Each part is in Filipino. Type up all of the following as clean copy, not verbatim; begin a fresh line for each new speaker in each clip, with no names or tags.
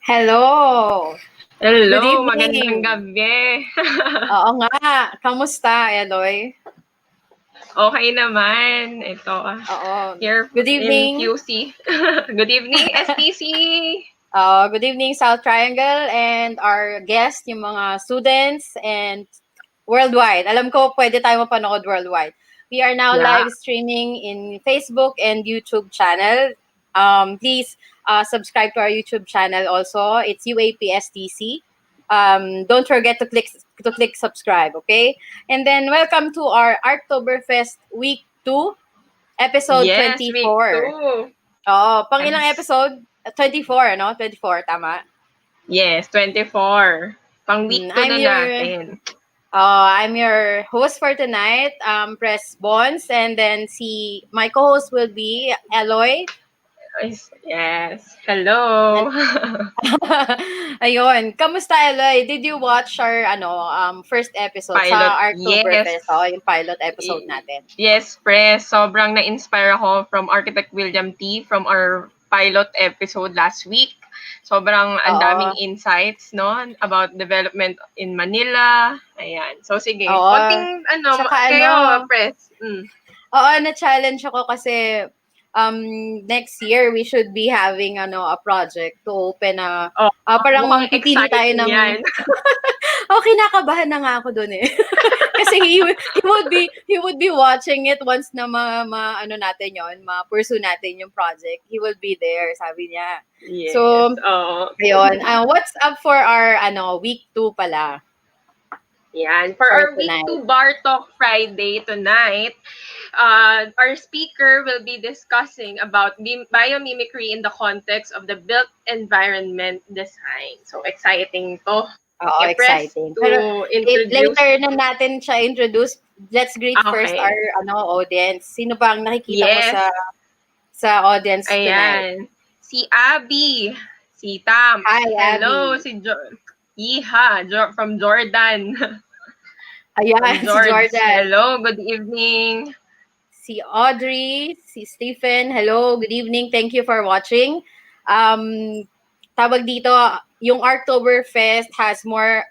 Hello! Good
Hello, magandang
evening!
gabi.
Oo nga, kamusta, Eloy?
Okay naman. Ito,
Oo.
here
Good
in
evening.
QC. Good evening, STC.
Good evening, South Triangle, and our guests, yung mga students, and worldwide. Alam ko, pwede tayo mapanood worldwide. We are now
Yeah.
live streaming in Facebook and YouTube channel. Please subscribe to our YouTube channel also. It's UAPSTC. Don't forget to click subscribe, okay? And then welcome to our Arktoberfest Week 2, episode
Yes, week
24.
2.
Pang ilang episode? 24, no? 24, tama?
Yes, 24. Pang week 2 na natin.
I'm your host for tonight, Press Bonds, and then my co-host will be Eloy.
Yes. Hello.
Ayun. Kamusta, Eloy? Did you watch our first episode
Pilot.
sa
Yes.
Arktoberfest? Yung pilot episode natin.
Yes, Press. Sobrang na-inspire ako from Architect William T. from our pilot episode last week. Sobrang ang daming insights, no, about development in Manila. Ayan. So, sige. Konting, kayo, Press.
Oo, na-challenge ako kasi next year we should be having a project to open parang pipili tayo ng
yan.
kinakabahan na nga ako doon eh. Kasi he would be watching it once na natin yon, ma-pursue natin yung project. He will be there, sabi niya.
Yes.
So, ayun. What's up for our week 2 pala?
Yan. For our week 2 Bar Talk Friday tonight, our speaker will be discussing about biomimicry in the context of the built environment design. So, exciting to.
Oo, exciting. Pero later na natin siya introduce. Let's greet first our audience. Sino ba ang nakikita mo sa audience tonight?
Si Abby, si Tam.
Hi,
hello,
Abby.
Si Iha from Jordan.
Ayan, si Jordan.
Hello, good evening.
Si Audrey, si Stephen. Hello, good evening. Thank you for watching. Tawag dito, yung Arktoberfest has more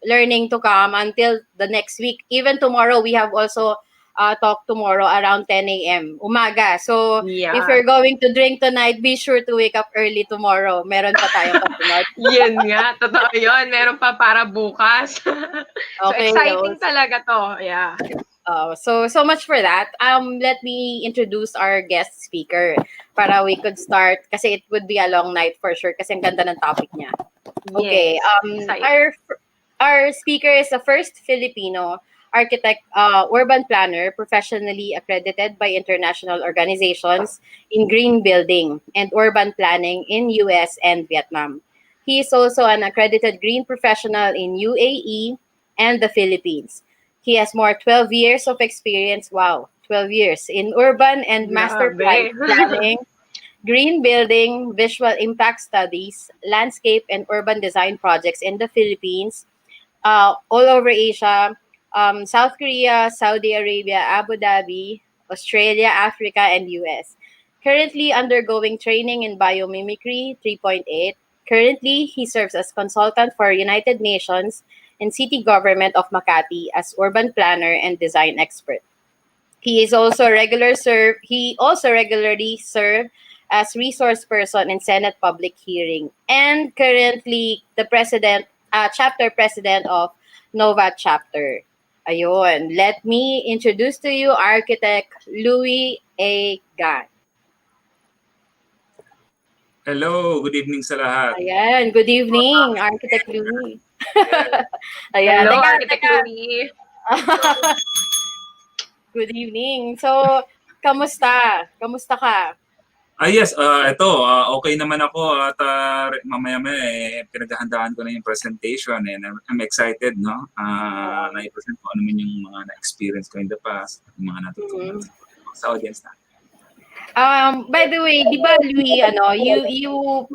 learning to come until the next week. Even tomorrow, we have also talk tomorrow around 10 a.m. umaga. So, if you're going to drink tonight, be sure to wake up early tomorrow. Meron pa tayong kasunod.
Yan nga, totoo yun. Meron pa para bukas. So, exciting talaga to. Yeah.
So much for that. Let me introduce our guest speaker para we could start kasi it would be a long night for sure kasi ang ganda ng topic niya. Okay.
Yes,
our speaker is the first Filipino architect, urban planner, professionally accredited by international organizations in green building and urban planning in US and Vietnam. He is also an accredited green professional in UAE and the Philippines. He has more 12 years of experience. Wow, 12 years in urban and master planning, green building, visual impact studies, landscape and urban design projects in the Philippines, all over Asia, South Korea, Saudi Arabia, Abu Dhabi, Australia, Africa, and US. Currently undergoing training in biomimicry 3.8. Currently, he serves as consultant for United Nations and City Government of Makati as urban planner and design expert. He also regularly served as resource person in Senate public hearing and currently the chapter president of Nova chapter. Ayun, let me introduce to you architect Louwie A. Gan.
Hello, good evening sa lahat.
Ayan, good evening, Architect Louwie.
Ayan. Hello, Architect Louwie.
Good evening. So, kamusta? Kamusta ka?
Yes, okay naman ako at mamaya-maya pinaghahandaan ko na yung presentation and I'm excited, no? Na-present ko ano man yung mga na-experience ko in the past, yung mga natutunan sa audience na.
By the way, di ba Louie, you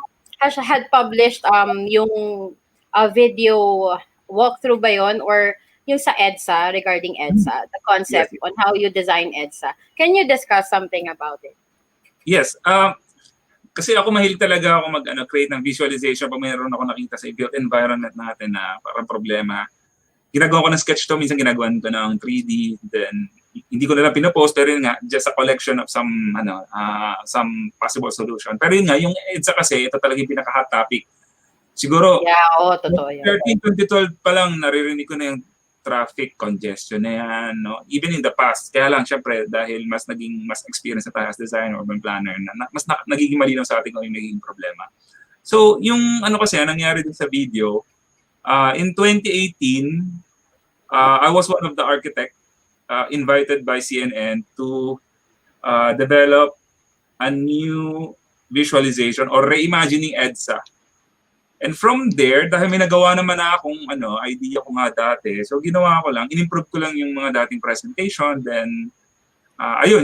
had published yung video walkthrough ba yon or yung sa EDSA regarding EDSA, the concept on how you design EDSA. Can you discuss something about it?
Yes. kasi ako mahilig talaga ako create ng visualization pag mayroon ako nakita sa built environment natin na parang problema. Ginagawa ko ng sketch to, minsan ginagawa ko ng 3D, then hindi ko na lang pinopost, pero yun nga, just a collection of some some possible solution. Pero yun nga, yung EDSA kasi, ito talaga yung pinaka-hot topic. Siguro,
totoo yan.
2012 pa lang, naririnig ko na yung traffic congestion na yan, no? Even in the past. Kaya lang, syempre, dahil mas experience na tayo as designer, urban planner, nagiging malinaw sa atin kung yung nagiging problema. So, yung kasi, nangyari din sa video, in 2018, I was one of the architects invited by CNN to develop a new visualization or reimagining EDSA. And from there, dahil may nagawa naman na akong idea ko nga dati, so ginawa ko lang, in-improve ko lang yung mga dating presentation, then ayun,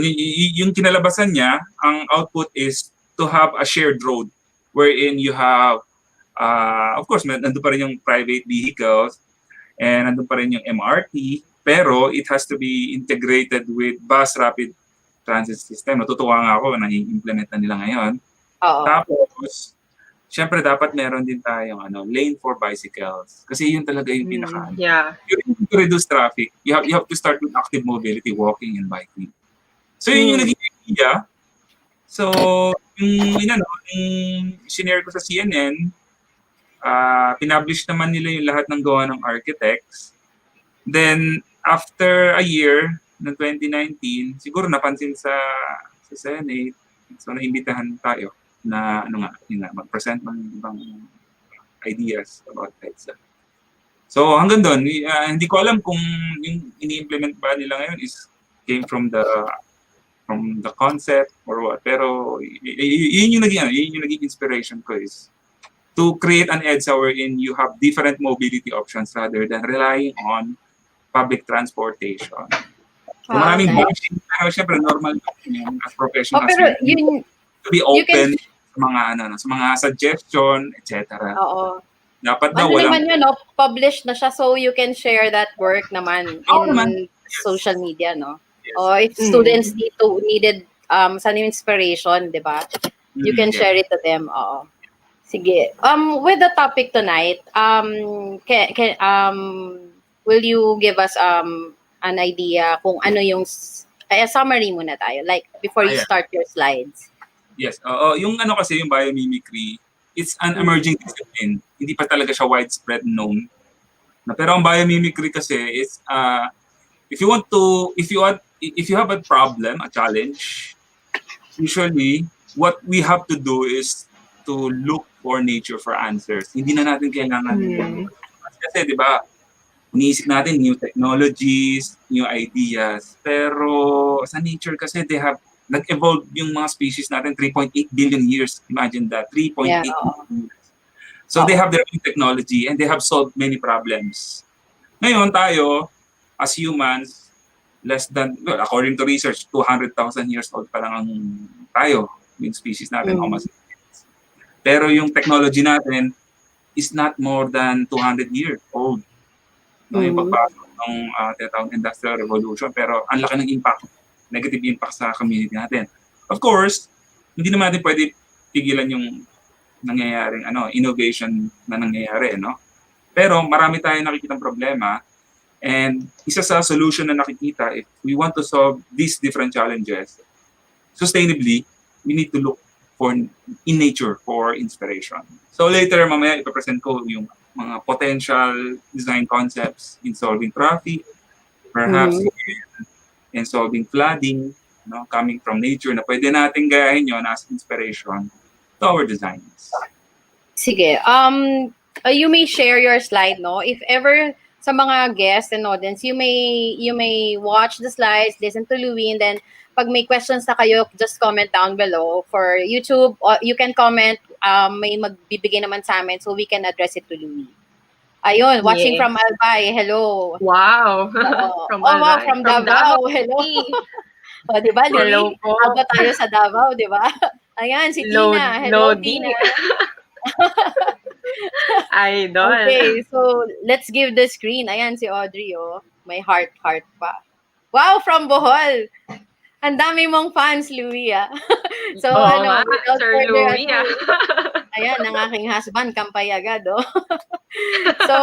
yung kinalabasan niya, ang output is to have a shared road wherein you have, of course, nandun pa rin yung private vehicles, and nandun pa rin yung MRT, pero it has to be integrated with bus rapid transit system. Natutuwa nga ako na i-implement na nila ngayon. Tapos, syempre dapat meron din tayong lane for bicycles. Kasi yun talaga yung pinaka. To reduce traffic, you have to start with active mobility, walking and biking. So yun yung naging idea. So, yung sinare ko sa CNN, pinablish naman nila yung lahat ng gawa ng architects. Then, after a year, ng 2019, siguro napansin sa Senate, so naimbitahan tayo na mag-present ng ibang ideas about EDSA. So hanggang doon, hindi ko alam kung yung ini-implement ba nila ngayon came from the concept or what. Pero yun yung naging inspiration ko is to create an EDSA wherein you have different mobility options rather than relying on public transportation. So maraming bashing, pero syempre normal yung as professionals.
Pero yun,
to be open sa mga suggestion, etc.
Oo.
Dapat daw walang
naman yun, published na siya, so you can share that work naman in social media, no?
Yes.
If students needed some inspiration, 'di ba? You can share it to them. Oo. Sige. With the topic tonight, will you give us an idea kung ano yung summary muna tayo, like before you start your slides?
Yes. Yung kasi yung biomimicry, it's an emerging discipline. Hindi pa talaga siya widespread known. Pero ang biomimicry kasi is if you have a problem, a challenge, usually what we have to do is to look for nature for answers. Hindi na natin kailangan kasi 'di ba? Iniisip natin new technologies, new ideas, pero sa nature kasi nag-evolve yung mga species natin 3.8 billion years. Imagine that, 3.8 billion years. So they have their own technology and they have solved many problems. Ngayon tayo, as humans, according to research, 200,000 years old pa lang ang tayo, yung species natin, Homo sapiens. Pero yung technology natin is not more than 200 years old. Yung pagpasok ng Industrial Revolution, pero ang laki ng impact, negative impact sa community natin. Of course, hindi naman natin pwede pigilan yung nangyayaring innovation na nangyayari, no? Pero marami tayong nakikitang problema, and isa sa solution na nakikita, if we want to solve these different challenges sustainably, we need to look in nature for inspiration. So later, mamaya ipapresent ko yung mga potential design concepts in solving traffic, perhaps in solving flooding, coming from nature, na pwede natin gayahin yun as inspiration to our designs.
Sige. You may share your slide, no? If ever sa mga guests and audience, you may watch the slides, listen to Louwie, and then pag may questions na kayo, just comment down below. For YouTube, you can comment, may magbibigay naman sa amin so we can address it to Louwie. Ayun, watching from Albay. Hello.
Wow.
From Davao. Hello. Di ba, Louwie?
Hello po.
Habang tayo sa Davao, di ba? Ayan, si Tina. Hello, Tina.
Idol.
Okay, so let's give the screen. Ayan si Audrey, may heart pa. Wow, from Bohol. Ang dami mong fans, Louwie, So
Oo nga,
without
Sir
further
Louie,
ado,
ah.
ayan, ang aking husband, kampay agad, oh. So,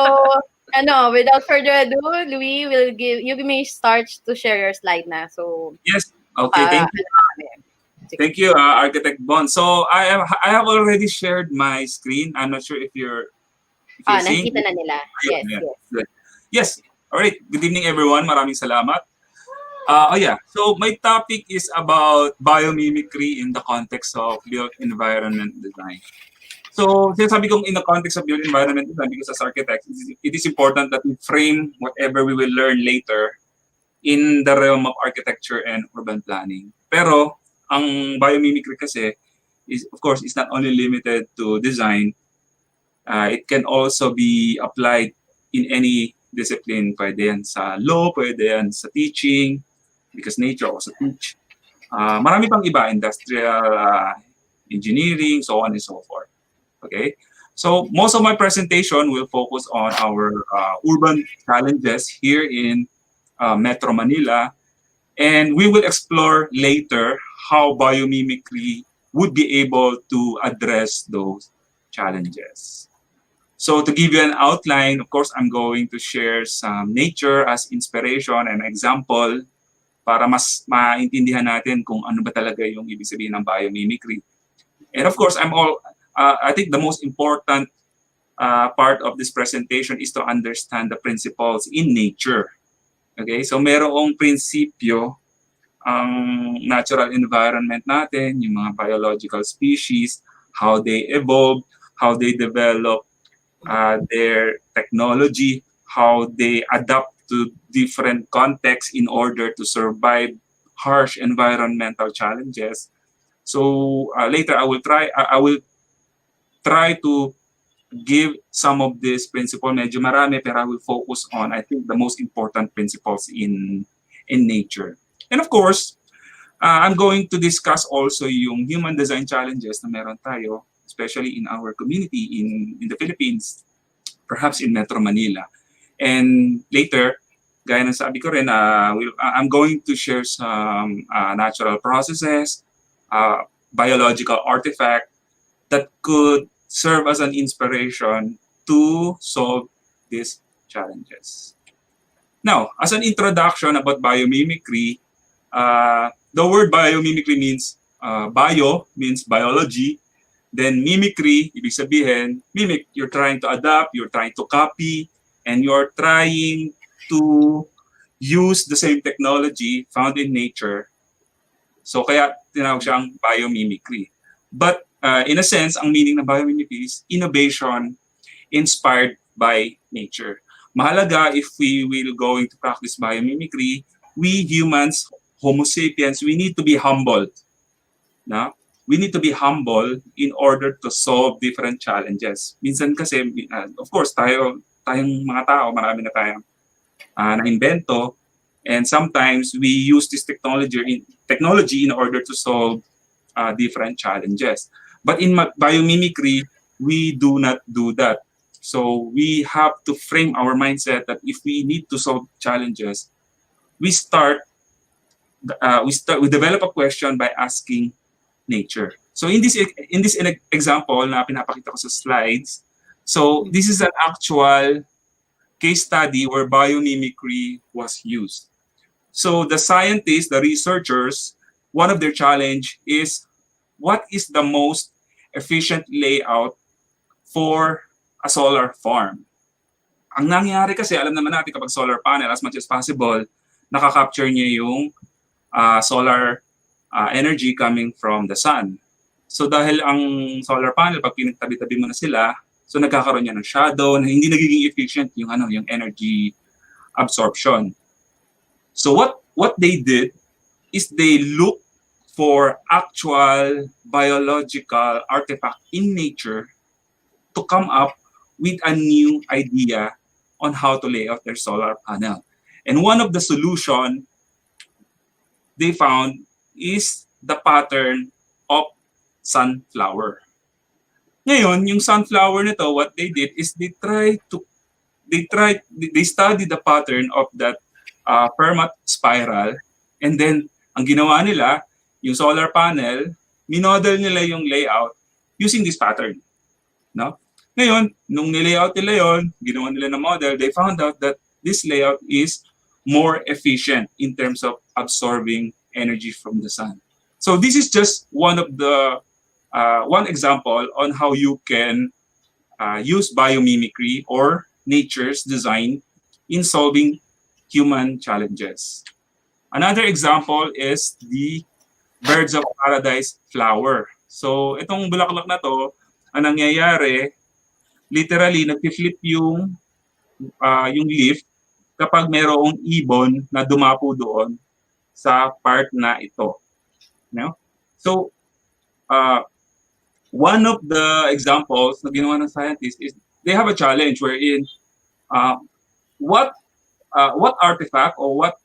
without further ado, Louis, you may start to share your slide na. So,
Yes. Okay. Thank you.
Sige.
Thank you, Architect Bon. So I have already shared my screen. I'm not sure if you're seeing.
Nakikita na nila. Yes,
Yeah.
yes.
Good. Yes. All right. Good evening, everyone. Maraming salamat. Yeah. So my topic is about biomimicry in the context of built environment design. So sinasabi kong in the context of built environment design because as architects, it is important that we frame whatever we will learn later in the realm of architecture and urban planning. Pero ang biomimicry kasi is, of course, is not only limited to design. It can also be applied in any discipline. Pwede yan sa law, pwede yan sa teaching, because nature also teach. Marami pang iba, industrial engineering, so on and so forth. Okay? So most of my presentation will focus on our urban challenges here in Metro Manila, and we will explore later how biomimicry would be able to address those challenges. So to give you an outline, of course, I'm going to share some nature as inspiration and example para mas maintindihan natin kung ano ba talaga yung ibig sabihin ng biomimicry. And of course, I think the most important part of this presentation is to understand the principles in nature. Okay, so merong prinsipyo ang natural environment natin, yung mga biological species, how they evolve, how they develop their technology, how they adapt to different contexts in order to survive harsh environmental challenges. So later I will try to give some of these principles. Medyo marami, pero I will focus on, I think, the most important principles in nature. And of course, I'm going to discuss also yung human design challenges na meron tayo, especially in our community in the Philippines, perhaps in Metro Manila. And later, gaya ng sabi ko rin, I'm going to share some natural processes, biological artifact that could serve as an inspiration to solve these challenges. Now, as an introduction about biomimicry, the word biomimicry means, bio means biology, then mimicry, ibig sabihin, mimic, you're trying to adapt, you're trying to copy, and you're trying to use the same technology found in nature. So kaya tinawag siyang biomimicry. But in a sense, ang meaning ng biomimicry is innovation inspired by nature. Mahalaga if we will going to practice biomimicry, we humans, Homo sapiens, we need to be humble. No? We need to be humble in order to solve different challenges. Minsan kasi, of course, tayong mga tao, marami na tayong na-invento, and sometimes we use this technology in order to solve different challenges. But in biomimicry, we do not do that. So we have to frame our mindset that if we need to solve challenges, we develop a question by asking nature. So in this example na pinapakita ko sa slides, so this is an actual case study where biomimicry was used. So the scientists, the researchers, one of their challenge is what is the most efficient layout for a solar farm. Ang nangyayari kasi, alam naman natin kapag solar panel, as much as possible, nakakapture niya yung solar energy coming from the sun. So dahil ang solar panel, pag pinagtabi-tabi mo na sila, so nagkakaroon niya ng shadow na hindi nagiging efficient yung energy absorption. So what they did is they look for actual biological artifact in nature to come up with a new idea on how to lay out their solar panel. And one of the solution they found is the pattern of sunflower. Ngayon, yung sunflower nito, what they did is they study the pattern of that Fermat spiral, and then ang ginawa nila, yung solar panel, minodel nila yung layout using this pattern. No? Ngayon, nung nilayout nila yon, ginawa nila ng model, they found out that this layout is more efficient in terms of absorbing energy from the sun. So this is just one of the one example on how you can use biomimicry or nature's design in solving human challenges. Another example is the birds of paradise flower. So itong bulaklak na to, ang nangyayari, literally nag-flip yung leaf kapag mayroong ibon na dumapo doon sa part na ito. No? So, one of the examples na ginawa ng scientists is they have a challenge wherein what artifact or what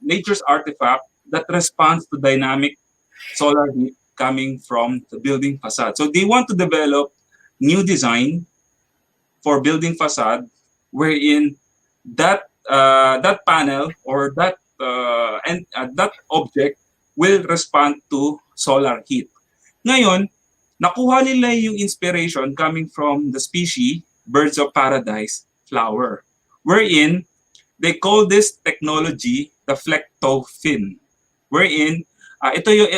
nature's artifact that responds to dynamic solar heat coming from the building facade. So they want to develop new design for building facade wherein that panel or that object will respond to solar heat. Ngayon, nakuha nila yung inspiration coming from the species birds of paradise flower, wherein they call this technology the flectofin, wherein ito yung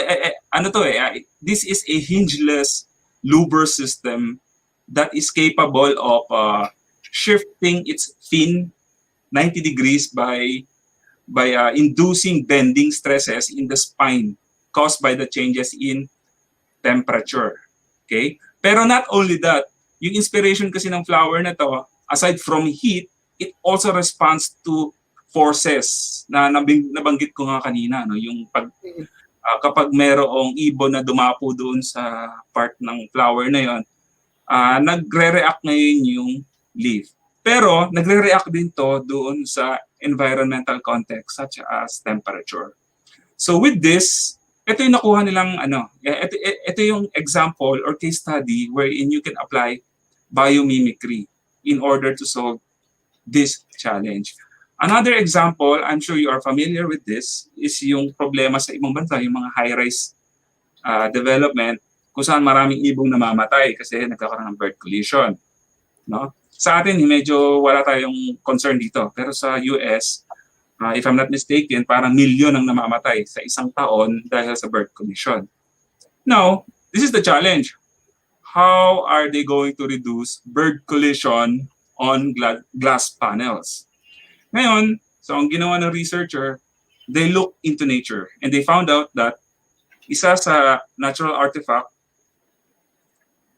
this is a hingeless louver system that is capable of shifting its fin 90 degrees by inducing bending stresses in the spine caused by the changes in temperature. Okay? Pero not only that, yung inspiration kasi ng flower na to, aside from heat, it also responds to forces na nabanggit ko nga kanina, no? Yung kapag merong ibon na dumapo doon sa part ng flower na yon, nagre-react ngayon yung leaf. Pero nagre-react din to doon sa environmental context such as temperature. So with this, ito yung nakuha nilang ito yung example or case study wherein you can apply biomimicry in order to solve this challenge. Another example, I'm sure you are familiar with this, is yung problema sa ibang bansa, yung mga high-rise development kung saan maraming ibong namamatay kasi nagkakaroon ng bird collision. No? Sa atin, medyo wala tayong concern dito. Pero sa US, if I'm not mistaken, parang milyon ang namamatay sa isang taon dahil sa bird collision. Now, this is the challenge. How are they going to reduce bird collision on glass panels? Ngayon, so ang ginawa ng researcher, they look into nature and they found out that isa sa natural artifact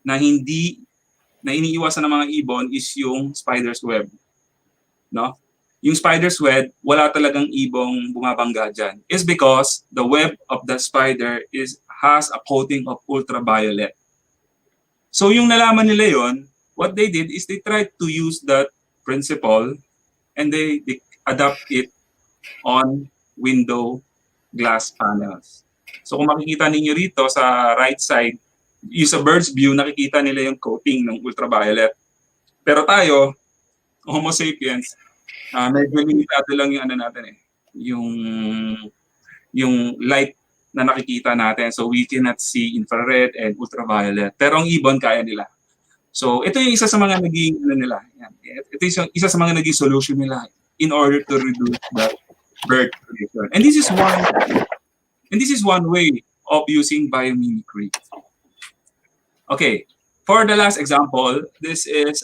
na iniiwasan ng mga ibon is yung spider's web. No? Yung spider's web, wala talagang ibong bumabangga dyan. It's because the web of the spider has a coating of ultraviolet. So yung nalaman nila yon, what they did is they tried to use that principle and they adapt it on window glass panels. So kung makikita ninyo rito sa right side, yung sa bird's view, nakikita nila yung coating ng ultraviolet. Pero tayo, Homo sapiens, medyo limitado lang yung yung light na nakikita natin. So we cannot see infrared and ultraviolet. Pero ang ibon, kaya nila. So ito yung isa sa mga naging ito yung isa sa mga naging solution nila in order to reduce that bird collision. And this is one way of using biomimicry. Okay, for the last example, this is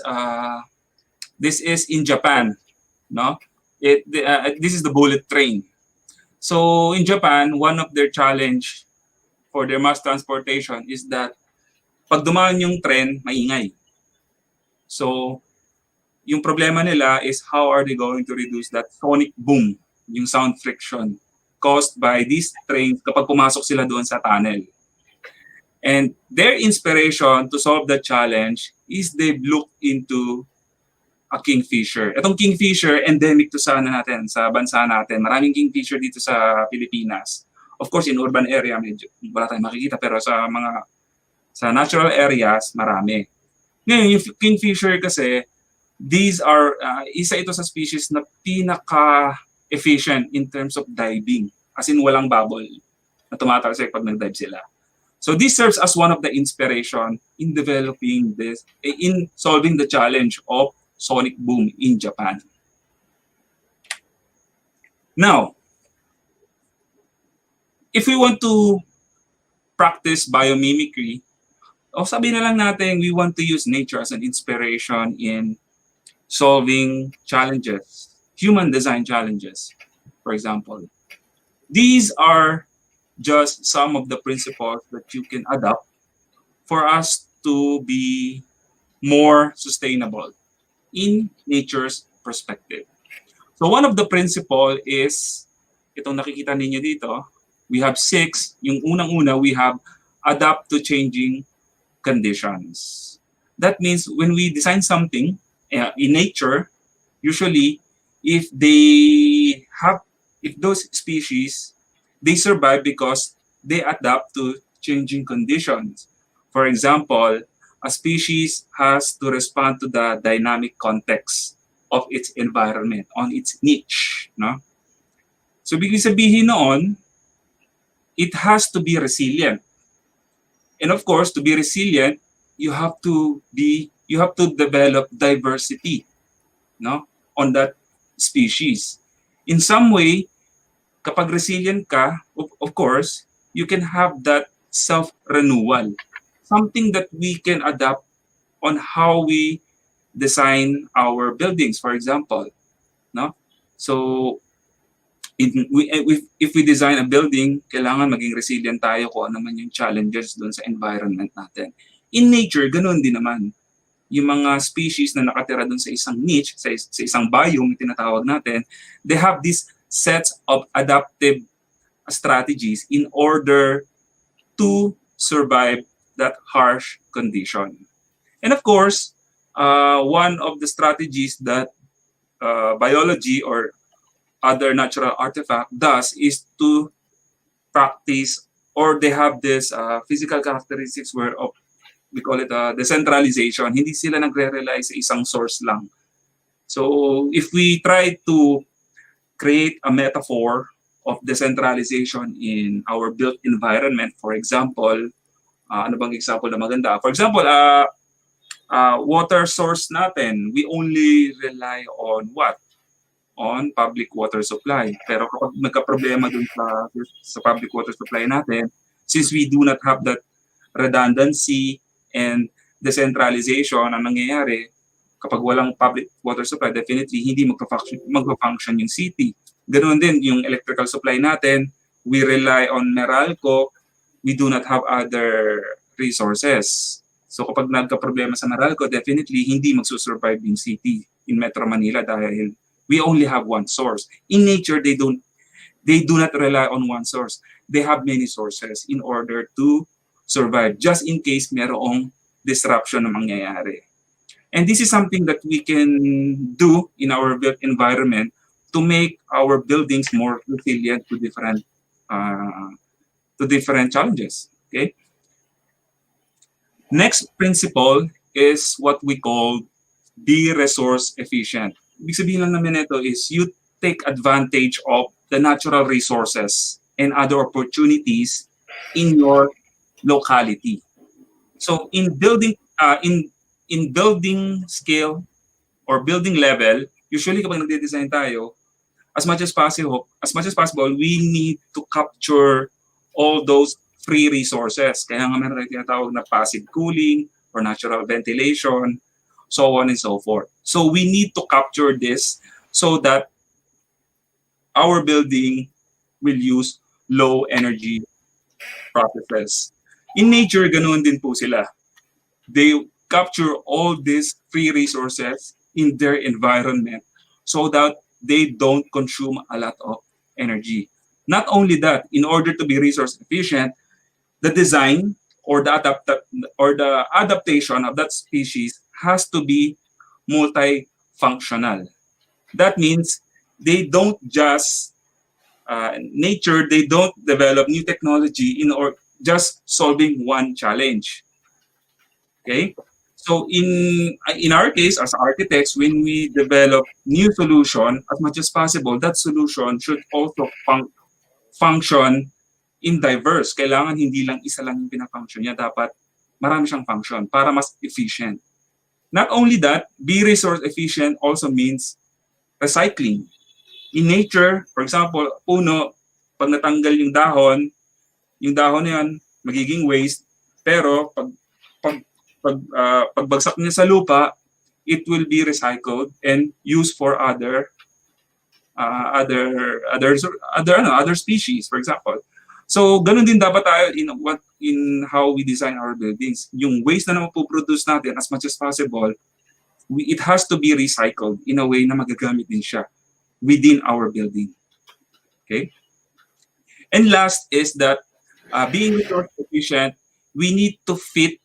in Japan, no? This is the bullet train. So in Japan, one of their challenge for their mass transportation is that pag dumaan yung tren, maingay. So, yung problema nila is how are they going to reduce that sonic boom, yung sound friction caused by these trains kapag pumasok sila doon sa tunnel. And their inspiration to solve that challenge is they've looked into a kingfisher. Itong kingfisher, endemic to sa bansa natin. Maraming kingfisher dito sa Pilipinas. Of course, in urban area, medyo wala tayong makikita, pero sa natural areas, marami. Ngayon, yung kingfisher kasi, these are, isa ito sa species na pinaka-efficient in terms of diving. As in, walang bubble. na tumatalsik pag nag-dive sila. So this serves as one of the inspiration in developing this, in solving the challenge of sonic boom in Japan. Now, if we want to practice biomimicry, o sabi na lang natin, we want to use nature as an inspiration in solving challenges, human design challenges, for example. These are just some of the principles that you can adopt for us to be more sustainable in nature's perspective. So one of the principle is, itong nakikita ninyo dito, we have 6. Yung unang-una, we have adapt to changing conditions. That means when we design something in nature, usually if those species, they survive because they adapt to changing conditions. For example, a species has to respond to the dynamic context of its environment, on its niche. No? So, ibig sabihin noon, it has to be resilient. And of course, to be resilient, you have to develop diversity, no, on that species. In some way, kapag resilient ka, of course, you can have that self-renewal. Something that we can adapt on how we design our buildings, for example. No? So, if we design a building, kailangan maging resilient tayo kung ano man yung challenges doon sa environment natin. In nature, ganoon din naman. Yung mga species na nakatira doon sa isang niche, sa isang biome, tinatawag natin, they have these sets of adaptive strategies in order to survive that harsh condition. And of course, one of the strategies that biology or other natural artifact does is to practice, or they have this physical characteristics where we call it decentralization. Hindi sila nagre-rely sa isang source lang. So if we try to create a metaphor of decentralization in our built environment, for example, ano bang example na maganda? For example, water source natin, we only rely on what? On public water supply. Pero kapag nagka-problema dun sa public water supply natin, since we do not have that redundancy and decentralization, ang nangyayari, kapag walang public water supply, definitely hindi magpa-function yung city. Ganoon din yung electrical supply natin, we rely on Meralco, we do not have other resources. So kapag nagka-problema sa Meralco, definitely hindi magsusurvive yung city in Metro Manila dahil we only have one source. In nature, they do not rely on one source. They have many sources in order to survive, just in case merong disruption na mangyayari. And this is something that we can do in our built environment to make our buildings more resilient to different challenges. Okay. Next principle is what we call be resource efficient. Ibig sabihin lang namin ito is you take advantage of the natural resources and other opportunities in your locality. So in building building scale or building level, usually kapag nagde-design tayo, as much as possible, we need to capture all those free resources. Kaya nga meron tayong tinatawag na passive cooling or natural ventilation, so on and so forth. So we need to capture this so that our building will use low energy processes. In nature, ganoon din po sila. They capture all these free resources in their environment so that they don't consume a lot of energy. Not only that, in order to be resource efficient, the design or the adaptation of that species has to be multifunctional. That means they don't just they don't develop new technology or just solving one challenge. Okay, so in our case as architects, when we develop new solution, as much as possible, that solution should also function in diverse. Kailangan hindi lang isa lang yung pinafunction niya. Dapat marami siyang function para mas efficient. Not only that, be resource efficient also means recycling. In nature, for example, puno, pag natanggal yung dahon na yan, magiging waste. Pero pagbagsak niya sa lupa, it will be recycled and used for other species, for example. So, ganun din dapat tayo in how we design our buildings. Yung waste na mapuproduce natin as much as possible, it has to be recycled in a way na magagamit din siya within our building. Okay? And last is that being resource efficient, we need to fit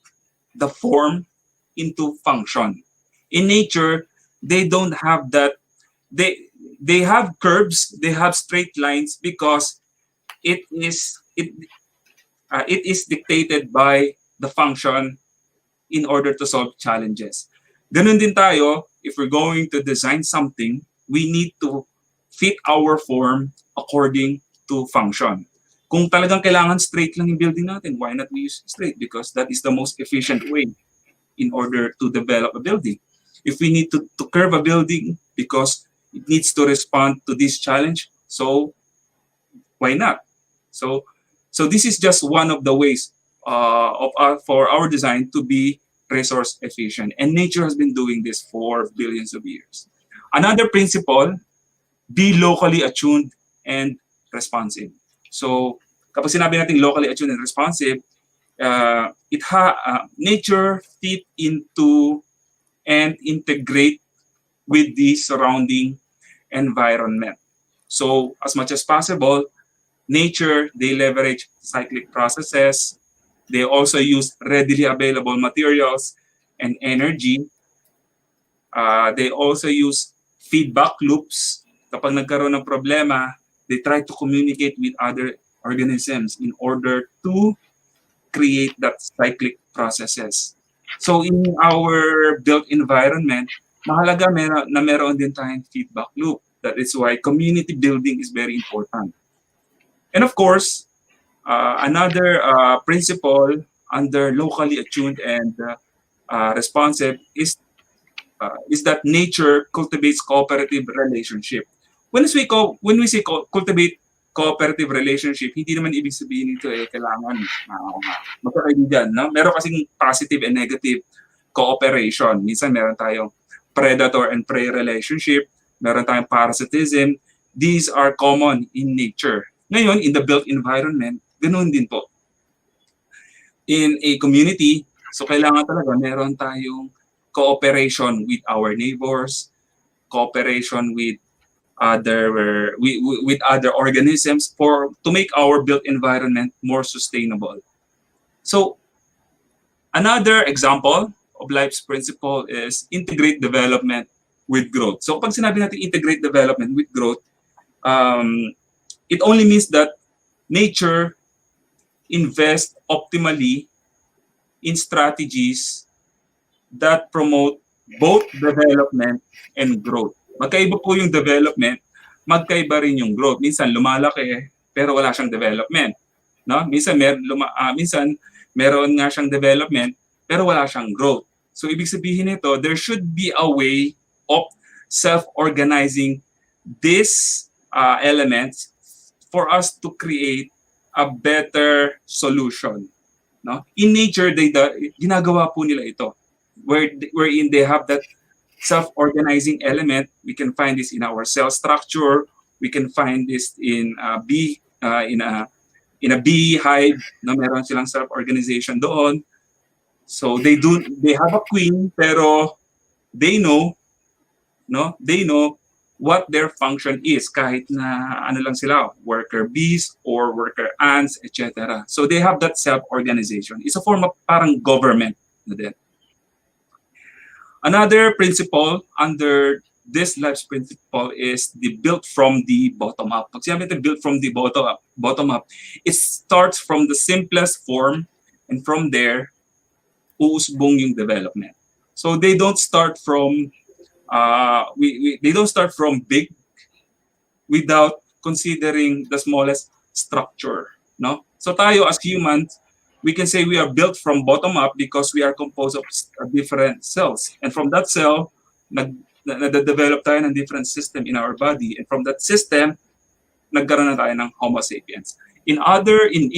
the form into function. In nature, they don't have that. They have curves, they have straight lines because it is dictated by the function in order to solve challenges. Ganun din tayo, if we're going to design something, we need to fit our form according to function. Kung talagang kailangan straight lang yung building natin, why not we use straight? Because that is the most efficient way in order to develop a building. If we need to curve a building because it needs to respond to this challenge, so why not? So this is just one of the ways for our design to be resource efficient. And nature has been doing this for billions of years. Another principle, be locally attuned and responsive. So kapag sinabi natin locally attuned and responsive, nature fit into and integrate with the surrounding environment. So as much as possible, nature, they leverage cyclic processes. They also use readily available materials and energy. They also use feedback loops. Kapag nagkaroon ng problema, they try to communicate with other organisms in order to create that cyclic processes. So in our built environment, mahalaga meron din tayong feedback loop. That is why community building is very important. And of course, another principle under locally attuned and responsive is that nature cultivates cooperative relationship. When we say cultivate cooperative relationship, hindi naman ibig sabihin nito kailangan magkakaibigan, no? Meron kasing positive and negative cooperation. Minsan meron tayong predator and prey relationship, meron tayong parasitism. These are common in nature. Ngayon, in the built environment, ganoon din po. In a community, so kailangan talaga meron tayong cooperation with our neighbors, cooperation with other organisms to make our built environment more sustainable. So another example of life's principle is integrate development with growth. So pag sinabi natin integrate development with growth, it only means that nature invests optimally in strategies that promote both development and growth. Magkaiba po yung development, magkaiba rin yung growth. Minsan lumalaki pero wala siyang development, no? Minsan meron nga siyang development pero wala siyang growth. So ibig sabihin nito, there should be a way of self-organizing these elements for us to create a better solution, no? In nature, ginagawa po nila ito, wherein they have that self-organizing element. We can find this in our cell structure. We can find this in a beehive, no, meron silang self-organization doon. So they have a queen, pero they know what their function is, kahit na ano lang sila, worker bees or worker ants, etc. So they have that self-organization. It's a form of parang government na din. Another principle under this life's principle is the built from the bottom up. Pag sinabi natin built from the bottom up, it starts from the simplest form, and from there, uusbong yung development. So they don't start from they don't start from big without considering the smallest structure. no? So tayo as humans, we can say we are built from bottom up because we are composed of different cells. And from that cell, nag-develop tayo ng different system in our body. And from that system, nagkaroon na tayo ng Homo sapiens. In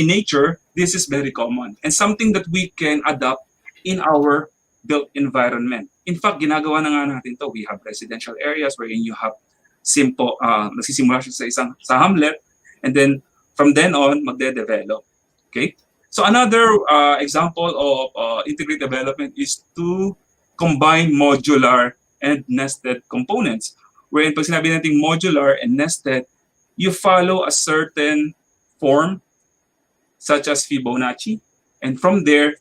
nature, this is very common and something that we can adapt in our built environment. In fact, ginagawa na nga natin to. We have residential areas wherein you have simple, nagsisimula siya sa hamlet, and then from then on, magde-develop. Okay? So another example of integrated development is to combine modular and nested components. Wherein pag sinabi natin modular and nested, you follow a certain form, such as Fibonacci, and from there,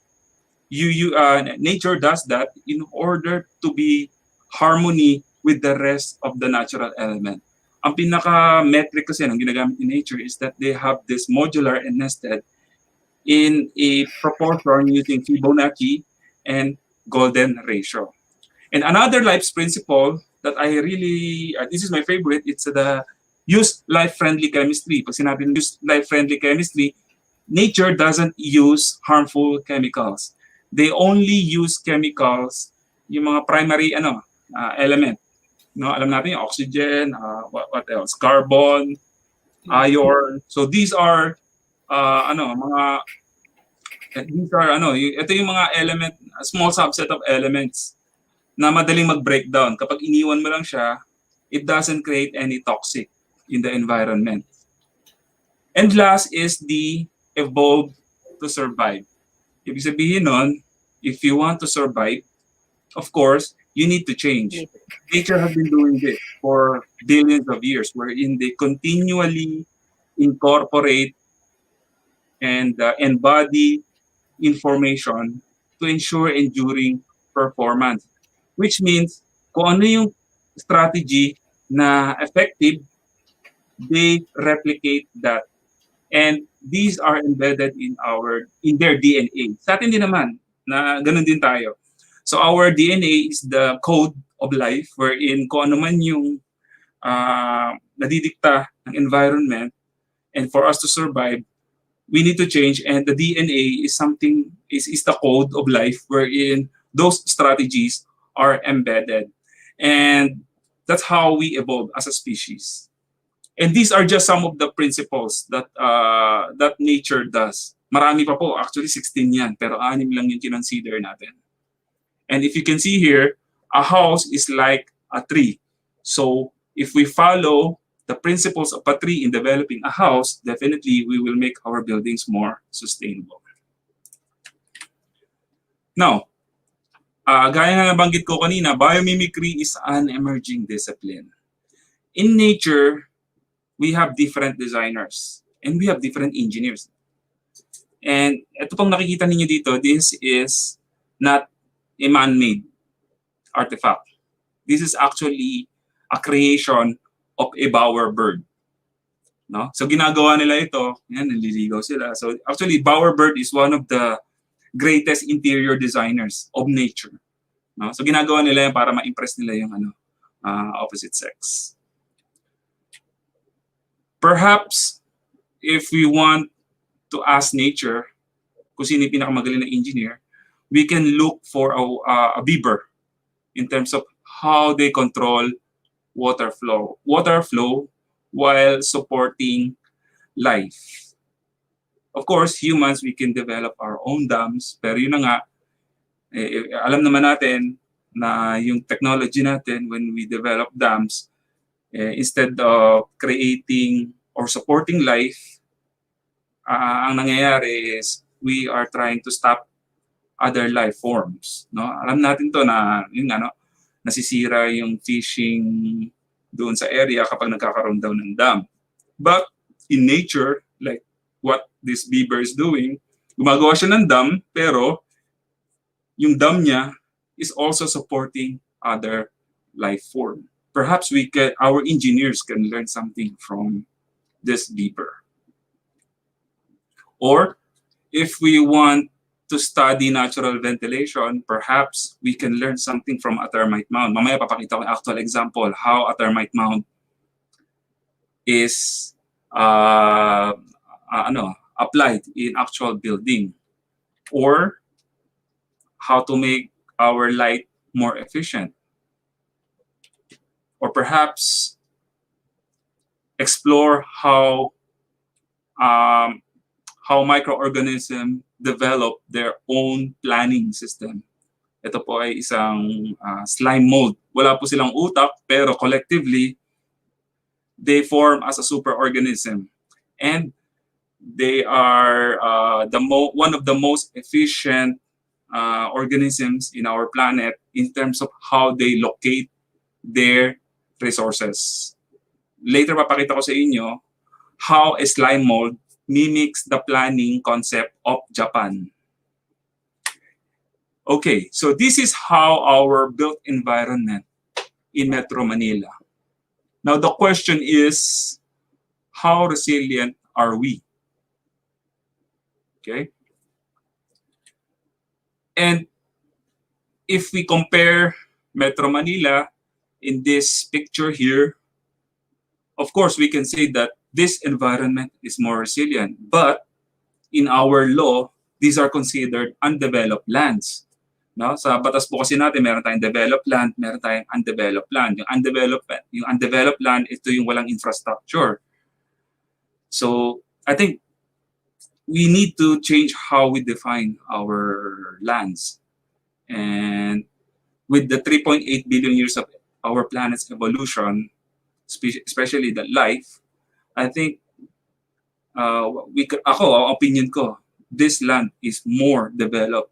nature does that in order to be harmony with the rest of the natural element. Ang pinaka-metric kasi ng ginagamit in nature is that they have this modular and nested in a proportion using Fibonacci and golden ratio. And another life's principle that I really, this is my favorite, it's the use life-friendly chemistry. Pag sinabi use life-friendly chemistry, nature doesn't use harmful chemicals. They only use chemicals, yung mga primary element. No, alam natin yung oxygen, what else? Carbon, iron. So these are ito yung mga element, a small subset of elements na madaling mag-breakdown. Kapag iniwan mo lang siya, it doesn't create any toxic in the environment. And last is the evolve to survive. Ibig sabihin nun, if you want to survive, of course, you need to change. Nature has been doing this for billions of years, wherein they continually incorporate and embody information to ensure enduring performance. Which means, kung ano yung strategy na effective, they replicate that. And these are embedded in their DNA. Sa atin din naman, na ganun din tayo. So our DNA is the code of life wherein kung ano man yung nadidikta ng environment, and for us to survive, we need to change, and the DNA is the code of life wherein those strategies are embedded. And that's how we evolve as a species. And these are just some of the principles that that nature does. Marami pa po, actually 16 yan, pero 6 lang yung kinonsider natin. And if you can see here, a house is like a tree. So if we follow the principles of a tree in developing a house, definitely we will make our buildings more sustainable. Now, gaya nga nabanggit ko kanina, biomimicry is an emerging discipline. In nature, we have different designers and we have different engineers. And ito pong nakikita ninyo dito, this is not a man-made artifact. This is actually a creation of a bowerbird. No? So ginagawa nila ito, yan, naliligaw sila. So actually, bowerbird is one of the greatest interior designers of nature. No? So ginagawa nila yan para ma-impress nila yung opposite sex. Perhaps, if we want to ask nature kung sino yung pinakamagaling na engineer, we can look for a beaver in terms of how they control water flow while supporting life. Of course, humans, we can develop our own dams, pero yun na nga, alam naman natin na yung technology natin when we develop dams, instead of creating or supporting life, ang nangyayari is we are trying to stop other life forms. No? Alam natin to na nasisira yung fishing doon sa area kapag nagkakaroon daw ng dam. But in nature, like what this beaver is doing, gumagawa siya ng dam, pero yung dam niya is also supporting other life form. Perhaps our engineers can learn something from this beaver. Or if we want to study natural ventilation, perhaps we can learn something from a termite mound. Mamaya papakita ko yung actual example how a termite mound is applied in actual building, or how to make our light more efficient, or perhaps explore um, how microorganisms develop their own planning system. Ito po ay isang slime mold. Wala po silang utak, pero collectively, they form as a superorganism. And they are one of the most efficient organisms in our planet in terms of how they locate their resources. Later, papakita ko sa inyo how a slime mold mimics the planning concept of Japan. Okay, so this is how our built environment in Metro Manila. Now, the question is, how resilient are we? Okay? And if we compare Metro Manila in this picture here, of course, we can say that this environment is more resilient. But in our law, these are considered undeveloped lands. No? Sa batas po kasi natin, meron tayong developed land, meron tayong undeveloped land. Yung undeveloped land, ito yung walang infrastructure. So, I think we need to change how we define our lands. And with the 3.8 billion years of our planet's evolution, especially the life, I think ako, opinion ko, this land is more developed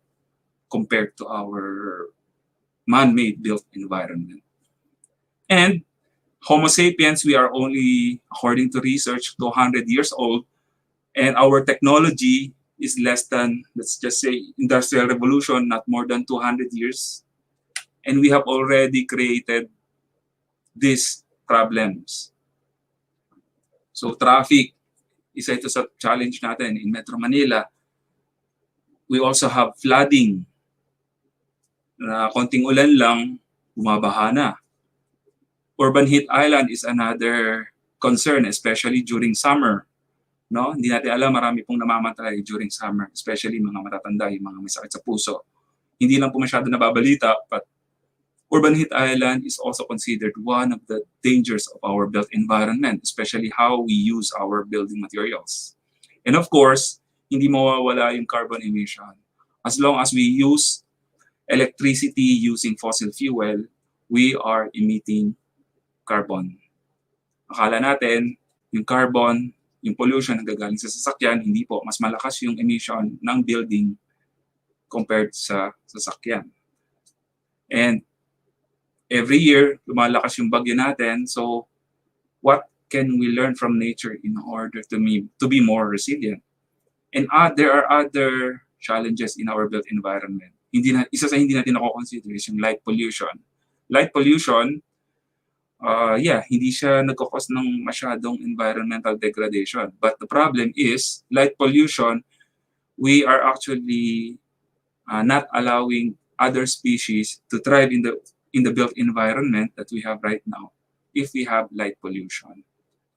compared to our man-made built environment. And Homo sapiens, we are only, according to research, 200 years old, and our technology is less than, let's just say, Industrial Revolution, not more than 200 years. And we have already created these problems. So traffic, isa ito sa challenge natin in Metro Manila. We also have flooding. Na konting ulan lang, bumabaha na. Urban heat island is another concern, especially during summer. No? Hindi natin alam, marami pong namamatay during summer, especially mga matatanda, yung mga may sakit sa puso. Hindi lang po masyado nababalita, but urban heat island is also considered one of the dangers of our built environment, especially how we use our building materials. And of course, hindi mawawala yung carbon emission. As long as we use electricity using fossil fuel, we are emitting carbon. Akala natin, yung carbon, yung pollution na gagaling sa sasakyan, hindi po. Mas malakas yung emission ng building compared sa sasakyan. And every year, lumalakas yung bagyo natin. So, what can we learn from nature in order to be more resilient? And there are other challenges in our built environment. Isa sa hindi natin nako-consider is yung light pollution. Light pollution, hindi siya nagkakos ng masyadong environmental degradation. But the problem is, light pollution, we are actually not allowing other species to thrive in the built environment that we have right now if we have light pollution.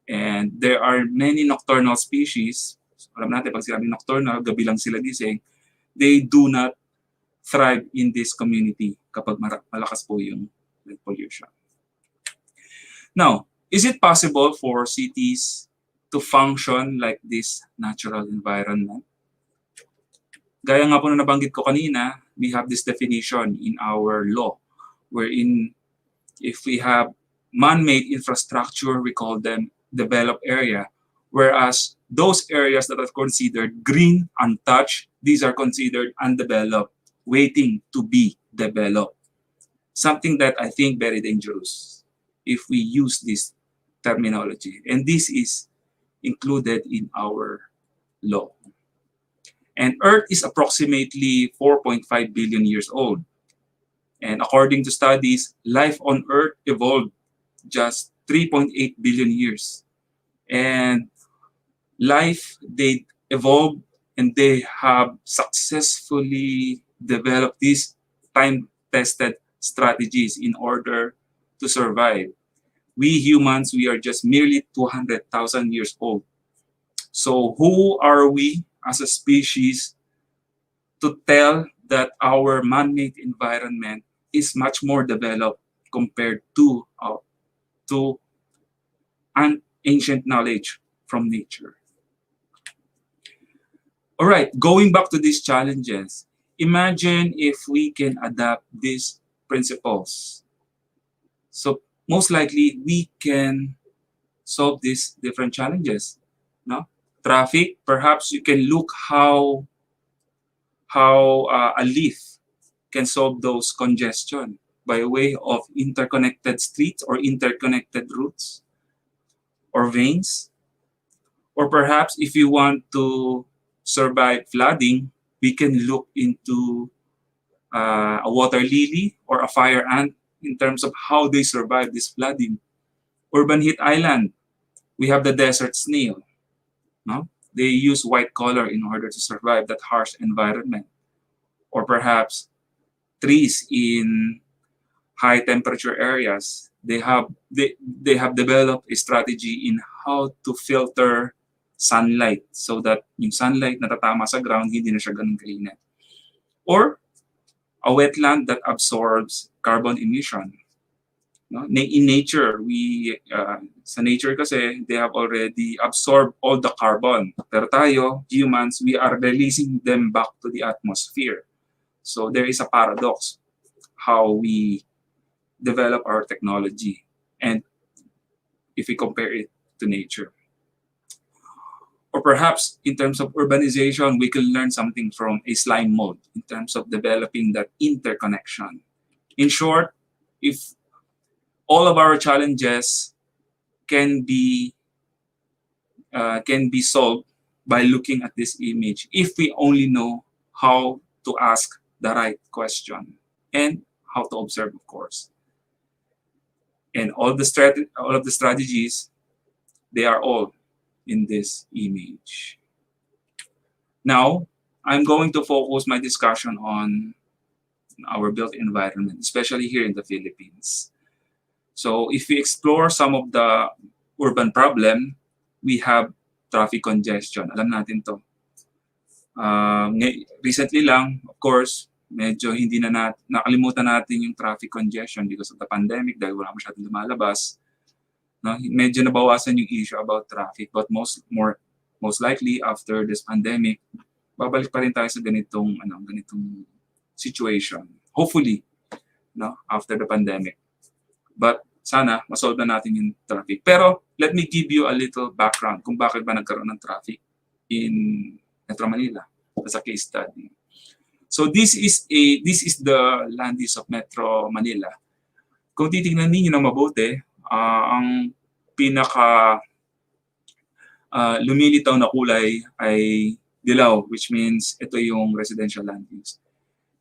And there are many nocturnal species. Alam natin, pag sinabing nocturnal, gabi lang sila gising. They do not thrive in this community kapag malakas po yung light pollution. Now, is it possible for cities to function like this natural environment? Gaya nga po na nabanggit ko kanina, we have this definition in our law, wherein if we have man-made infrastructure, we call them developed area, whereas those areas that are considered green, untouched, these are considered undeveloped, waiting to be developed. Something that I think very dangerous if we use this terminology. And this is included in our law. And Earth is approximately 4.5 billion years old. And according to studies, life on Earth evolved just 3.8 billion years. And life, they evolved and they have successfully developed these time-tested strategies in order to survive. We humans, we are just merely 200,000 years old. So who are we as a species to tell that our man-made environment is much more developed compared to an ancient knowledge from nature? All right, going back to these challenges, imagine if we can adapt these principles. So most likely we can solve these different challenges. No? Traffic, perhaps you can look how a leaf can solve those congestion by way of interconnected streets or interconnected routes or veins. Or perhaps if you want to survive flooding, we can look into a water lily or a fire ant in terms of how they survive this flooding. Urban heat island, we have the desert snail. No? They use white color in order to survive that harsh environment. Or perhaps trees in high temperature areas, they have developed a strategy in how to filter sunlight so that yung sunlight na tatama sa ground, hindi na siya ganun kainit. Or a wetland that absorbs carbon emission. No? In nature, sa nature kasi, they have already absorbed all the carbon. Pero tayo, humans, we are releasing them back to the atmosphere. So there is a paradox how we develop our technology and if we compare it to nature. Or perhaps in terms of urbanization, we can learn something from a slime mold in terms of developing that interconnection. In short, if all of our challenges can be solved by looking at this image, if we only know how to ask the right question and how to observe, of course. And all of the strategies, they are all in this image. Now, I'm going to focus my discussion on our built environment, especially here in the Philippines. So if we explore some of the urban problem, we have traffic congestion. Alam natin to. Recently lang, of course, medyo hindi na nakalimutan natin yung traffic congestion because of the pandemic dahil wala masyadong lumalabas. No? Medyo nabawasan yung issue about traffic, but most likely after this pandemic, babalik pa rin tayo sa ganitong situation. Hopefully, no, after the pandemic. But sana masolve na natin yung traffic. Pero let me give you a little background kung bakit ba nagkaroon ng traffic in Metro Manila as a case study. So this is the land use of Metro Manila. Kung titingnan niyo na mabuti, ang pinaka lumilitaw na kulay ay dilaw, which means ito yung residential land use.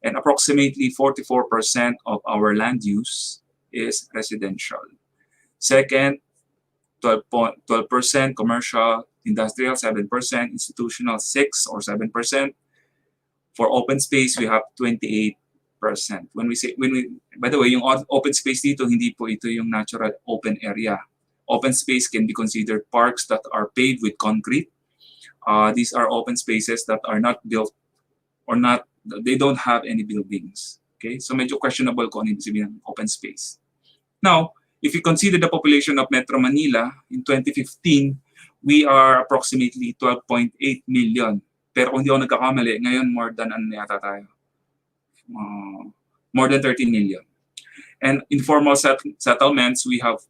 And approximately 44% of our land use is residential. Second, 12% commercial, industrial 7%, institutional 6 or 7%. For open space, we have 28%. By the way, yung open space dito, hindi po ito yung natural open area. Open space can be considered parks that are paved with concrete. These are open spaces that are not built or they don't have any buildings. Okay, so medyo questionable kung ano ibig sabihin ng open space. Now, if you consider the population of Metro Manila in 2015, we are approximately 12.8 million. Pero kung di ako nagkakamali, ngayon more than more than 13 million. And informal settlements, we have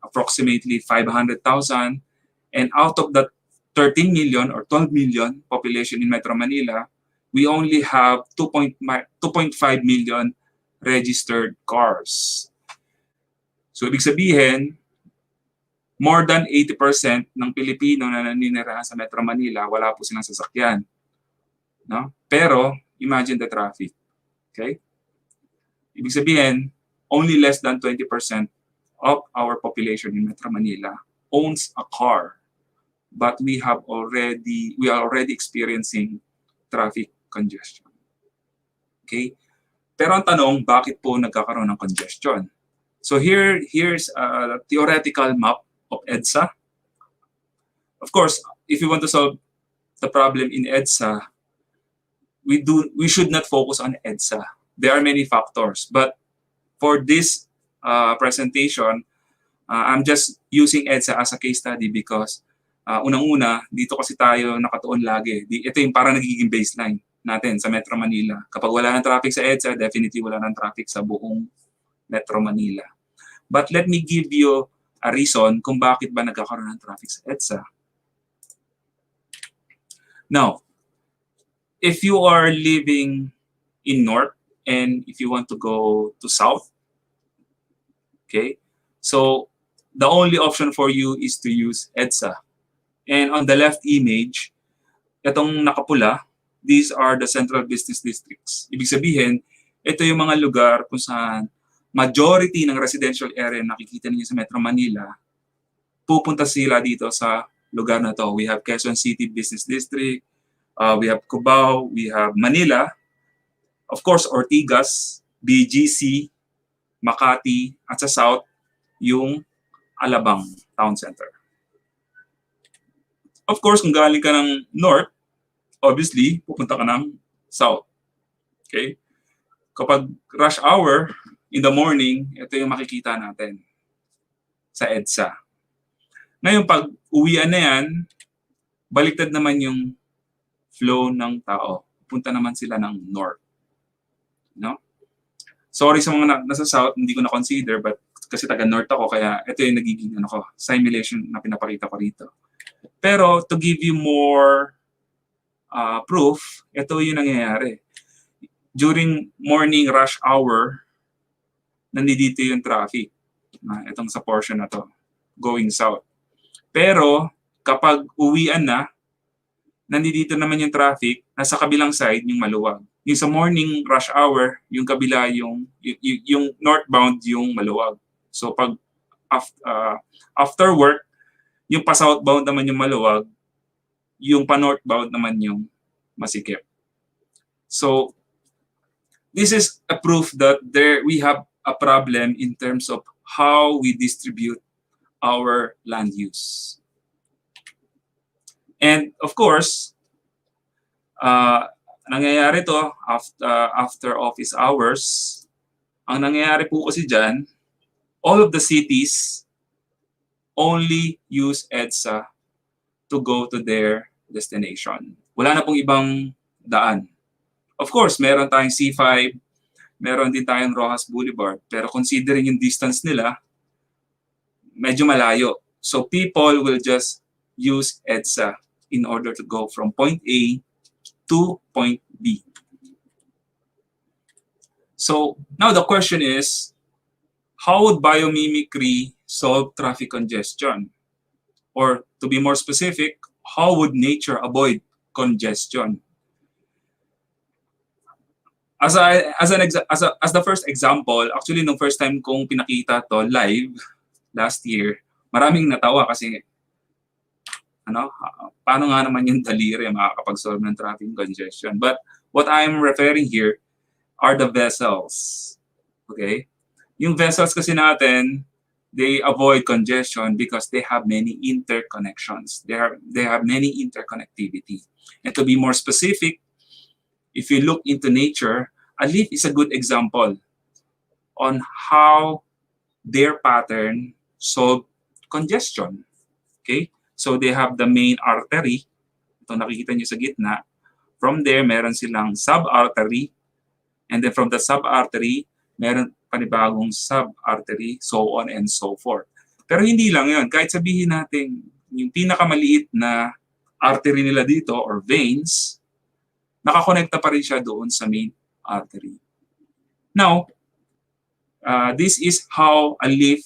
approximately 500,000. And out of that 13 million or 12 million population in Metro Manila, we only have 2.5 million registered cars. So ibig sabihin, more than 80% ng Pilipino na naninirahan sa Metro Manila, wala po silang sasakyan. No? Pero, imagine the traffic. Okay? Ibig sabihin, only less than 20% of our population in Metro Manila owns a car. But we are already experiencing traffic congestion. Okay? Pero ang tanong, bakit po nagkakaroon ng congestion? So here's a theoretical map of EDSA. Of course, if we want to solve the problem in EDSA, we should not focus on EDSA. There are many factors, but for this presentation, I'm just using EDSA as a case study because unang-una, dito kasi tayo nakatuon lagi. Ito yung parang nagiging baseline natin sa Metro Manila. Kapag wala ng traffic sa EDSA, definitely wala ng traffic sa buong Metro Manila. But let me give you a reason kung bakit ba nagkakaroon ng traffic sa EDSA. Now, if you are living in North and if you want to go to South, okay, so the only option for you is to use EDSA. And on the left image, itong nakapula, these are the central business districts. Ibig sabihin, ito yung mga lugar kung saan majority ng residential area na nakikita niyo sa Metro Manila, pupunta sila dito sa lugar na to. We have Quezon City Business District, we have Cubao, we have Manila, of course, Ortigas, BGC, Makati, at sa South, yung Alabang Town Center. Of course, kung galing ka ng North, obviously, pupunta ka ng South. Okay? Kapag rush hour, in the morning, ito yung makikita natin sa EDSA. Ngayon, pag uwian na yan, baliktad naman yung flow ng tao. Punta naman sila ng North. No? Sorry sa mga nasa South, hindi ko na-consider, but kasi taga-North ako, kaya ito yung nagiging simulation na pinapakita ko rito. Pero to give you more proof, ito yung nangyayari. During morning rush hour, nandito yung traffic. Itong sa portion na to, going south. Pero kapag uwian na, nandito naman yung traffic, nasa kabilang side yung maluwag. Yung sa morning rush hour, yung kabila yung northbound yung maluwag. So pag after work, yung pa-southbound naman yung maluwag, yung pa-northbound naman yung masikip. So this is a proof that we have a problem in terms of how we distribute our land use. And of course, nangyayari to after office hours. Ang nangyayari po kasi dyan, all of the cities only use EDSA to go to their destination. Wala na pong ibang daan. Of course, meron tayong C5, meron din tayong Rojas Boulevard, pero considering yung distance nila, medyo malayo. So people will just use EDSA in order to go from point A to point B. So now the question is, how would biomimicry solve traffic congestion? Or to be more specific, how would nature avoid congestion? As the first example, actually nung first time kong pinakita to live last year, maraming natawa kasi paano nga naman yung daliri makakapag-solve ng traffic congestion. But what I'm referring here are the vessels. Okay? Yung vessels kasi natin, they avoid congestion because they have many interconnections. They have many interconnectivity. And to be more specific, if you look into nature, a leaf is a good example on how their pattern solve congestion. Okay? So they have the main artery. Ito nakikita nyo sa gitna. From there, meron silang sub-artery. And then from the sub-artery, meron panibagong sub-artery, so on and so forth. Pero hindi lang yun. Kahit sabihin natin, yung pinakamaliit na artery nila dito or veins, nakakonekta pa rin siya doon sa main artery. Now, this is how a leaf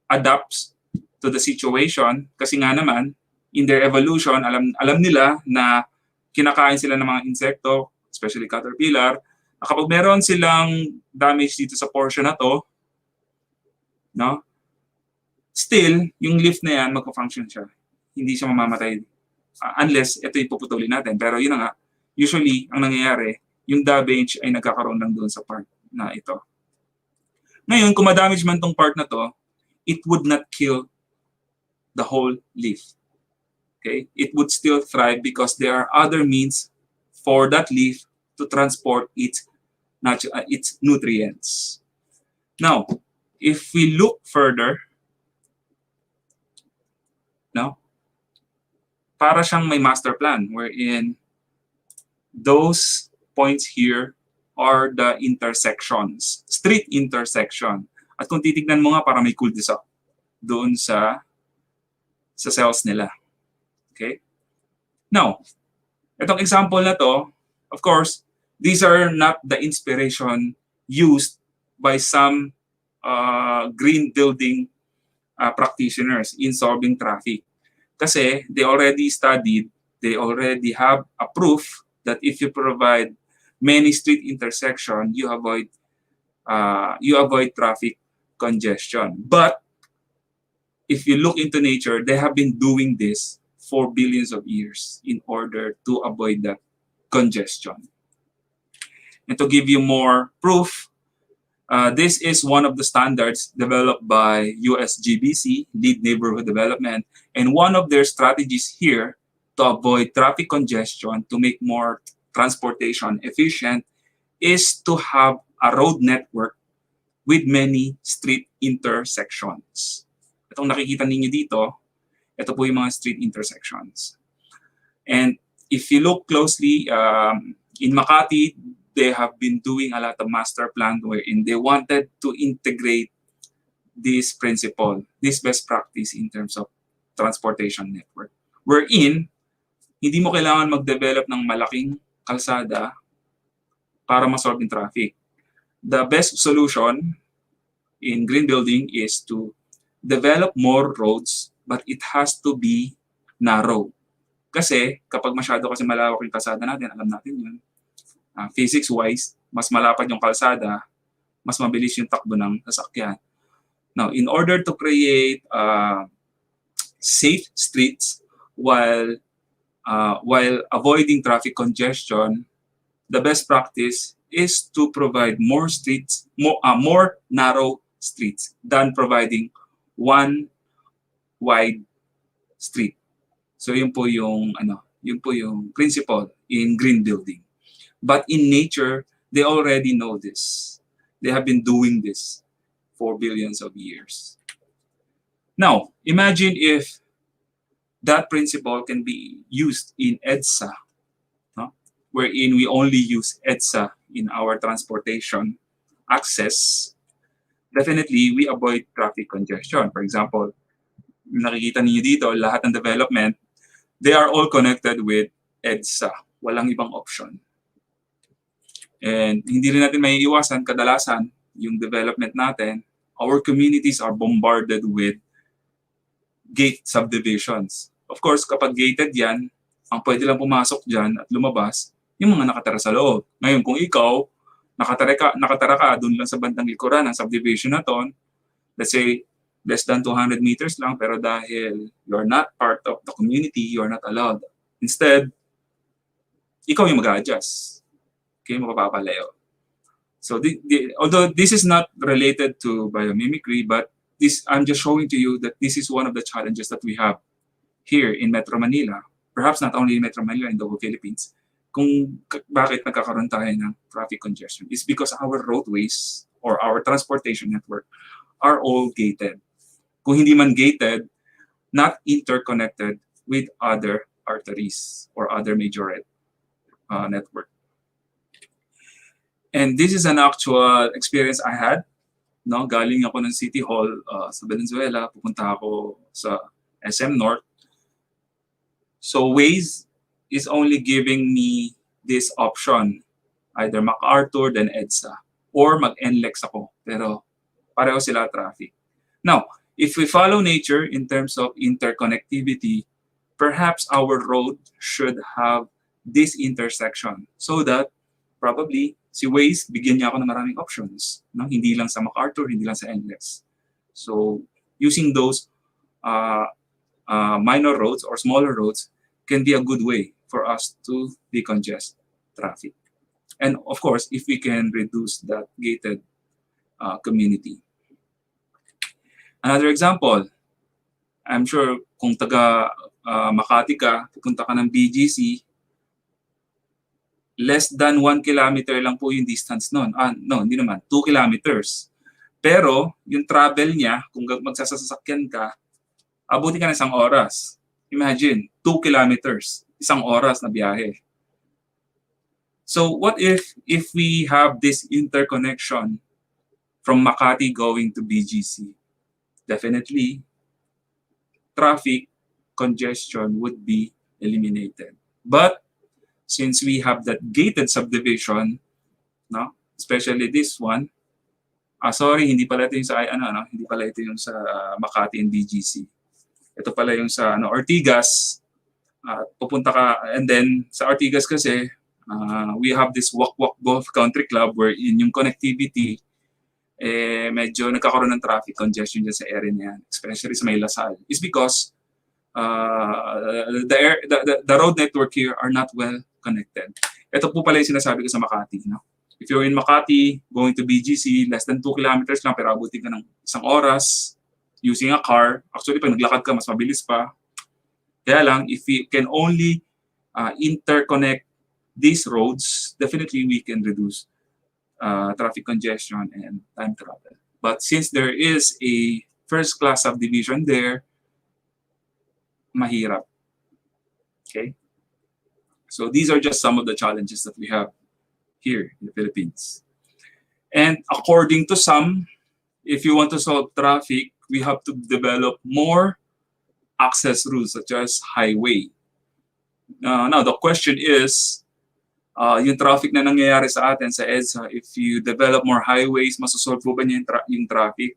adapts to the situation kasi nga naman, in their evolution, alam nila na kinakain sila ng mga insekto, especially caterpillar, na kapag meron silang damage dito sa portion na to, no, still, yung leaf na yan, magpa-function siya. Hindi siya mamamatay unless ito ipuputulin natin. Pero yun na nga, usually, ang nangyayari, yung damage ay nagkakaroon lang doon sa part na ito. Ngayon, kung ma-damage man tong part na to, it would not kill the whole leaf. okay, it would still thrive because there are other means for that leaf to transport its nutrients. Now, if we look further, no, para siyang may master plan wherein those points here are the intersections, street intersection. At kung titignan mo nga, para may cul-de-sac doon sa cells nila. Okay? Now, itong example na to, of course, these are not the inspiration used by some green building practitioners in solving traffic. Kasi they already studied, they already have a proof that if you provide many street intersection, you avoid traffic congestion. But if you look into nature, they have been doing this for billions of years in order to avoid that congestion. And to give you more proof, this is one of the standards developed by USGBC, Lead Neighborhood Development, and one of their strategies here to avoid traffic congestion, to make more transportation efficient, is to have a road network with many street intersections. Itong nakikita ninyo dito, ito po yung mga street intersections. And if you look closely, in Makati, they have been doing a lot of master plan wherein they wanted to integrate this principle, this best practice in terms of transportation network. Wherein, hindi mo kailangan mag-develop ng malaking kalsada para ma-solve yung traffic. The best solution in green building is to develop more roads, but it has to be narrow. Kasi kapag masyado kasi malawak yung kalsada natin, alam natin yun, physics-wise, mas malapad yung kalsada, mas mabilis yung takbo ng sasakyan. Now, in order to create safe streets while avoiding traffic congestion, the best practice is to provide more streets, more narrow streets than providing one wide street. So yun po yung principle in green building. But in nature, they already know this. They have been doing this for billions of years. Now, imagine if that principle can be used in EDSA, wherein we only use EDSA in our transportation access. Definitely, we avoid traffic congestion. For example, nakikita niyo dito, lahat ng development, they are all connected with EDSA. Walang ibang option. And hindi rin natin may iwasan, kadalasan, yung development natin, our communities are bombarded with gate subdivisions. Of course, kapag gated yan, ang pwede lang pumasok dyan at lumabas, yung mga nakatara sa loob. Ngayon, kung ikaw, nakatara ka dun lang sa bandang likuran ng subdivision na to, let's say, less than 200 meters lang, pero dahil you're not part of the community, you're not allowed. Instead, ikaw yung mag-a-adjust. Okay, mapapapalayo. So, although this is not related to biomimicry, but I'm just showing to you that this is one of the challenges that we have here in Metro Manila. Perhaps not only in Metro Manila, in the whole Philippines. Kung bakit nagkakaroon tayo ng traffic congestion is because our roadways or our transportation network are all gated. Kung hindi man gated, not interconnected with other arteries or other major network. And this is an actual experience I had. No, galing ako ng City Hall sa Valenzuela, pupunta ako sa SM North. So Waze is only giving me this option, either MacArthur then EDSA, or mag-NLEX ako. Pero pareho sila traffic. Now, if we follow nature in terms of interconnectivity, perhaps our road should have this intersection so that probably si Waze, bigyan niya ako ng maraming options. No? Hindi lang sa MacArthur, hindi lang sa NLEX. So, using those minor roads or smaller roads can be a good way for us to decongest traffic. And of course, if we can reduce that gated community. Another example, I'm sure kung taga Makati ka, pupunta ka ng BGC, less than 1 kilometer lang po yung distance nun. No, hindi naman, 2 kilometers. Pero yung travel niya, kung magsasasakyan ka, abuti ka ng 1 oras. Imagine, 2 kilometers, 1 oras na biyahe. So what if we have this interconnection from Makati going to BGC? Definitely, traffic congestion would be eliminated. But since we have that gated subdivision, no, especially this one, sorry, hindi pala ito yung sa hindi pala ito yung sa Makati and BGC. Ito pala yung sa Ortigas. Pupunta ka, and then sa Ortigas kasi, we have this Wak Wak Golf Country Club wherein yung connectivity, medyo nagkakaroon ng traffic congestion dyan sa area na yan, especially sa may Lasal. It's because the road network here are not well connected. Ito po pala yung sinasabi ko sa Makati. No? If you're in Makati, going to BGC, less than 2 kilometers lang, pero abutin ka ng 1 oras using a car. Actually, pag naglakad ka, mas mabilis pa. Kaya lang, if we can only interconnect these roads, definitely we can reduce traffic congestion and time travel. But since there is a first-class subdivision there, mahirap. Okay? So these are just some of the challenges that we have here in the Philippines. And according to some, if you want to solve traffic, we have to develop more access routes such as highway. Now, the question is, yung traffic na nangyayari sa atin sa EDSA, if you develop more highways, masosolve po ba niya yung traffic?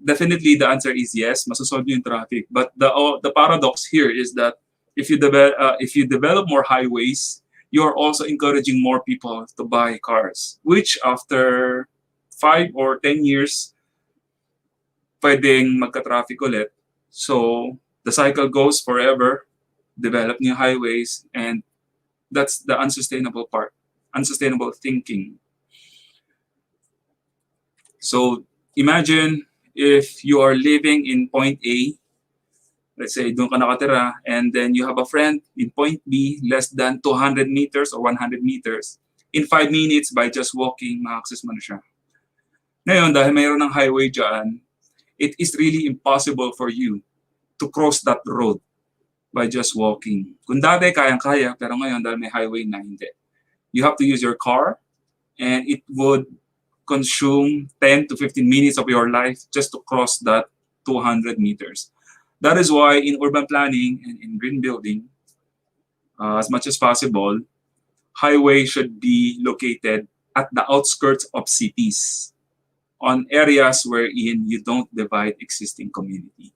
Definitely, the answer is yes, masosolve yung traffic. But the paradox here is that if you develop more highways, you are also encouraging more people to buy cars, which after 5 or 10 years, pwedeng magka-traffic ulit. So the cycle goes forever, develop new highways, and that's the unsustainable part, unsustainable thinking. So imagine if you are living in point A, let's say doon ka nakatira, and then you have a friend in point B, less than 200 meters or 100 meters. In 5 minutes, by just walking, ma-access mo na siya. Ngayon, dahil mayroon ng highway dyan, it is really impossible for you to cross that road by just walking. Kung dati, kayang-kaya, pero ngayon, dahil may highway na, hindi. You have to use your car, and it would consume 10 to 15 minutes of your life just to cross that 200 meters. That is why in urban planning and in green building, as much as possible, highway should be located at the outskirts of cities, on areas wherein you don't divide existing community.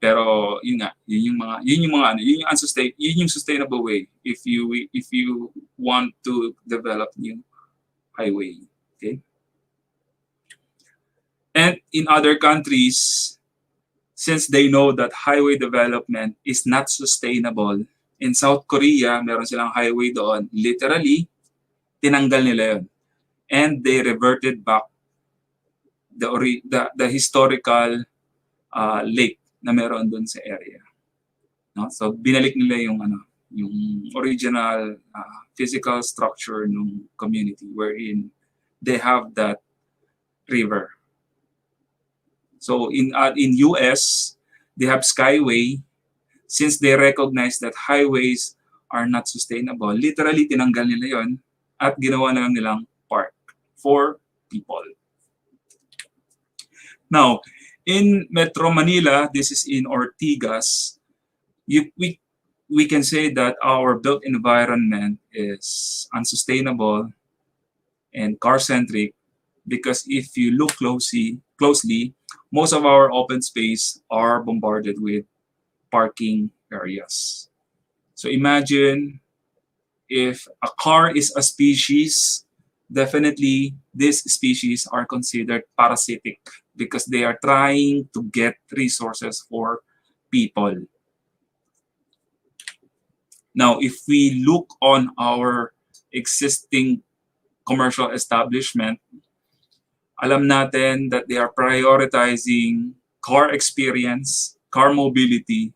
Pero yun nga, yun yung sustainable way if you want to develop new highway. Okay? And in other countries, since they know that highway development is not sustainable, in South Korea, meron silang highway doon. Literally, tinanggal nila yun. And they reverted back the historical lake na meron doon sa area. No? So binalik nila yung original physical structure ng community wherein they have that river. So in US, they have Skyway. Since they recognize that highways are not sustainable, literally tinanggal nila yon at ginawa na lang nilang park for people. Now, in Metro Manila, this is in Ortigas, we can say that our built environment is unsustainable and car-centric because if you look closely, most of our open space are bombarded with parking areas. So imagine if a car is a species, definitely these species are considered parasitic because they are trying to get resources for people. Now, if we look on our existing commercial establishment, alam natin that they are prioritizing car experience, car mobility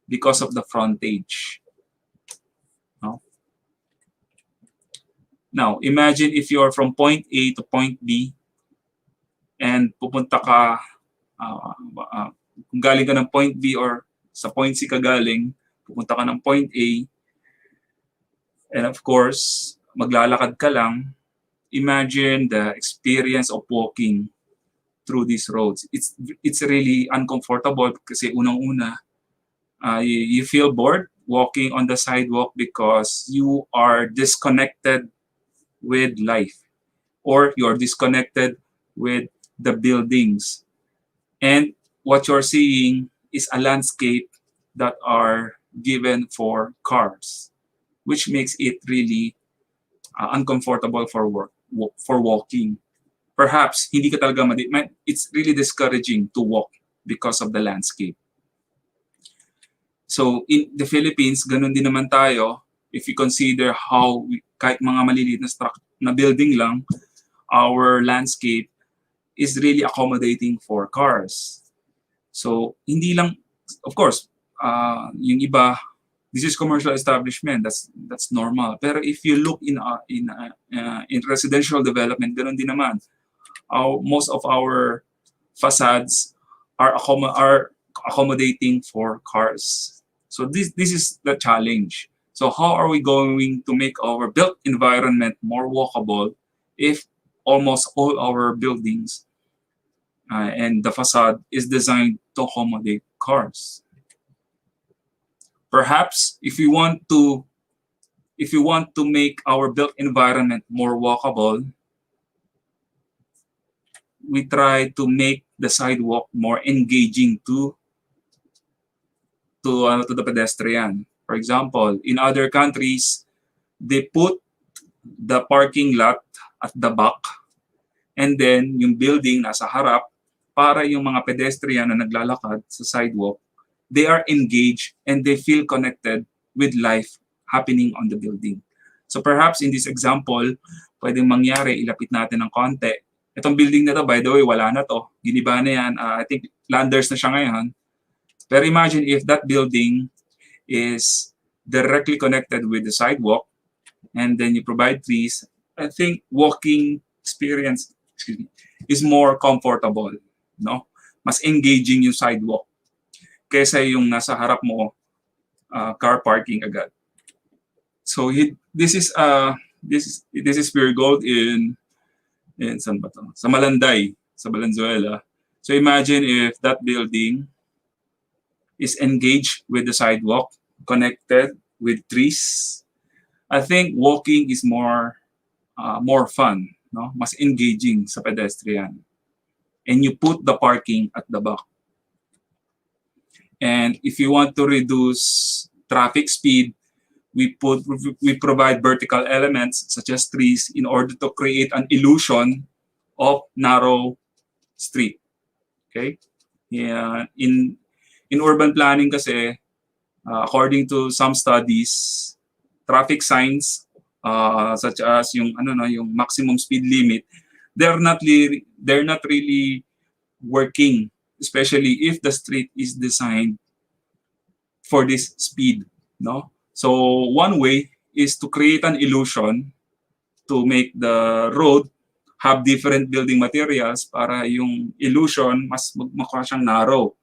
because of the frontage. No? Now, imagine if you are from point A to point B and pupunta ka, kung galing ka ng point B or sa point C ka galing, pupunta ka ng point A, and of course, maglalakad ka lang, imagine the experience of walking through these roads. It's really uncomfortable kasi unang-una, you feel bored walking on the sidewalk because you are disconnected with life, or you're disconnected with the buildings. And what you're seeing is a landscape that are given for cars, which makes it really uncomfortable for walking. Perhaps hindi ka talaga it's really discouraging to walk because of the landscape. So in the Philippines, ganun din naman tayo. If you consider how kahit mga maliliit na building lang, our landscape is really accommodating for cars. So hindi lang, of course, yung iba, this is commercial establishment, that's normal. Pero if you look in residential development, ganun din naman. Most of our facades are accommodating for cars. So this is the challenge. So how are we going to make our built environment more walkable if almost all our buildings and the facade is designed to accommodate cars? Perhaps if you want to make our built environment more walkable, we try to make the sidewalk more engaging to the pedestrian. For example, in other countries, they put the parking lot at the back and then yung building nasa harap para yung mga pedestrian na naglalakad sa sidewalk, they are engaged and they feel connected with life happening on the building. So perhaps in this example, pwedeng mangyari, ilapit natin ng konti. Itong building na to, by the way, wala na to. Giniba na yan. I think landers na siya ngayon. Pero imagine if that building is directly connected with the sidewalk and then you provide trees, I think walking experience is more comfortable, no? Mas engaging yung sidewalk kaysa yung nasa harap mo car parking agad. So this is Pure Gold in saan ba to? Sa Malanday, sa Valenzuela. So imagine if that building is engaged with the sidewalk, connected with trees. I think walking is more fun, no? Mas engaging sa pedestrian. And you put the parking at the back. And if you want to reduce traffic speed, we provide vertical elements such as trees in order to create an illusion of narrow street. Okay? Yeah, in urban planning kasi, according to some studies, traffic signs such as yung maximum speed limit, they're not really working, especially if the street is designed for this speed, no? So one way is to create an illusion to make the road have different building materials para yung illusion mas magmukha siyang narrow,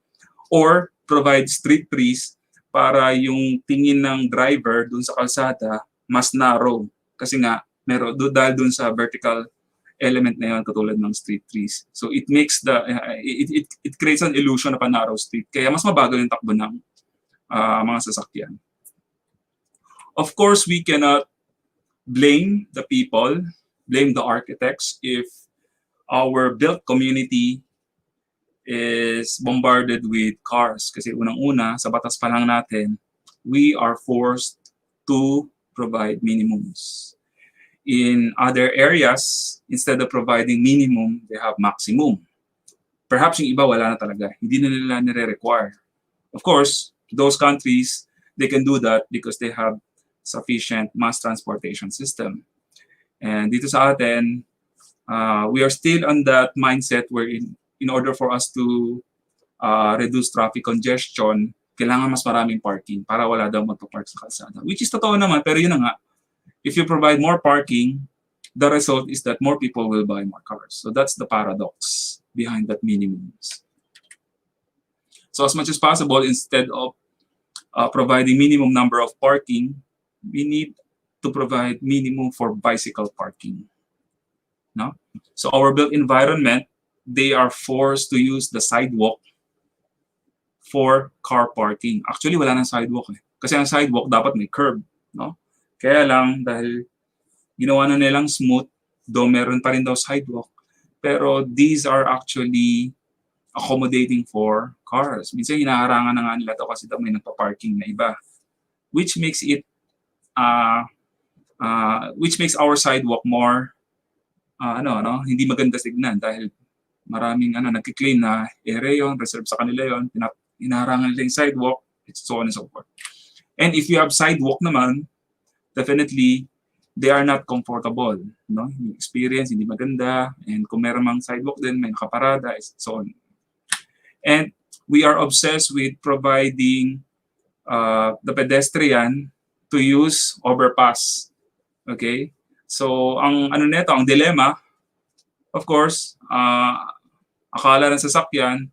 or provide street trees para yung tingin ng driver dun sa kalsada mas narrow kasi nga meron dahil dun sa vertical element na yun katulad ng street trees. So it makes it creates an illusion of a narrow street kaya mas mabagal yung takbo ng mga sasakyan. Of course, we cannot blame the people, blame the architects if our built community is bombarded with cars. Kasi unang-una, sa batas pa lang natin, we are forced to provide minimums. In other areas, instead of providing minimum, they have maximum. Perhaps yung iba wala na talaga. Hindi na nila nire-require. Of course, those countries, they can do that because they have sufficient mass transportation system. And dito sa atin, we are still on that mindset where in order for us to reduce traffic congestion, kailangan mas maraming parking para wala daw magpa-park sa kalsada. Which is totoo naman, pero yun na nga, if you provide more parking, the result is that more people will buy more cars. So that's the paradox behind that minimums. So as much as possible, instead of providing minimum number of parking, we need to provide minimum for bicycle parking. No? So our built environment, they are forced to use the sidewalk for car parking. Actually, wala nang sidewalk eh. Kasi ang sidewalk dapat may curb, no? Kaya lang dahil ginawa na nilang smooth, though meron pa rin daw sidewalk, pero these are actually accommodating for cars. Minsan hinaharangan na nga nila to kasi daw may nagpa-parking na iba. Which makes it which makes our sidewalk more hindi maganda tignan dahil maraming nagki-claim na area yon, reserve sa kanila yon, hinaharangan nila yung sidewalk, so on and so forth. And if you have sidewalk naman, definitely they are not comfortable, no? Yung experience hindi maganda, and kung meron mang sidewalk din, may nakaparada, so on. And we are obsessed with providing the pedestrian to use overpass. Okay? So ang ang dilemma, of course, akala ng sasakyan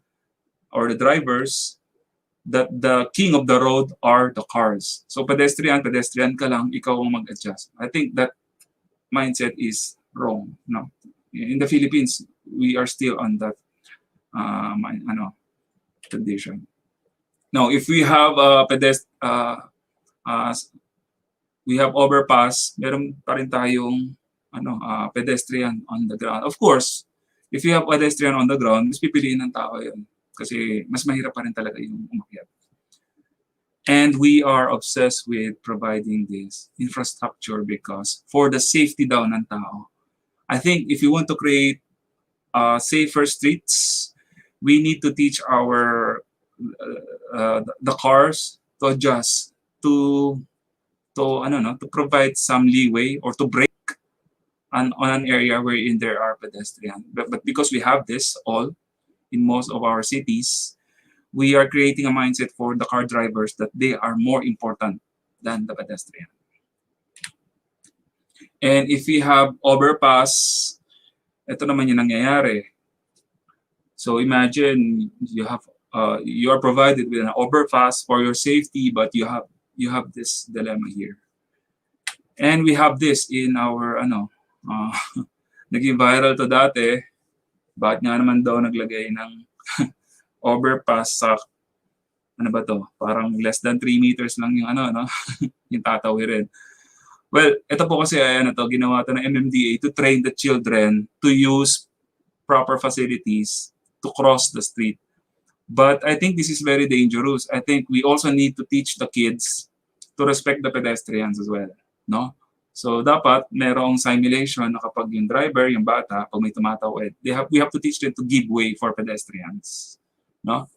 or the drivers that the king of the road are the cars. So pedestrian ka lang, ikaw ang mag-adjust. I think that mindset is wrong. No? In the Philippines, we are still on that condition. Now, if we have we have overpass, meron pa rin tayong pedestrian on the ground. Of course, if you have pedestrian on the ground, mas pipiliin ng tao yun. Kasi mas mahirap pa rin talaga yung umakyat. And we are obsessed with providing this infrastructure because for the safety daw ng tao. I think if you want to create safer streets, we need to teach our the cars to adjust to provide some leeway or to brake on an area wherein there are pedestrians. But because we have this all in most of our cities, we are creating a mindset for the car drivers that they are more important than the pedestrian. And if we have overpass, ito naman yung nangyayari. So imagine you are provided with an overpass for your safety, but you have this dilemma here. And we have this in our naging viral to dati. Bakit nga naman daw naglagay ng overpass sa parang less than 3 meters lang yung yung tatawirin. Well, ito po kasi ginawa to ng MMDA to train the children to use proper facilities to cross the street. But I think this is very dangerous. I think we also need to teach the kids to respect the pedestrians as well, no? So dapat merong simulation na kapag yung driver, yung bata, pag may tumatawid, we have to teach them to give way for pedestrians, no?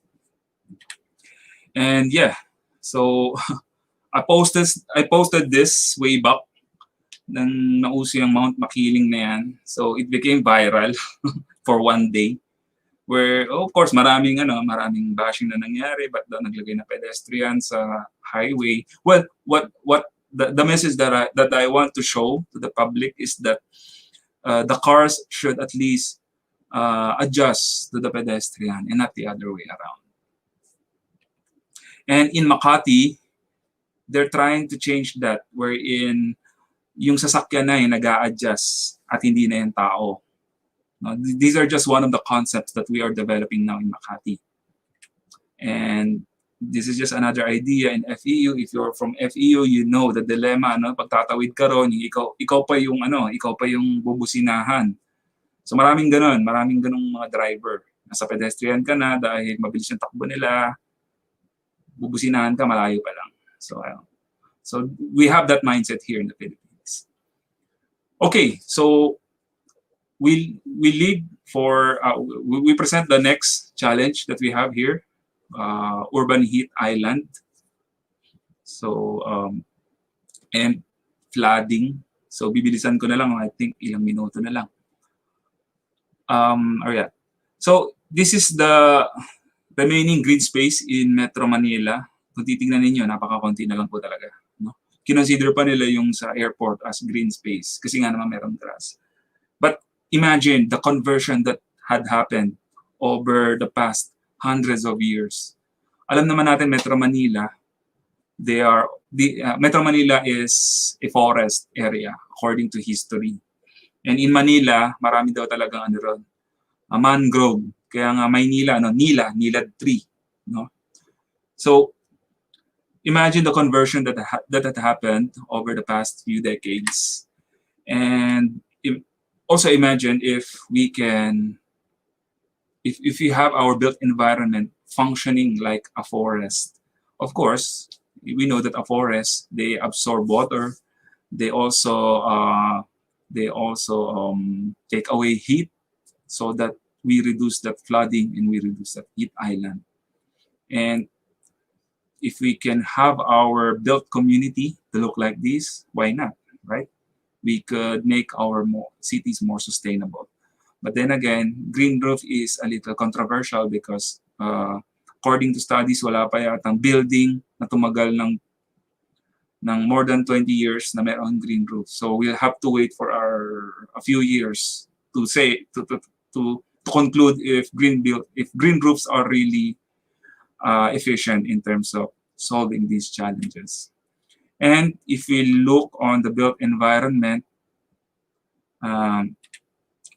And yeah, so I posted this way back nang nauso yung Mount Makiling na yan. So it became viral for one day. Where of course maraming bashing na nangyari, but naglagay na pedestrian sa highway. Well, what the message that I want to show to the public is that the cars should at least adjust to the pedestrian and not the other way around. And in Makati, they're trying to change that, wherein yung sasakyan na yung nag-a-adjust at hindi na yung tao. These are just one of the concepts that we are developing now in Makati. And this is just another idea in FEU. If you're from FEU, you know the dilemma, pagtatawid ka ron, ikaw pa yung bubusinahan. So maraming ganun mga driver. Nasa pedestrian ka na dahil mabilis yung takbo nila, bubusinahan ka, malayo pa lang. So we have that mindset here in the Philippines. Okay, so we lead for we present the next challenge that we have here, urban heat island. So and flooding. So bibilisan ko na lang, I think ilang minuto na lang. So this is the remaining green space in Metro Manila, kung titingnan ninyo, napaka-konti na lang po talaga. No? Kinonsider pa nila yung sa airport as green space kasi nga naman meron grass. But imagine the conversion that had happened over the past hundreds of years. Alam naman natin Metro Manila, Metro Manila is a forest area according to history. And in Manila, marami daw talagang ano ron, a mangrove. Kaya nga Maynila, nilad tree, no? So imagine the conversion that had happened over the past few decades. And also imagine if we can, if we have our built environment functioning like a forest. Of course, we know that a forest, they absorb water. They also take away heat so that we reduce that flooding and we reduce that heat island. And if we can have our built community to look like this, why not, right? We could make our cities more sustainable. But then again, green roof is a little controversial because according to studies, wala pa yatang building na tumagal ng more than 20 years na mayroong green roof. So we'll have to wait for a few years to conclude if green roofs are really efficient in terms of solving these challenges. And if we look on the built environment,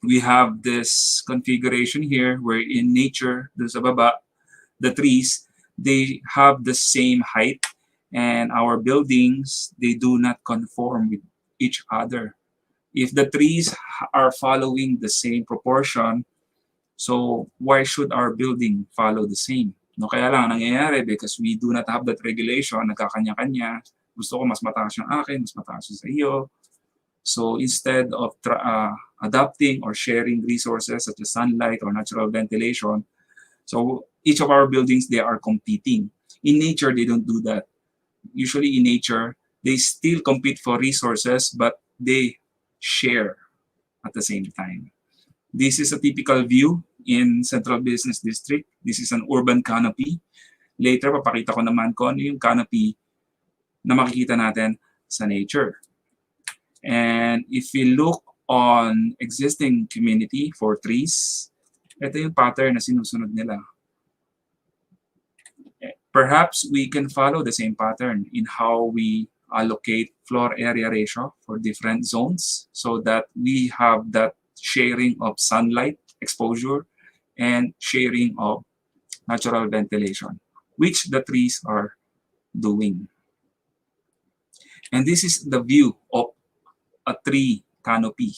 we have this configuration here where in nature, there's the trees, they have the same height, and our buildings, they do not conform with each other. If the trees are following the same proportion, so why should our building follow the same? No, kaya lang nangyayari because we do not have that regulation, nagkakanya-kanya. Gusto ko mas mataas yung akin, mas mataas yung sa iyo. So instead of adapting or sharing resources such as sunlight or natural ventilation, so each of our buildings, they are competing. In nature, they don't do that. Usually in nature, they still compete for resources, but they share at the same time. This is a typical view in Central Business District. This is an urban canopy. Later, papakita ko naman kung ano yung canopy na makikita natin sa nature. And if we look on existing community for trees, ito yung pattern na sinusunod nila. Perhaps we can follow the same pattern in how we allocate floor area ratio for different zones so that we have that sharing of sunlight exposure and sharing of natural ventilation, which the trees are doing. And this is the view of a tree canopy.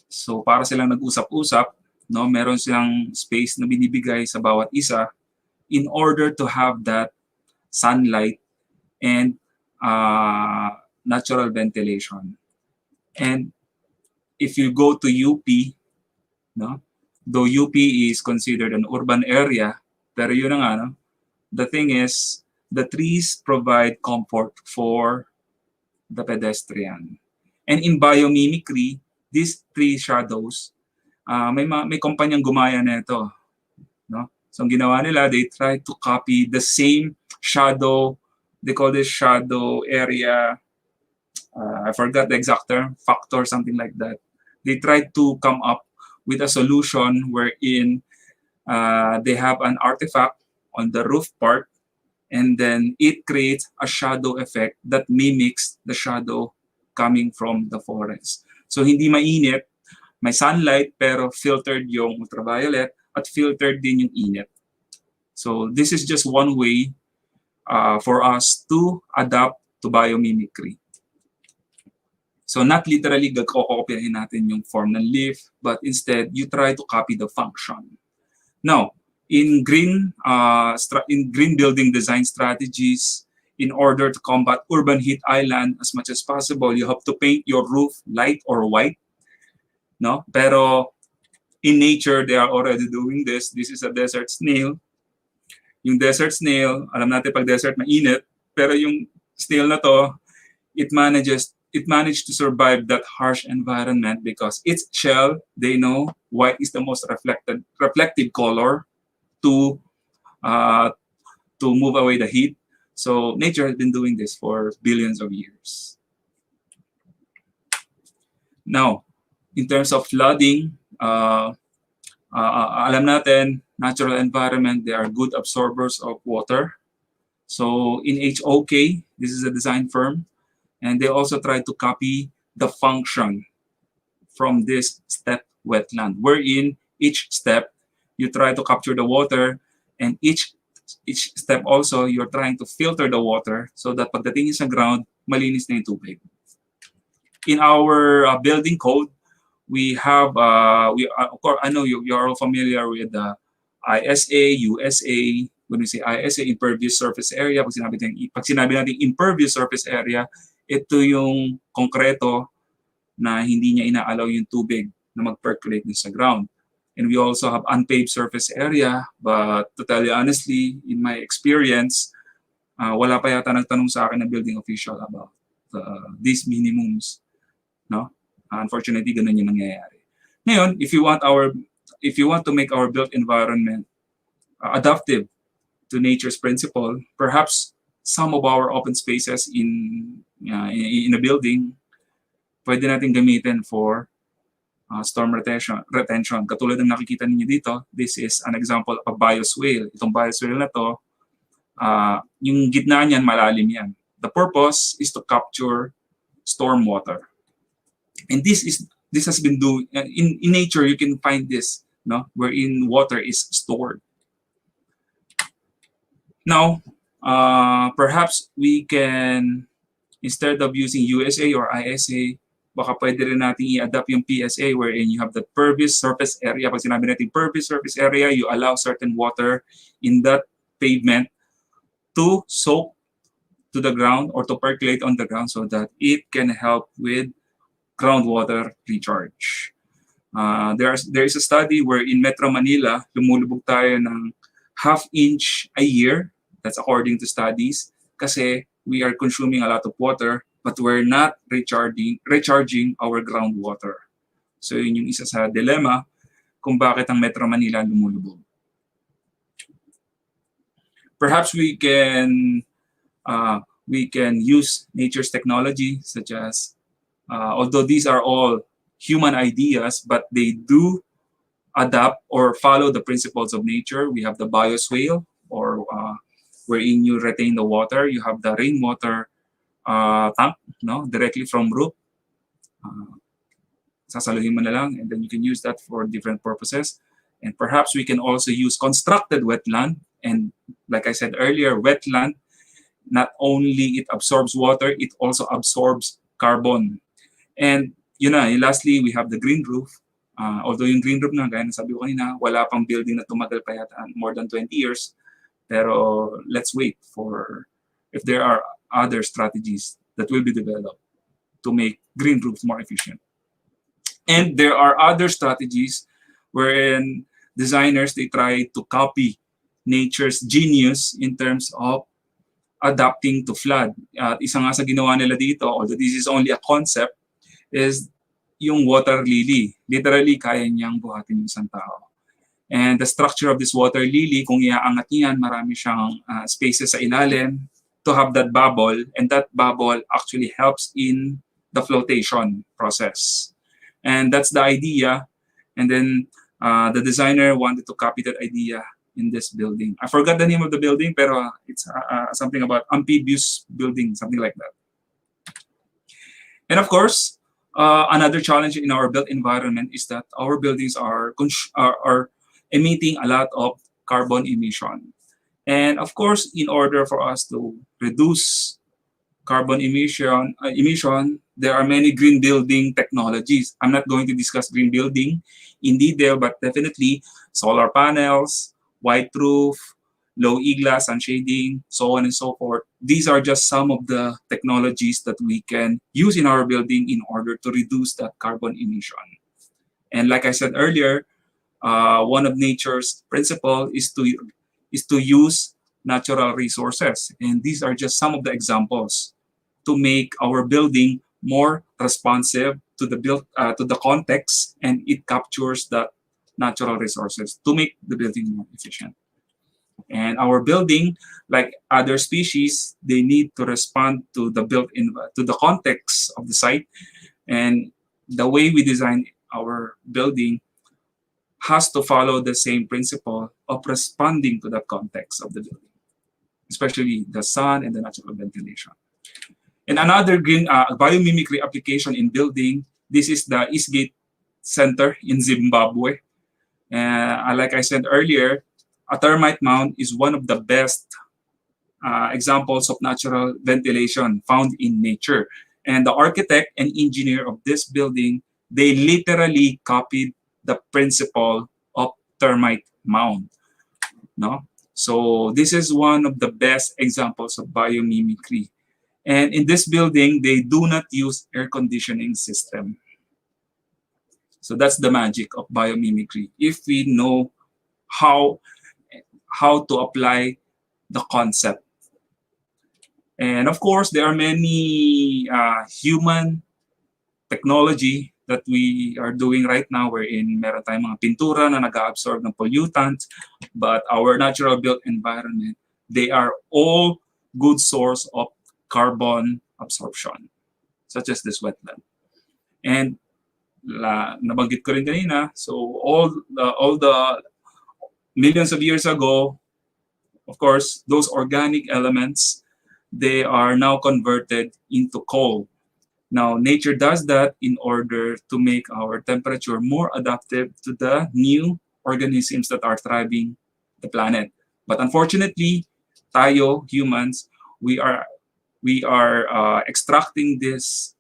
So para silang nag-usap-usap, no, meron silang space na binibigay sa bawat isa in order to have that sunlight and natural ventilation. And if you go to UP, no, though UP is considered an urban area, pero yun na nga, no, the thing is, the trees provide comfort for the pedestrian. And in biomimicry, these tree shadows, may kumpanyang gumaya nito, no? So ang ginawa nila, they try to copy the same shadow, they call this shadow area, I forgot the exact term, factor, something like that. They tried to come up with a solution wherein they have an artifact on the roof part, and then it creates a shadow effect that mimics the shadow coming from the forest. So hindi mainit, may sunlight, pero filtered yung ultraviolet at filtered din yung init. So this is just one way for us to adapt to biomimicry. So not literally gagkokopyahin natin yung form ng leaf, but instead you try to copy the function. Now, in green building design strategies, in order to combat urban heat island as much as possible, you have to paint your roof light or white. No? Pero in nature, they are already doing this. This is a desert snail. Yung desert snail, alam natin pag desert mainit, pero yung snail na to, it managed to survive that harsh environment because its shell, they know white is the most reflective color to to move away the heat. So nature has been doing this for billions of years. Now, in terms of flooding, alam natin, natural environment, they are good absorbers of water. So in HOK, this is a design firm, and they also try to copy the function from this step wetland, wherein each step you try to capture the water, and each step also you're trying to filter the water so that pagdating sa ground, malinis na yung tubig. In our building code, we have, of course, I know you're all familiar with the ISA, USA. When we say ISA, impervious surface area, pag sinabi natin impervious surface area, ito yung konkreto na hindi niya inaalaw yung tubig na mag-percolate sa ground. And we also have unpaved surface area, but to tell you honestly, in my experience, wala pa yata nagtanong sa akin na building official about these minimums. No? Unfortunately, ganun yung nangyayari. Ngayon, if you want to make our built environment adaptive to nature's principle, perhaps some of our open spaces in a building, pwede natin gamitin for storm retention. Katulad ng nakikita ninyo dito, this is an example of bioswale. Itong bioswale na to, yung gitna niyan, malalim yan. The purpose is to capture storm water. And this has been doing in nature. You can find this, no, wherein water is stored. Now, perhaps we can, instead of using USA or ISA, baka pwede rin natin i-adapt yung PSA wherein you have the pervious surface area. Pag sinabi natin pervious surface area, you allow certain water in that pavement to soak to the ground or to percolate on the ground so that it can help with groundwater recharge. There is a study where in Metro Manila, lumulubog tayo ng 1/2 inch a year. That's according to studies. Kasi we are consuming a lot of water, but we're not recharging our groundwater. So yun yung isa sa dilemma kung bakit ang Metro Manila lumulubog. Perhaps we can use nature's technology, such as although these are all human ideas, but they do adapt or follow the principles of nature. We have the bioswale, or wherein you retain the water. You have the rainwater tank, no, directly from roof. Sasaluhin mo na lang, and then you can use that for different purposes. And perhaps we can also use constructed wetland. And like I said earlier, wetland, not only it absorbs water, it also absorbs carbon. And lastly, we have the green roof. Although yung green roof na, gaya na sabi ko kanina, wala pang building na tumagal pa yata more than 20 years. Pero let's wait for if there are other strategies that will be developed to make green roofs more efficient. And there are other strategies wherein designers, they try to copy nature's genius in terms of adapting to flood. Isa nga sa ginawa nila dito, although this is only a concept, is yung water lily. Literally, kaya niyang buhatin yung isang tao. And the structure of this water lily, kung iaangat niyan, marami siyang spaces sa ilalim to have that bubble, and that bubble actually helps in the flotation process. And that's the idea. And then the designer wanted to copy that idea in this building. I forgot the name of the building, pero it's something about amphibious building, something like that. And of course, another challenge in our built environment is that our buildings are emitting a lot of carbon emission. And of course, in order for us to reduce carbon emission, there are many green building technologies. I'm not going to discuss green building in detail, but definitely solar panels, white roof, low E-glass and shading, so on and so forth. These are just some of the technologies that we can use in our building in order to reduce that carbon emission. And like I said earlier, one of nature's principle is to use natural resources. And these are just some of the examples to make our building more responsive to the context, and it captures the natural resources to make the building more efficient. And our building, like other species, they need to respond to the to the context of the site. And the way we design our building has to follow the same principle of responding to the context of the building, especially the sun and the natural ventilation. And another green biomimicry application in building, this is the Eastgate Center in Zimbabwe. Like I said earlier, a termite mound is one of the best examples of natural ventilation found in nature. And the architect and engineer of this building, they literally copied the principle of termite mound. No? So this is one of the best examples of biomimicry. And in this building, they do not use air conditioning system. So that's the magic of biomimicry. If we know how to apply the concept. And of course, there are many human technology that we are doing right now wherein meron tayong mga pintura na nag-absorb ng pollutants, but our natural built environment, they are all good source of carbon absorption, such as this wetland. And nabanggit ko rin kanina, so all the millions of years ago, of course, those organic elements, they are now converted into coal. Now, nature does that in order to make our temperature more adaptive to the new organisms that are thriving the planet. But unfortunately, tayo, humans, we are extracting this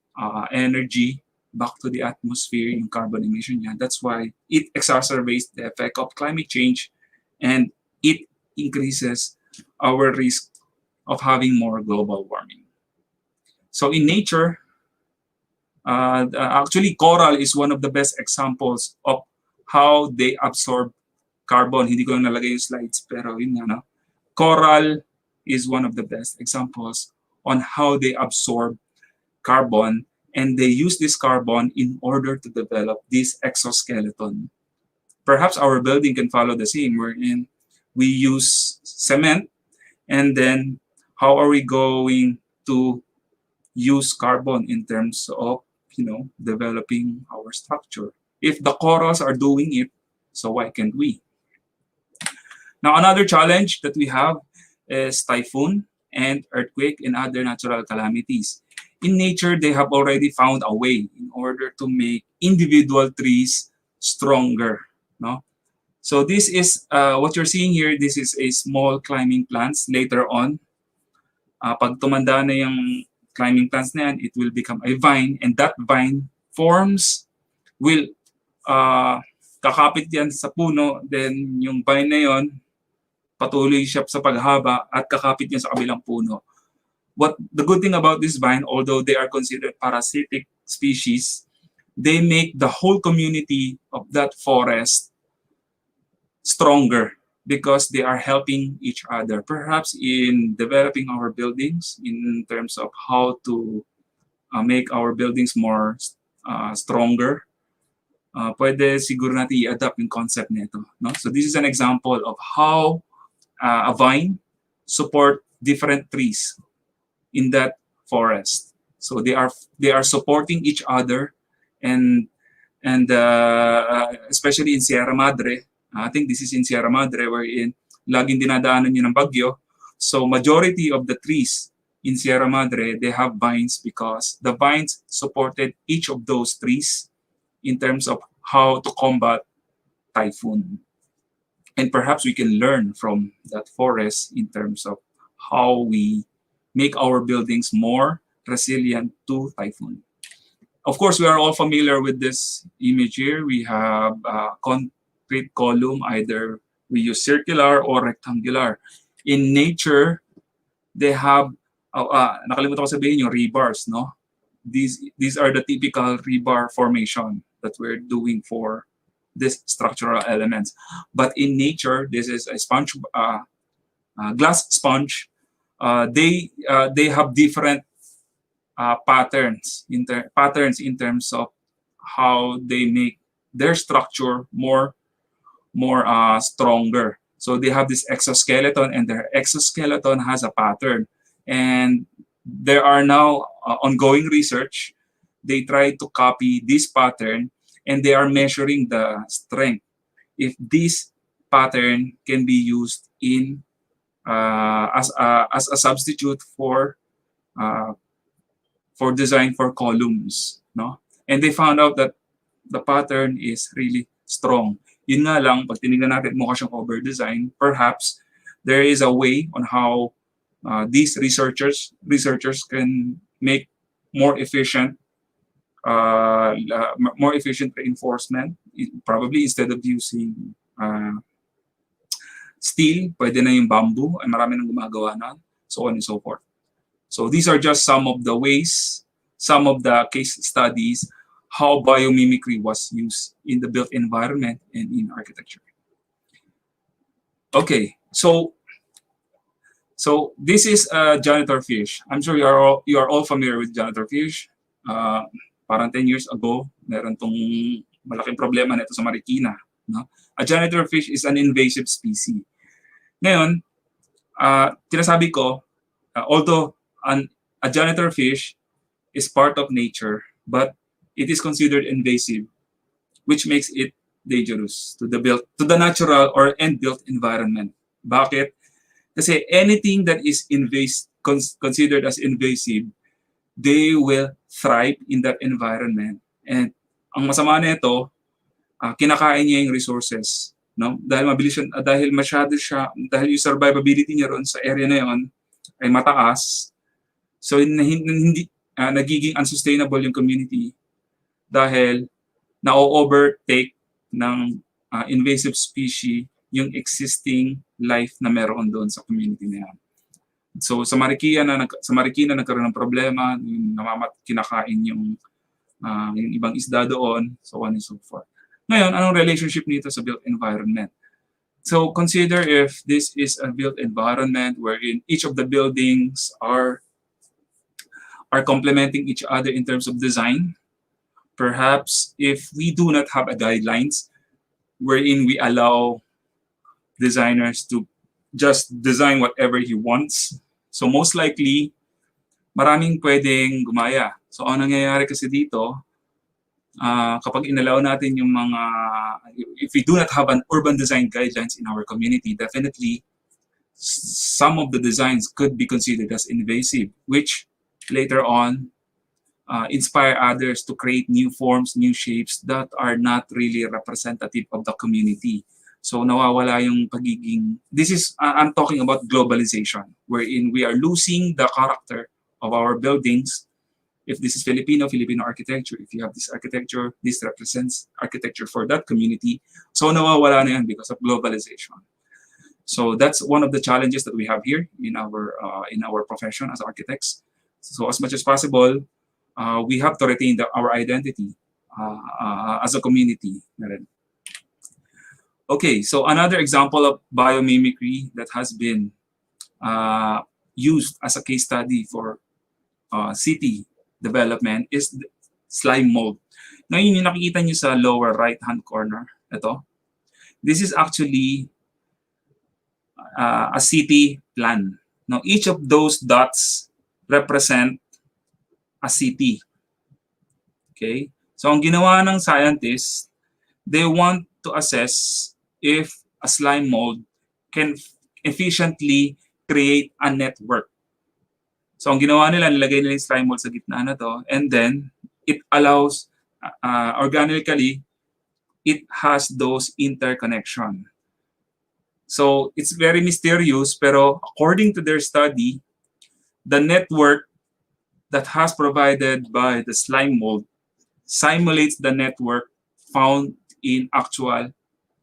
energy back to the atmosphere in carbon emission. Yeah, that's why it exacerbates the effect of climate change, and it increases our risk of having more global warming. So in nature, actually coral is one of the best examples of how they absorb carbon. Hindi ko lang nalagay yung slides, pero yun nga, no? Coral is one of the best examples on how they absorb carbon, and they use this carbon in order to develop this exoskeleton. Perhaps our building can follow the same, wherein we use cement, and then how are we going to use carbon in terms of, developing our structure? If the corals are doing it, so why can't we? Now, another challenge that we have is typhoon and earthquake and other natural calamities. In nature, they have already found a way in order to make individual trees stronger. No? So this is what you're seeing here. This is a small climbing plants. Later on, pag tumanda na yung climbing plants na yan, it will become a vine, and that vine will kakapit yan sa puno, then yung vine na yon patuloy siya sa paghaba at kakapit yan sa kabilang puno. What the good thing about this vine, although they are considered parasitic species, they make the whole community of that forest stronger because they are helping each other. Perhaps in developing our buildings in terms of how to make our buildings more stronger, pwede siguro natin i-adapt yung concept nito. No? So this is an example of how a vine support different trees in that forest. So they are supporting each other, and especially in Sierra Madre. I think this is in Sierra Madre, wherein laging dinadaanan nyo ng bagyo. So majority of the trees in Sierra Madre, they have vines because the vines supported each of those trees in terms of how to combat typhoon. And perhaps we can learn from that forest in terms of how we make our buildings more resilient to typhoon. Of course, we are all familiar with this image here. We have concrete column, either we use circular or rectangular. In nature, they have, nakalimutan ko sabihin yung rebars, no? These are the typical rebar formation that we're doing for these structural elements. But in nature, this is a sponge, glass sponge. They have different patterns in terms of how they make their structure more stronger. So they have this exoskeleton, and their exoskeleton has a pattern. And there are now ongoing research. They try to copy this pattern, and they are measuring the strength. If this pattern can be used in as a substitute for design for columns, no? And they found out that the pattern is really strong. Yun nga lang, pag tinignan natin, mukha siyang over-design. Perhaps there is a way on how these researchers can make more efficient reinforcement. Probably instead of using steel, pwede na yung bamboo, ay marami nang gumagawa na, so on and so forth. So these are just some of the ways, some of the case studies, how biomimicry was used in the built environment and in architecture. Okay, so this is a janitor fish. I'm sure you are all familiar with janitor fish. Parang 10 years ago, meron tong malaking problema nito sa Marikina. No? A janitor fish is an invasive species. Ngayon, tinasabi ko, although a janitor fish is part of nature, but it is considered invasive, which makes it dangerous to the natural or built environment. Bakit? Kasi anything that is considered as invasive, they will thrive in that environment. And ang masama nito, kinakain niya yung resources, no? Dahil mabilis siya, dahil yung survivability niya ron sa area na yon ay mataas. So hindi nagiging unsustainable yung community dahil na-overtake ng invasive species yung existing life na meron doon sa community na yan. So sa Marikina nagkaroon ng problema, kinakain yung ibang isda doon, so on and so forth. Ngayon, anong relationship nito sa built environment? So consider if this is a built environment wherein each of the buildings are complementing each other in terms of design. Perhaps if we do not have a guidelines wherein we allow designers to just design whatever he wants, so most likely maraming pwedeng gumaya. So ang nangyayari kasi dito, kapag inalaw natin yung mga, if we do not have an urban design guidelines in our community, definitely some of the designs could be considered as invasive, which later on inspire others to create new forms, new shapes that are not really representative of the community. So nawawala yung pagiging, I'm talking about globalization, wherein we are losing the character of our buildings. If this is Filipino architecture, if you have this architecture, this represents architecture for that community. So nawawala na yan because of globalization. So that's one of the challenges that we have here in our profession as architects. So as much as possible, we have to retain our identity as a community. Okay, so another example of biomimicry that has been used as a case study for city development is slime mold. Ngayon, yung nakikita nyo sa lower right-hand corner, ito, this is actually a city plan. Now, each of those dots represent a city. Okay? So, ang ginawa ng scientists, they want to assess if a slime mold can efficiently create a network. So, ang ginawa nila, nilagay nila yung slime mold sa gitna na to, and then it allows, organically, it has those interconnection. So, it's very mysterious, pero according to their study, the network that has provided by the slime mold simulates the network found in actual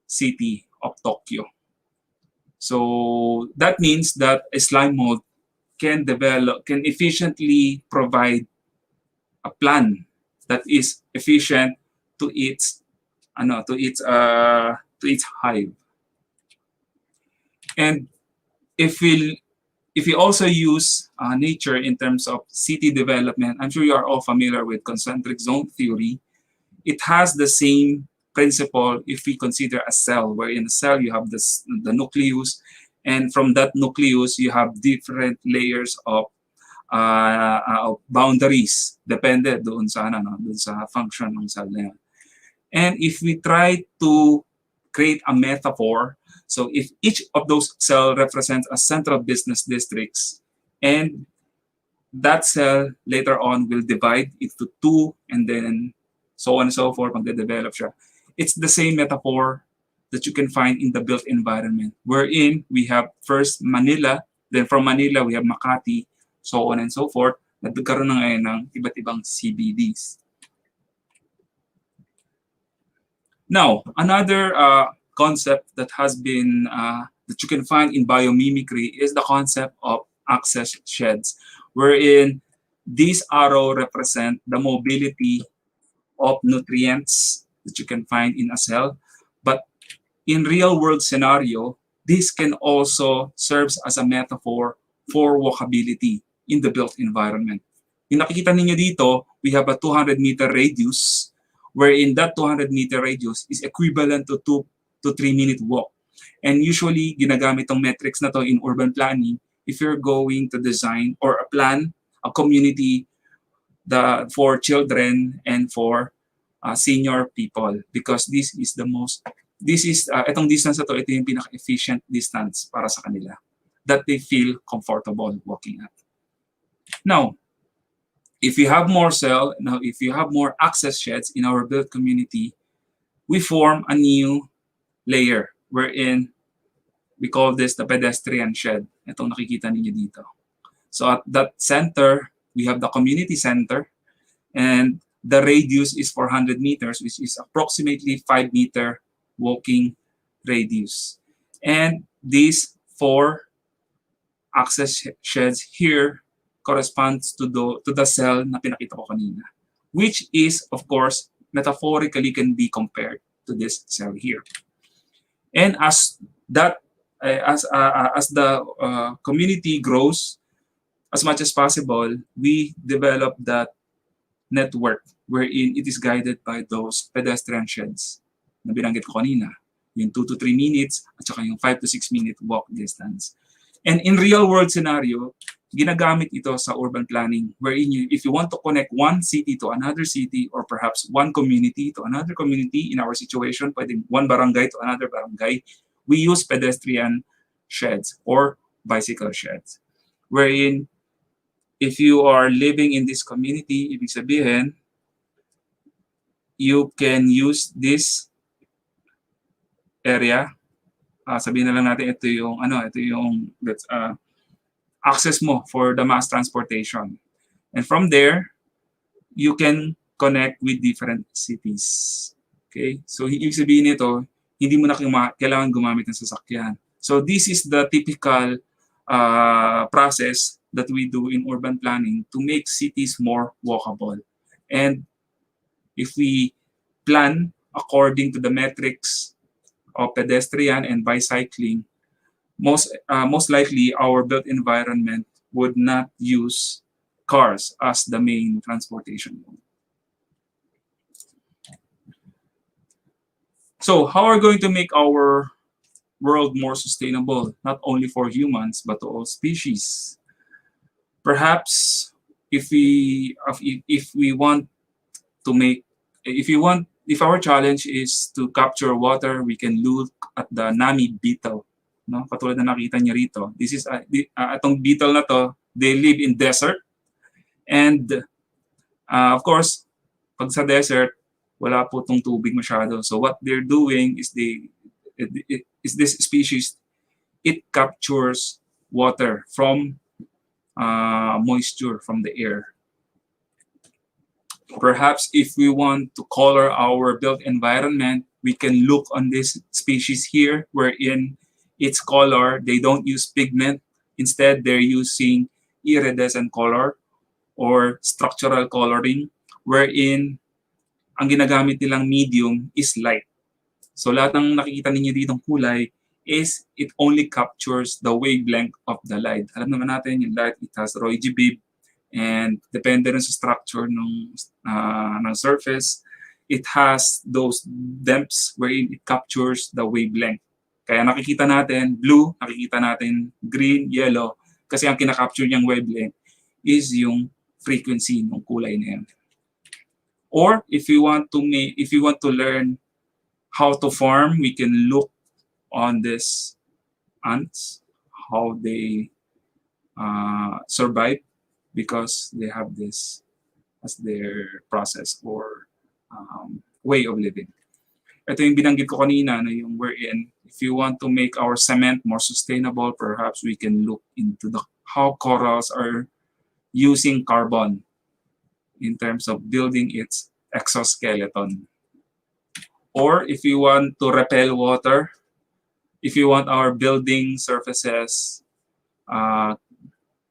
city of Tokyo. So that means that a slime mold can efficiently provide a plan that is efficient to its hive. And if we also use nature in terms of city development, I'm sure you are all familiar with concentric zone theory. It has the same principle if we consider a cell, where in a cell you have the nucleus, and from that nucleus you have different layers of boundaries depende doon sa doon sa function ng cell na yan. And if we try to create a metaphor, so if each of those cell represents a central business districts, and that cell later on will divide into two, and then so on and so forth, magde-develop siya. It's the same metaphor that you can find in the built environment, wherein we have first Manila, then from Manila we have Makati, so on and so forth, nagkaroon na ngayon ng iba't ibang CBDs. Now, another concept that has been, that you can find in biomimicry is the concept of access sheds, wherein these arrow represent the mobility of nutrients that you can find in a cell. But in real world scenario, this can also serve as a metaphor for walkability in the built environment. Yung nakikita ninyo dito, we have a 200-meter radius, wherein that 200-meter radius is equivalent to 2 to 3 minute walk. And usually, ginagamit tong metrics na to in urban planning if you're going to design or plan a community for children and for senior people, because this is itong distance na to, ito yung pinaka-efficient distance para sa kanila that they feel comfortable walking at. Now, if you have more access sheds in our built community, we form a new layer wherein we call this the pedestrian shed. Itong nakikita ninyo dito. So at that center, we have the community center, and the radius is 400 meters, which is approximately 5-meter walking radius. And these 4 access sheds here corresponds to the cell na pinakita ko kanina, which is, of course, metaphorically can be compared to this cell here. And as the community grows, as much as possible, we develop that network wherein it is guided by those pedestrian sheds na binanggit ko kanina, yung 2 to 3 minutes at saka yung 5 to 6 minute walk distance. And in real world scenario, ginagamit ito sa urban planning, wherein if you want to connect one city to another city, or perhaps one community to another community, in our situation, pwedeng one barangay to another barangay, we use pedestrian sheds or bicycle sheds. Wherein, if you are living in this community, ibig sabihin, you can use this area. Sabihin na lang natin, ito yung access mo for the mass transportation. And from there, you can connect with different cities. Okay? So, ibig sabihin nito, hindi mo na kailangan gumamit ng sasakyan. So, this is the typical process that we do in urban planning to make cities more walkable. And if we plan according to the metrics of pedestrian and bicycling, most likely our built environment would not use cars as the main transportation mode. So how are we going to make our world more sustainable, not only for humans, but to all species? Perhaps if our challenge is to capture water, we can look at the Nami beetle. No? Katulad na nakita niyo rito. This is itong beetle na to, they live in desert. And of course, pag sa desert, wala po tong tubig masyado. So what they're doing is this species, it captures water from moisture from the air. Perhaps if we want to color our built environment, we can look on this species here, wherein its color, they don't use pigment. Instead, they're using iridescent color or structural coloring, wherein ang ginagamit nilang medium is light. So lahat ng nakikita ninyo ditong kulay is it only captures the wavelength of the light. Alam naman natin yung light, it has Roy G. Biv, and depende rin sa structure ng surface. it has those depths wherein it captures the wavelength. Kaya nakikita natin blue, nakikita natin green, yellow, kasi ang kinakapture niyang wavelength is yung frequency ng kulay na yan. Or if you want to learn how to farm, we can look on this ants, how they survive because they have this as their process or way of living. Ito yung binanggit ko kanina na yung wherein if you want to make our cement more sustainable, perhaps we can look into how corals are using carbon in terms of building its exoskeleton. Or if you want to repel water, if you want our building surfaces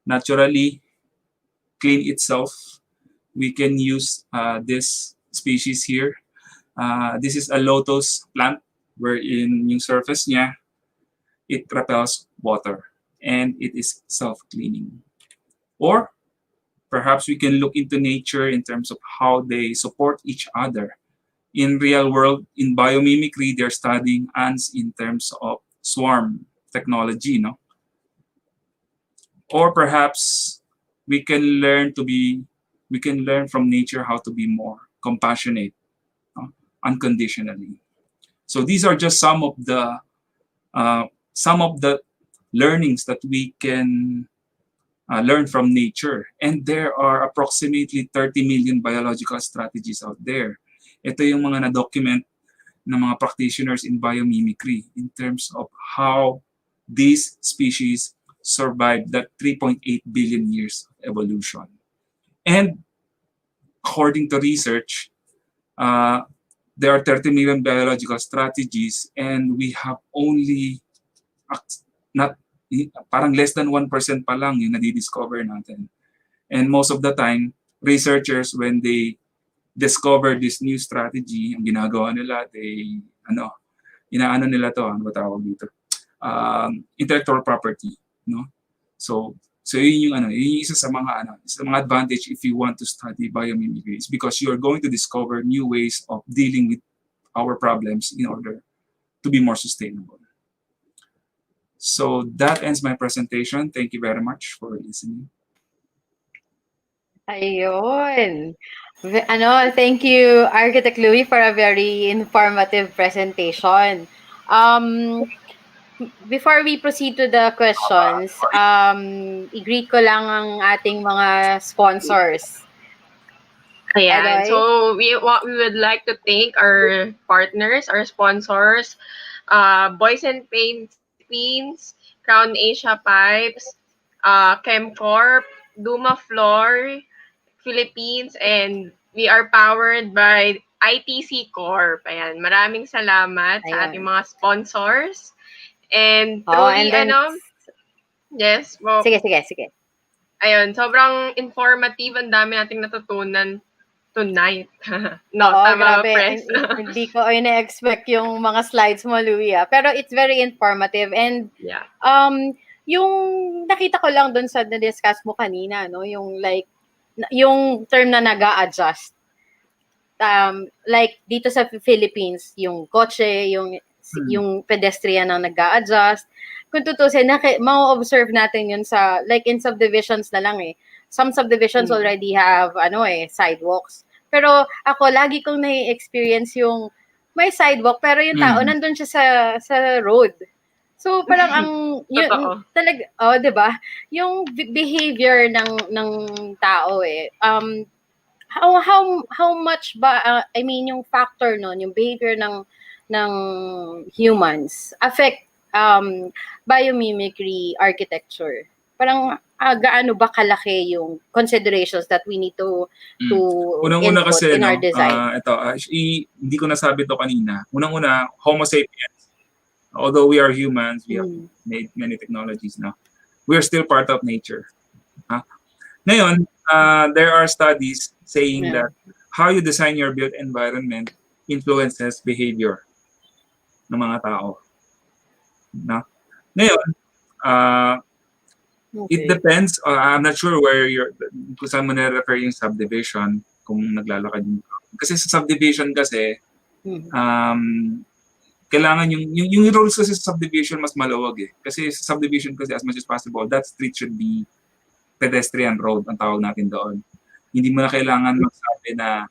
naturally clean itself, we can use this species here. This is a lotus plant wherein yung surface niya, it repels water and it is self-cleaning. Or perhaps we can look into nature in terms of how they support each other. In real world, in biomimicry, they're studying ants in terms of swarm technology, no? Or perhaps we can learn from nature how to be more compassionate, unconditionally. So these are just some of the learnings that we can learn from nature. And there are approximately 30 million biological strategies out there. Ito yung mga na-document ng mga practitioners in biomimicry in terms of how these species survived that 3.8 billion years of evolution. And according to research, there are 30 million biological strategies and we have only parang less than 1% pa lang yung nadidiscover natin. And most of the time, researchers, when they discover this new strategy, ang ginagawa nila, inaano nila to, ano ba tawag dito? Intellectual property, no? So yun yung isa sa mga advantage if you want to study biomimicry is because you are going to discover new ways of dealing with our problems in order to be more sustainable. So that ends my presentation. Thank you very much for listening.
Ayun. Thank you, Architect Louie, for a very informative presentation. Before we proceed to the questions, i-greet ko lang ang ating mga sponsors.
Ayan. So we would like to thank our partners, our sponsors, Boys and Paint Queens, Crown Asia Pipes, ChemCorp, Duma Floor, Philippines, and we are powered by ITC Corp. Ayan, maraming salamat sa ating mga sponsors. And truly, yes, well,
Sige.
Ayun, sobrang informative, ang dami nating natutunan tonight. Tama ba, Press?
Hindi ko ina-expect yung mga slides mo, Louie. Pero it's very informative. And yung nakita ko lang dun sa na-discuss mo kanina, no? Yung term na nag-a-adjust. Like dito sa Philippines, yung kotse, yung pedestrian ang nag-a-adjust. Kung tutusin, ma-observe natin yun sa, like in subdivisions na lang eh. Some subdivisions already have, sidewalks. Pero ako, lagi kong nai-experience yung may sidewalk, pero yung tao nandun siya sa road. So, parang di ba? Yung behavior ng tao eh. How much ba, yung factor nun, yung behavior ng humans affect biomimicry architecture? Parang gaano ba kalaki yung considerations that we need to
unang-una
input
kasi,
in our design?
Hindi ko nasabi to kanina. Unang-una, Homo sapiens. Although we are humans, we have made many technologies now. We are still part of nature. Ngayon, there are studies saying that how you design your built environment influences behavior ng mga tao. Ngayon, it depends. I'm not sure where kung saan mo na-refer yung subdivision, kung naglalakad yung Kasi sa subdivision kasi,
Mhm.
kailangan yung rules kasi sa subdivision mas maluwag eh. Kasi sa subdivision kasi as much as possible, that street should be pedestrian road ang tawag natin doon. Hindi mo na kailangan magsabi na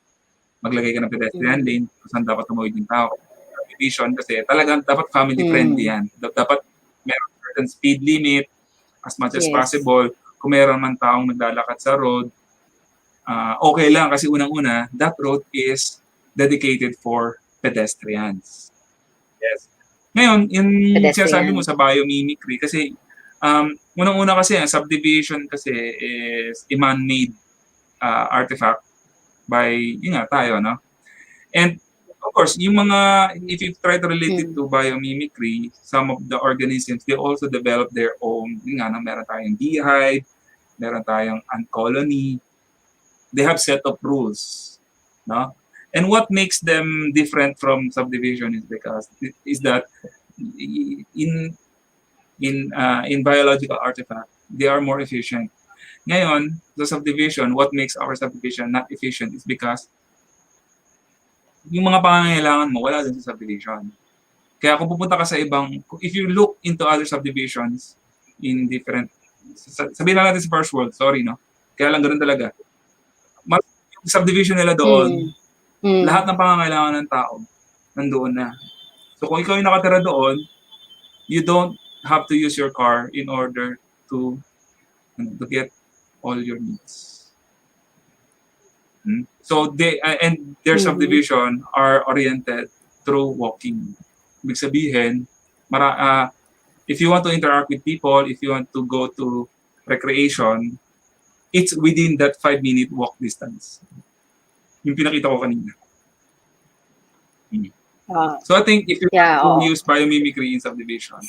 maglagay ka ng pedestrian lane kung saan dapat tumawid yung tao. Subdivision kasi talagang dapat family friendly yan. Dapat meron certain speed limit as much as
Yes.
possible. Kung meron man taong naglalakad sa road, okay lang kasi unang-una, that road is dedicated for pedestrians. Yes. Ngayon, yung sinasabi mo sa biomimicry, kasi unang-una kasi, ang subdivision kasi is a man-made artifact by, yun nga, tayo, no? And, of course, yung mga, if you try to relate it to biomimicry, some of the organisms, they also develop their own, yun nga, no? Meron tayong beehive, meron tayong ant colony, they have set of rules, no? And what makes them different from subdivision is that in biological artifact, they are more efficient. Ngayon, the subdivision, what makes our subdivision not efficient is because yung mga pangangailangan mo wala din sa subdivision. Kaya kung pupunta ka sa ibang, if you look into other subdivisions in different, sabihin lang natin sa first world, sorry, no? Kaya lang ganun talaga. Yung subdivision nila doon, lahat ng pangangailangan ng tao, nandoon na. So kung ikaw yung nakatira doon, you don't have to use your car in order to get all your needs. So and their subdivision are oriented through walking. Ibig sabihin, if you want to interact with people, if you want to go to recreation, it's within that 5-minute walk distance. Yung pinakita ko kanina. So I think if you use biomimicry in subdivision,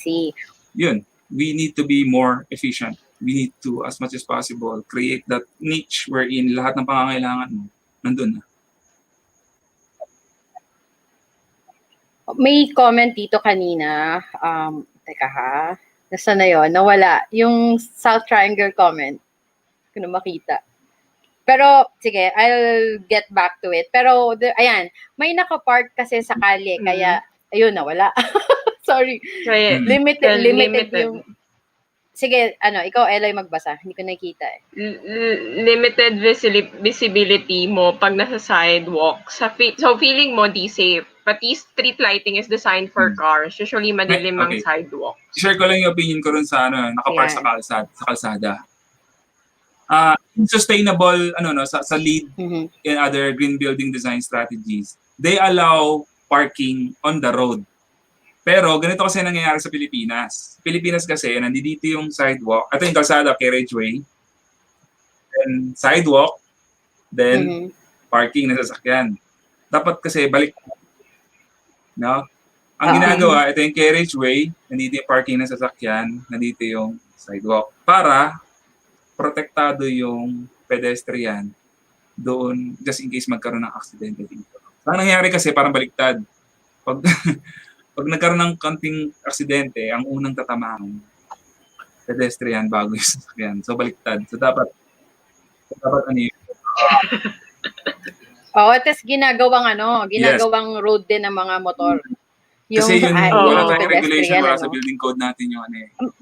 yun, we need to be more efficient. We need to, as much as possible, create that niche wherein lahat ng pangangailangan mo, nandun na.
May comment dito kanina. Teka ha. Nasaan na yun? Nawala. Yung South Triangle comment. Hindi ko na makita. Pero, sige, I'll get back to it. Pero, ayan, may nakapark kasi sa kalye. Kaya, ayun, nawala. Sorry. Limited yung... Sige, ikaw, Eloy, magbasa. Hindi ko nakita eh.
Limited visibility mo pag nasa sidewalk. So, feeling mo di safe. Pati street lighting is designed for cars. Usually, madilim ang sidewalk.
Share ko lang yung opinion ko rin sa nakapark sa kalsada. Sustainable sa LEED and other green building design strategies, they allow parking on the road. Pero ganito kasi nangyayari sa Pilipinas. Pilipinas kasi nandito yung sidewalk, ito yung kalsada, carriageway, then sidewalk, then parking na sasakyan. Dapat kasi balik, no? Ang ginagawa, ito yung carriageway, nandito yung parking na sasakyan, nandito yung sidewalk. Para protektado yung pedestrian doon just in case magkaroon ng aksidente dito. Ang nangyayari kasi parang baliktad. Pag nagkaroon ng konting aksidente, ang unang tatamaan pedestrian bago yung sasakyan. So baliktad. So dapat ano yun?
Tapos ginagawang road din ng mga motor.
Kasi wala tayong regulation, wala sa building code natin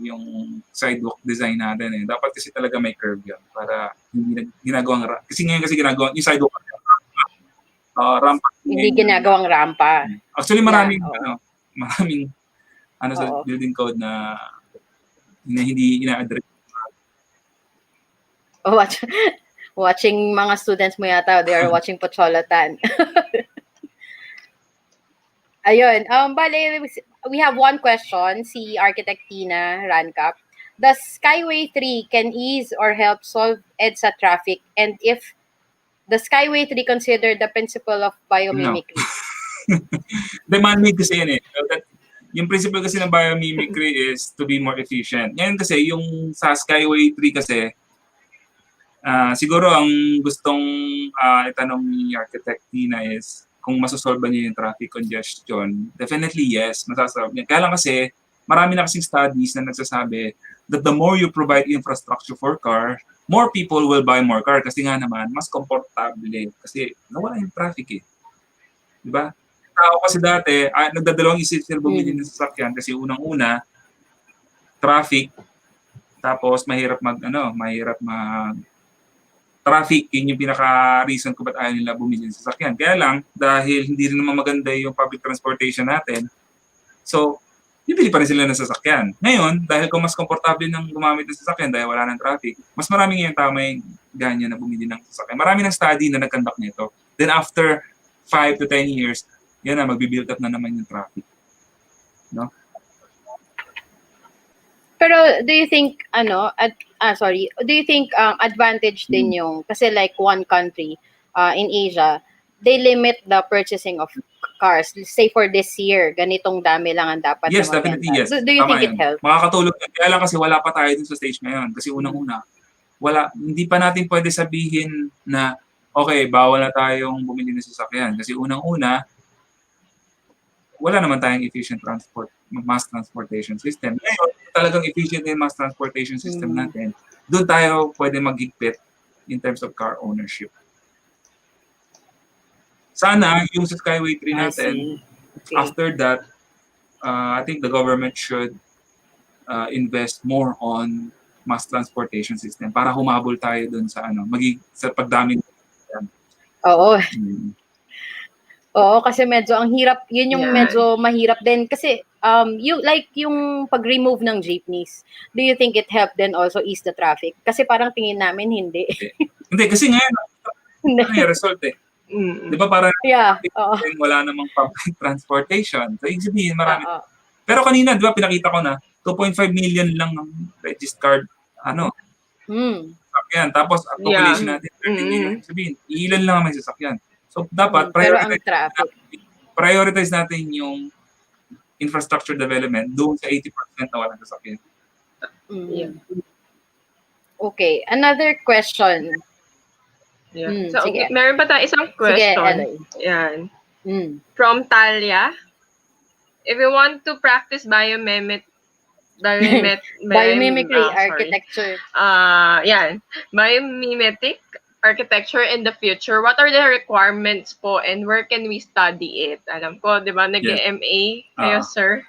yung sidewalk design natin eh. Dapat kasi talaga may curve yan para hindi ginagawang kasi ngayon ginagawa yung sidewalk rampa.
Hindi ginagawang rampa.
Actually maraming sa building code na hindi ina-address.
Watching mga students mo yata, they are watching Pocholatan. Ayun. Bale, we have one question. Si Architect Tina Rancap. Does Skyway 3 can ease or help solve EDSA traffic? And if the Skyway 3 consider the principle of biomimicry?
No. Man-made kasi yan eh. Yung principle kasi ng biomimicry is to be more efficient. Ngayon kasi, yung sa Skyway 3 kasi, siguro ang gustong itanong ni Architect Tina is, kung masosolve niyo yung traffic congestion, definitely yes, masasolve niya. Kaya lang kasi, marami na kasing studies na nagsasabi that the more you provide infrastructure for car, more people will buy more car kasi nga naman, mas komportable kasi nawala yung traffic eh. Di ba? Tao kasi dati, nagdadalawang isip sila bumili ng sasakyan kasi unang-una, traffic, tapos mahirap traffic, yun yung pinaka-reason kung ba't ayaw nila bumili ng sasakyan. Kaya lang, dahil hindi rin naman maganda yung public transportation natin, so, bibili pa rin sila ng sasakyan. Ngayon, dahil kung mas komportable nang gumamit ng sasakyan dahil wala ng traffic, mas marami ngayon tao may ganyan na bumili ng sasakyan. Marami ng study na nag-conduct nito. Then after 5 to 10 years, yan na, magbi-build up na naman yung traffic. No?
Pero do you think do you think advantage din yung kasi like one country in Asia, they limit the purchasing of cars. Say for this year, ganitong dami lang ang dapat
Yes,
na
definitely,
mabenta.
yes.
Do you
Tama
think
yun.
it helps?
Makakatulog yun. Kaya lang kasi wala pa tayo dun sa stage ngayon. Kasi unang-una, hindi pa natin pwede sabihin na, okay, bawal na tayong bumili ng sasakyan. Kasi unang-una, wala naman tayong efficient mass transportation system. Ngayon, talagang efficient yung mass transportation system natin. Doon tayo pwede maghigpit in terms of car ownership. Sana, yung sa Skyway 3 natin,
Okay.
after that, I think the government should invest more on mass transportation system para humabol tayo doon sa sa pagdami.
Oo. Oo, kasi medyo ang hirap, yun yung medyo mahirap din kasi yung pag-remove ng jeepneys. Do you think it helped then also ease the traffic? Kasi parang tingin namin hindi.
Hindi kasi ngayon yung result eh. Di ba parang wala namang public transportation. So ibig sabihin marami. Pero kanina, di ba pinakita ko na 2.5 million lang ang registered sasakyan. Tapos ang population natin 30 million. Sabihin, ilan lang ang may sasakyan. So dapat prioritize natin yung infrastructure development doon sa 80% na walang sasakyan.
Okay, another question.
Yeah. So, meron pa tayo isang question.
Sige,
yan. From Talia. If you want to practice biomimicry
architecture.
Biomimetic architecture in the future, what are the requirements po and where can we study it? Alam ko, di ba, nag-MA kayo, sir?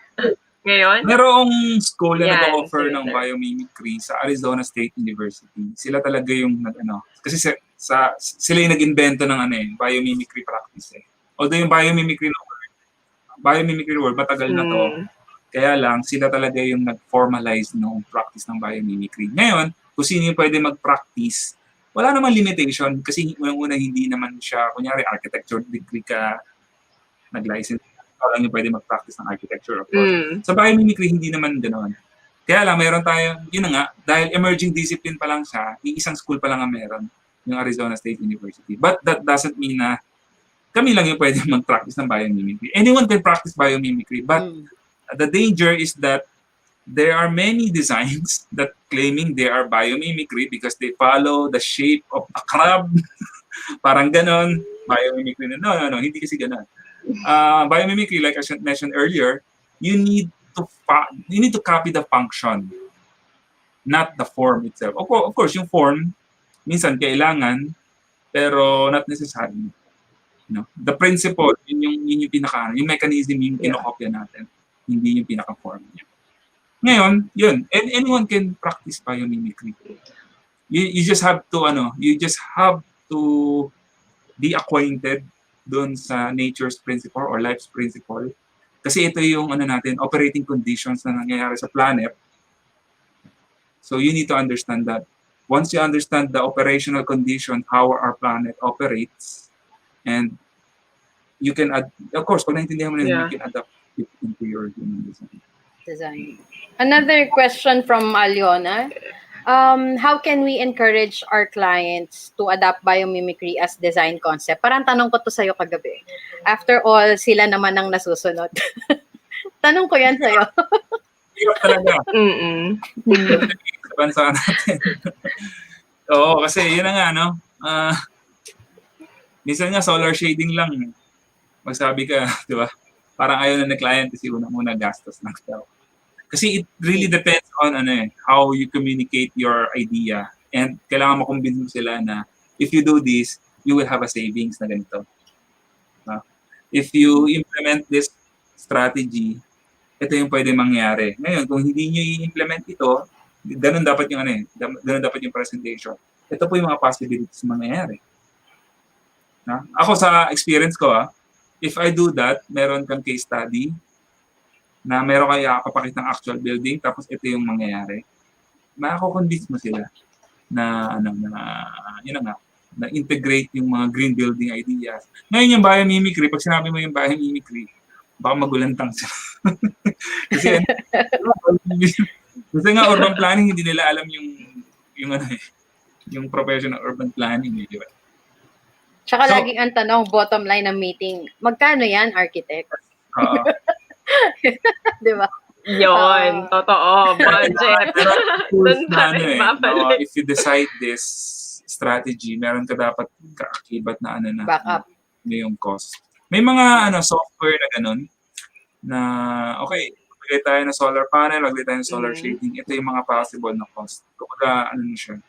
Ngayon?
Merong school na nag-offer ng biomimicry sa Arizona State University. Sila talaga yung kasi sila yung nag-invento ng biomimicry practice eh. Although yung biomimicry world, matagal na to. Kaya lang, sila talaga yung nag-formalize ng practice ng biomimicry. Ngayon, kung sino yung pwede mag-practice, wala namang limitation kasi unang-una hindi naman siya, kunyari architecture degree ka, nag-license, lang yung pwede mag-practice ng architecture. Of course. Sa biomimicry, hindi naman ganoon. Kaya lang, meron tayo, yun na nga, dahil emerging discipline pa lang siya, isang school pa lang ang meron, yung Arizona State University. But that doesn't mean na kami lang yung pwede mag-practice ng biomimicry. Anyone can practice biomimicry, but the danger is that there are many designs that claiming they are biomimicry because they follow the shape of a crab. Parang ganon. Biomimicry na. No. Hindi kasi ganon. Biomimicry, like I mentioned earlier, you need to copy the function, not the form itself. Of course, yung form, minsan kailangan, pero not necessarily. No? The principle, yun yung pinaka, yung mechanism yung kinokopya natin, hindi yung pinaka-form niya. Ngayon, yun, anyone can practice biomimicry. You just have to be acquainted doon sa nature's principle or life's principle. Kasi ito yung operating conditions na nangyayari sa planet. So you need to understand that. Once you understand the operational condition, how our planet operates, and you can of course, kung naintindihan mo na you can adapt it into your human design.
Another question from Aliona. How can we encourage our clients to adapt biomimicry as design concept? Parang tanong ko to sa'yo kagabi. After all, sila naman ang nasusunod. Tanong ko yan sa'yo.
Hirap talaga. Sa bansa natin. Oo, kasi yun na nga, minsan nga solar shading lang. Magsabi ka, di ba? Parang ayaw na client kasi unang-una gastos lang daw. Kasi it really depends on how you communicate your idea And kailangan makumbinse mo sila na if you do this, you will have a savings na ganito. If you implement this strategy, ito yung pwede mangyari. Ngayon, kung hindi nyo i-implement ito, ganun dapat yung ganun dapat yung presentation. Ito po yung mga possibilities na mangyayari. Ako sa experience ko, if I do that, meron kang case study na meron kayo kapakitang actual building, tapos ito yung mangyayari. Mako-convince mo sila na na integrate yung mga green building ideas. Ngayon yung biomimicry, pag sinabi mo yung biomimicry, baka magulantang sila. kasi nga urban planning, hindi nila alam yung professional urban planning, di ba?
Tsaka laging ang tanong, bottom line ng meeting, magkano yan, architect? Di ba?
Yun, totoo, budget. Doon pa rin babalik.
If you decide this strategy, meron ka dapat kaakibat na
backup
yung cost. May mga software na ganun na okay, maglagay tayo ng solar panel, maglagay tayo ng solar shading. Ito yung mga possible na cost. Kumbaga siya.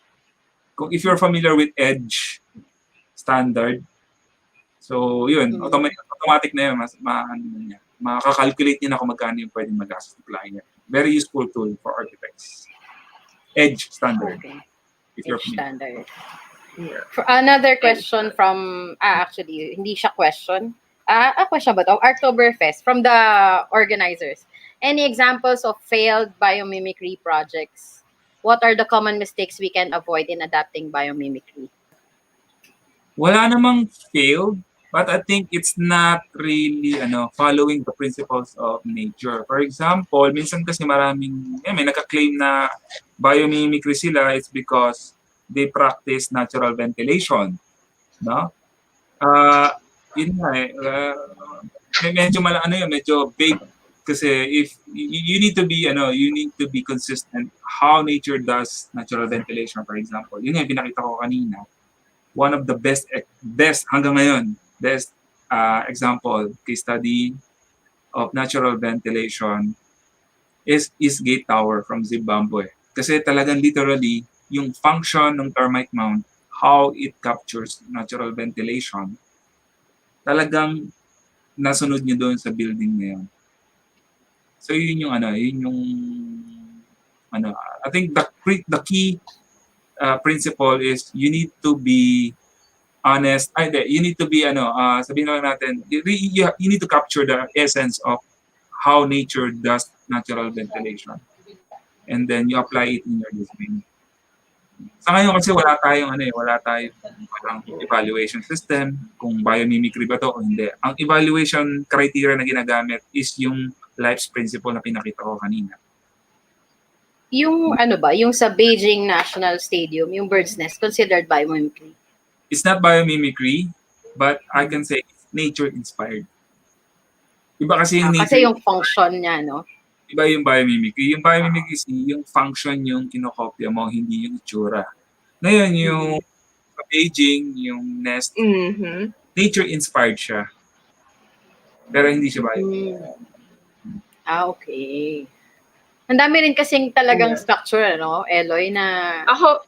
If you're familiar with Edge standard, so yun, automatic na yun, makakalculate niya na kung magkano yung pwedeng magastos ng client. Very useful tool for architects. Edge standard.
Okay.
Edge
standard. For another question from, actually, hindi siya question. Question ba ito? Arktoberfest, from the organizers. Any examples of failed biomimicry projects? What are the common mistakes we can avoid in adapting biomimicry?
Wala namang failed, but I think it's not really following the principles of nature. For example, minsan kasi maraming, may nagka-claim na biomimicry sila, it's because they practice natural ventilation. No? Yun nga medyo vague kasi if you need to be consistent how nature does natural ventilation, for example. Yun yung pinakita ko kanina. One of the best hanggang ngayon, best example, case study of natural ventilation is Gate Tower from Zimbabwe. Kasi talagang literally, yung function ng termite mound, how it captures natural ventilation, talagang nasunod niyo doon sa building na yun. So yun yung I think the key principle is you need to be honest. You need to be sabihin lang natin, you need to capture the essence of how nature does natural ventilation. And then you apply it in your design. Sa ngayon kasi wala tayong parang evaluation system kung biomimicry ba to o hindi. Ang evaluation criteria na ginagamit is yung Lipes principle na pinakita ko kanina.
Yung yung sa Beijing National Stadium, yung bird's nest, considered biomimicry?
It's not biomimicry, but I can say it's nature inspired. Iba kasi yung nature.
Kasi yung function niya, no?
Iba yung biomimicry. Yung biomimicry yung function yung kinokopya mo, hindi yung itsura. Ngayon, yung Beijing, yung nest, nature-inspired siya. Pero hindi siya biomimicry.
Okay. Ang dami rin kasing talagang structure, Eloy, na...
Ako,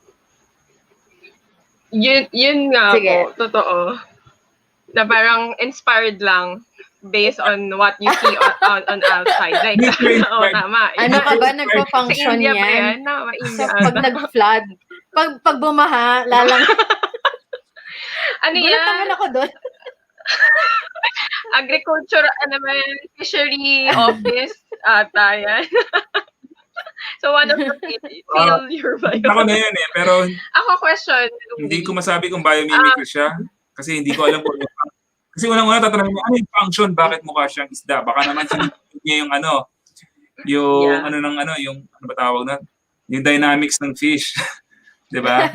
yun nga po, totoo. Na parang inspired lang based on what you see on outside. Like, tama.
Ano ka ba, nagpa-function yan? Pag nag-flood, pag bumaha, lalang...
Gulat
naman ako doon.
Agriculture, fishery office, ata yan. So, one of the failure biomimicry.
Ako na yan pero...
Ako question.
Hindi ko masabi kung biomimicry siya. Kasi hindi ko alam kung kasi unang-una tatanungin niya, ano yung function? Bakit mukha siyang isda? Baka naman sinunod niya yung yung ano ba tawag na? Yung dynamics ng fish. Di ba?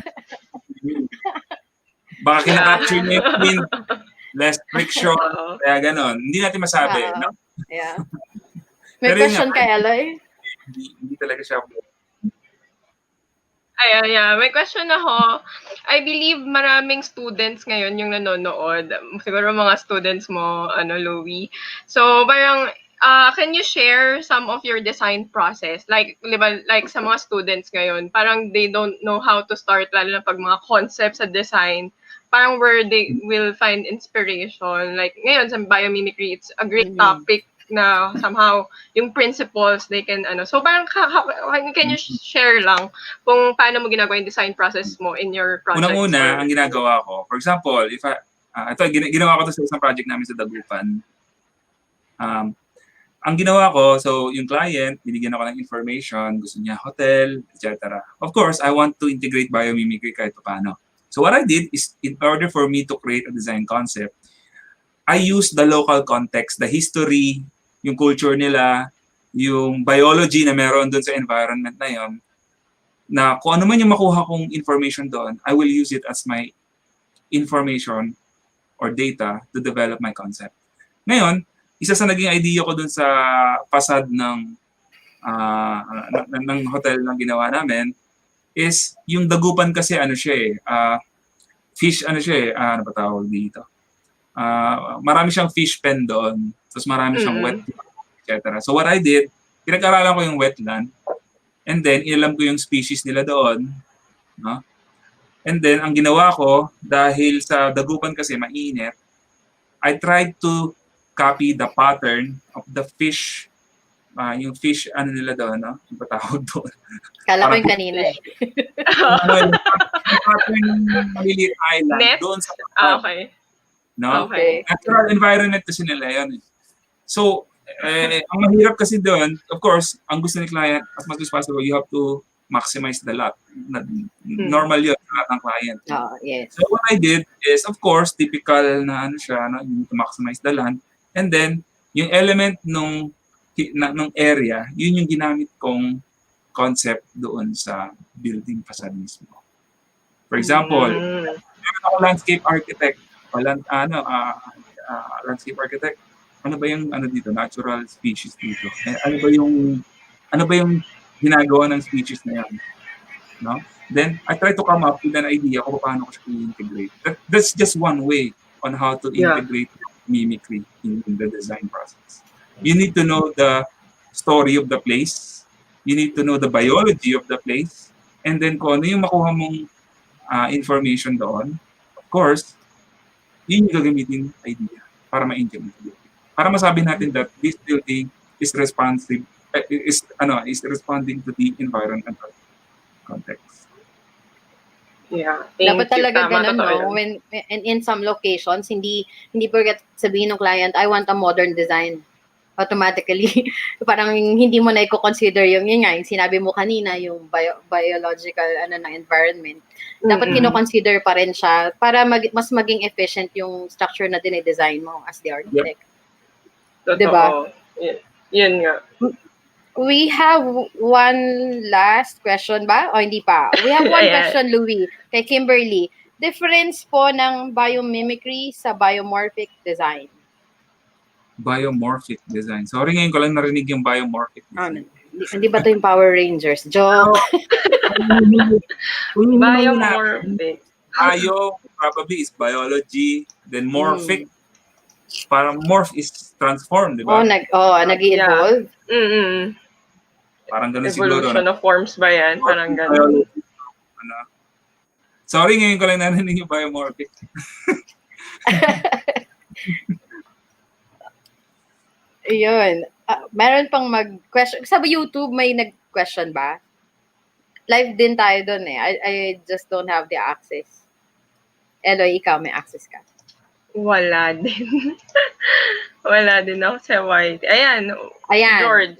Baka kinakapture niya yung wind, less friction, kaya ganon. Hindi natin masabi. No?
Yeah. May question kay Eloy?
Hindi talaga siya.
Yeah. May question ako. I believe maraming students ngayon yung nanonood. Siguro mga students mo, Louwie. So, parang Can you share some of your design process? Like, di ba, like sa mga students ngayon, parang they don't know how to start, lalo na pag mga concepts sa design, parang where they will find inspiration. Like, ngayon sa biomimicry, it's a great topic na somehow yung principles they can so parang can you share lang kung paano mo ginagawa yung design process mo in your projects?
Unang-una, ang ginagawa ko, for example, if ito, ginawa ko to sa isang project namin sa Dagupan. Ang ginawa ko, so yung client, binigyan ako ng information, gusto niya hotel, etc. Of course, I want to integrate biomimicry kahit paano. So what I did is, in order for me to create a design concept, I used the local context, the history, yung culture nila, yung biology na meron doon sa environment na yon, na kung ano man yung makuha kong information doon, I will use it as my information or data to develop my concept. Ngayon, isa sa naging idea ko doon sa facade ng hotel na ginawa namin is yung Dagupan kasi fish ano ba tawag dito? Marami siyang fish pen doon. Tapos marami siyang wetland, etc. So what I did, pinag-aralan ko yung wetland, and then inalam ko yung species nila doon, no? And then ang ginawa ko, dahil sa Dagupan kasi mainit, I tried to copy the pattern of the fish, yung fish nila doon, no? Yung patawag doon.
Kala ko yung kanina eh.
Yung pattern ng maliliit island doon sa
okay.
No?
Okay.
Natural environment kasi nila yun. So, ang mahirap kasi doon, of course, ang gusto ni client, as much as possible, you have to maximize the lot. Normal yun sa lahat ng client.
Yes.
So what I did is, of course, typical na you need to maximize the land. And then, yung element nung area, yun yung ginamit kong concept doon sa building facade mismo. For example, meron ako landscape architect, landscape architect, ano ba yung dito, natural species dito? Ano ba yung ginagawa ng species na yan? No? Then I try to come up with an idea kung paano ko siya i-integrate. That's just one way on how to integrate mimicry in the design process. You need to know the story of the place. You need to know the biology of the place. And then kung ano yung makuha mong information doon, of course, yun yung gagamitin idea para ma-implement it. Para masabi natin that this building is responding to the environmental context.
Yeah.
Dapat talaga ganun, no? When in some locations, hindi porket sabihin ng client, I want a modern design. Automatically, parang hindi mo na i-consider yung sinabi mo kanina, yung biological environment. Dapat kino-consider pa rin siya para mas maging efficient yung structure na din-design mo as the architect.
Yep.
Diba?
Yun nga.
We have one last question ba? O hindi pa? We have one question, Louwie, kay Kimberly. Difference po ng biomimicry sa biomorphic design.
Biomorphic design. Sorry, ngayon ko lang narinig yung biomorphic design.
Hindi ba ito yung Power Rangers? Joke!
Biomorphic.
Bio probably is biology. Then morphic, parang morph is transform, di ba?
Nag-evolve.
Parang ganun
siguro. Evolution of forms ba yan? Parang
ganun. Sorry, ngayon ko lang narinig yung biomorphic.
Yun. Meron pang mag-question. Sa YouTube, may nag-question ba? Live din tayo doon eh. I just don't have the access. Eloy, ikaw may access ka?
Wala din. Wala din ako sa white. Ayan. George.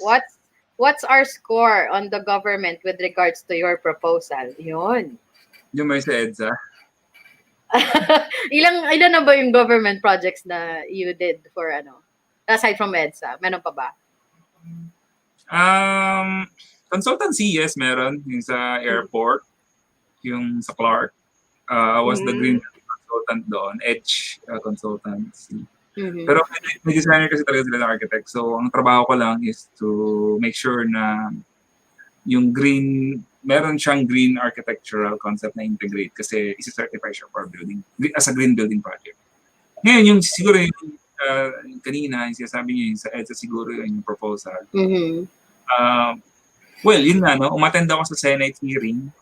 What's our score on the government with regards to your proposal? Yun.
Yung may sa EDSA?
Ilan na ba yung government projects na you did for aside from EDSA? Meron pa ba?
Consultancy, yes, meron. Yung sa airport, yung sa Clark. I was the green consultant doon, Edge consultancy. Pero may designer kasi talaga sila ng architect. So, ang trabaho ko lang is to make sure na yung green, meron siyang green architectural concept na integrate kasi isa-certify siya for building, as a green building project. Ngayon, yung siguro yung kanina, yung sinasabi niyo, yung sa EDSA siguro yung proposal.
Mhm.
Well, yun nga, no? Umattend ako sa Senate hearing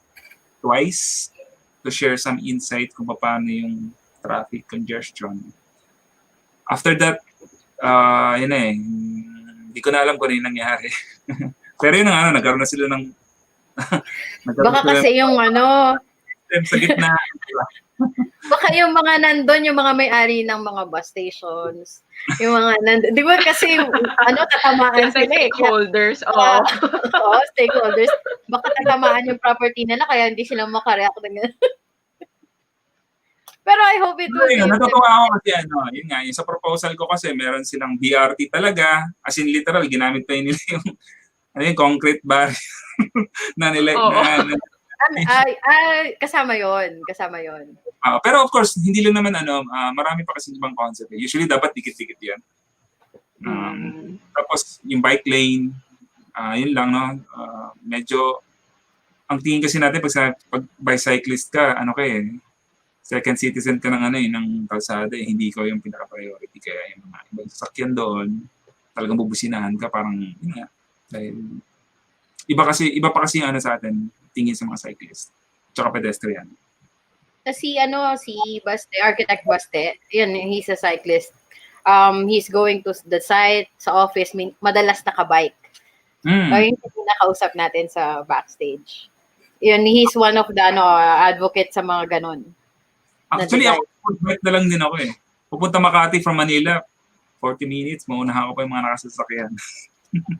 twice to share some insight kung paano yung traffic congestion. After that, yun na hindi ko na alam kung ano yung nangyari. Pero yun nga, nagkaroon na sila ng
Baka kasi yung
sa gitna.
baka yung mga nandun, yung mga may-ari ng mga bus stations, yung mga nandun, di ba kasi, tatamaan sila eh.
Stakeholders,
Oo, stakeholders. Baka tatamaan yung property nila, kaya hindi sila makareact ng ganun. Pero I hope it will be.
Natutuwa ako kasi yun nga, yung sa proposal ko kasi meron silang BRT talaga, as in literal, ginamit pa nila yung concrete barrier na nila.
Kasama yon.
Pero of course, hindi lang naman marami pa kasi ibang concept. Usually dapat dikit-dikit yan. Tapos yung bike lane, yun lang, no? Medyo, ang tingin kasi natin pag bicyclist ka, second citizen ka ng kalsada, hindi ko yung pinaka-priority. Kaya yung mga ibang sasakyan doon, talagang bubusinahan ka, parang, yun nga, dahil, iba pa kasi sa atin, tingin sa mga cyclist, tsaka pedestrian.
Si Baste, Architect Baste, yun, he's a cyclist. He's going to the site, sa office, madalas nakabike. Yung nakausap natin sa backstage. Yun, he's one of the advocate sa mga ganon.
Actually, ako, bike na lang din ako eh. Pupunta Makati from Manila, 40 minutes, maunahan ko pa yung mga nakasasakyan.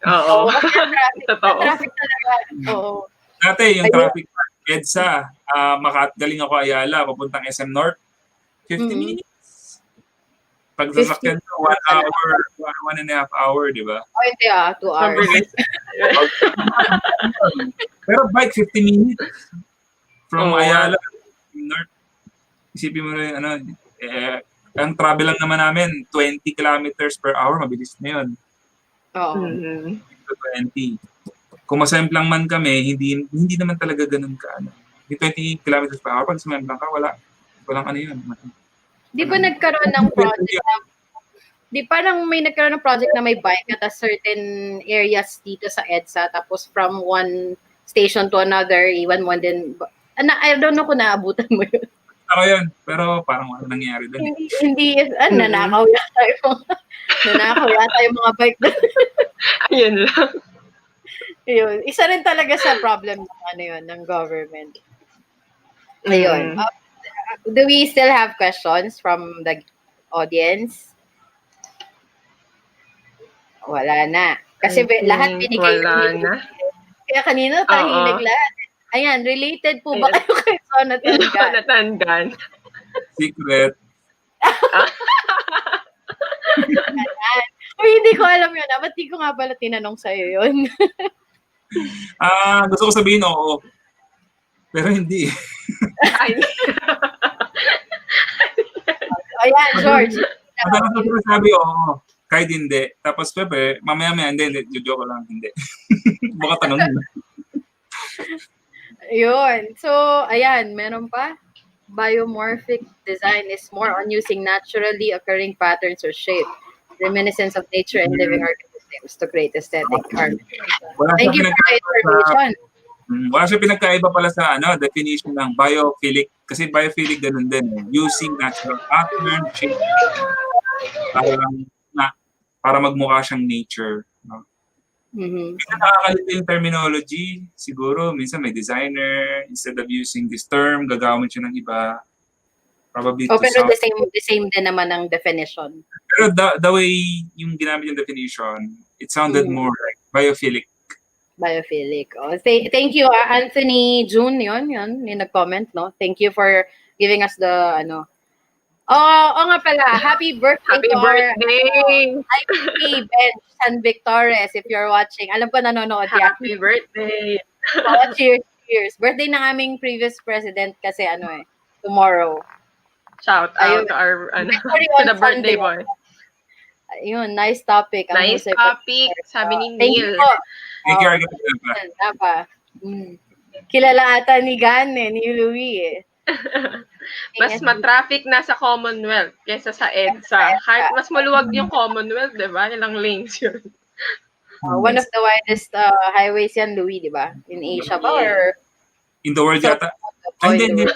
Oo.
Traffic talaga. Oo.
Dati, yung traffic EDSA, galing ako Ayala, papuntang SM North, 50 minutes. Pag sasakyan ko, 1 hour, 1.5 hour, di ba?
Hindi 2 hours.
Pero bike, 50 minutes. From Ayala, North. Isipin mo rin, ang travel lang naman namin, 20 kilometers per hour, mabilis na yun.
Oo.
20. Kung masemplang man kami, hindi naman talaga ganun ka. Yung 20 kilometers per hour, pag sumemplang ka, walang yun.
Di ba nagkaroon ng project may nagkaroon ng project na may bike at a certain areas dito sa EDSA, tapos from one station to another, iwan mo din. I don't know kung naabutan mo yun.
Ako yun, pero parang wala nangyari doon.
Hindi, nanakaw yata yung mga bike doon.
Ayun lang.
Yun. Isa rin talaga sa problem ng government. Ayun. Do we still have questions from the audience? Wala na. Kasi lahat binigay.
Wala na.
Kaya kanina tahimik lahat. Ayan, related po ba kayo kay
Jonathan Gunn?
Secret.
Uy, hindi ko alam yun. Ba't di ko nga pala tinanong sa'yo yun?
Gusto ko sabihin oo. Pero hindi.
Ayan, George.
Madalas ko sabi oo. Kahit hindi. Tapos Pepe, mamaya hindi. Joke lang, hindi. Baka tanong mo.
Yun. So, ayan, meron pa. Biomorphic design is more on using naturally occurring patterns or shape, reminiscence of nature and living organisms to create aesthetic art. Thank you for the information.
Wala siya pinagkaiba pala sa definition ng biophilic. Kasi biophilic ganun din. Using natural pattern, shape, para magmukha siyang nature. No? Minsan nakakalito yung terminology. Siguro, minsan may designer, instead of using this term, gagawin siya ng iba. Probably
pero the same din naman ang definition.
Pero the way yung ginamit yung definition, it sounded more like biophilic.
Biophilic. Thank you, Anthony June, yun, yung nag-comment, no? Thank you for giving us the, nga pala, happy birthday
to our
IPP Bench San Victores, if you're watching. Alam ko nanonood yan.
Happy birthday!
Cheers. Birthday ng aming previous president kasi tomorrow.
Shout out to our to the birthday boy.
Ayun, nice topic.
Nice topic, sabi ni Neil.
Thank you,
Kilala ata ni Gan ni Louwie
Mas matraffic na sa Commonwealth kaysa sa EDSA. Kahit mas maluwag yung Commonwealth, di ba? Ilang lanes yun.
One of the widest highways yan, Louie, di ba? In Asia ba? Or
In the world yata?
Oh,
Hindi,
in the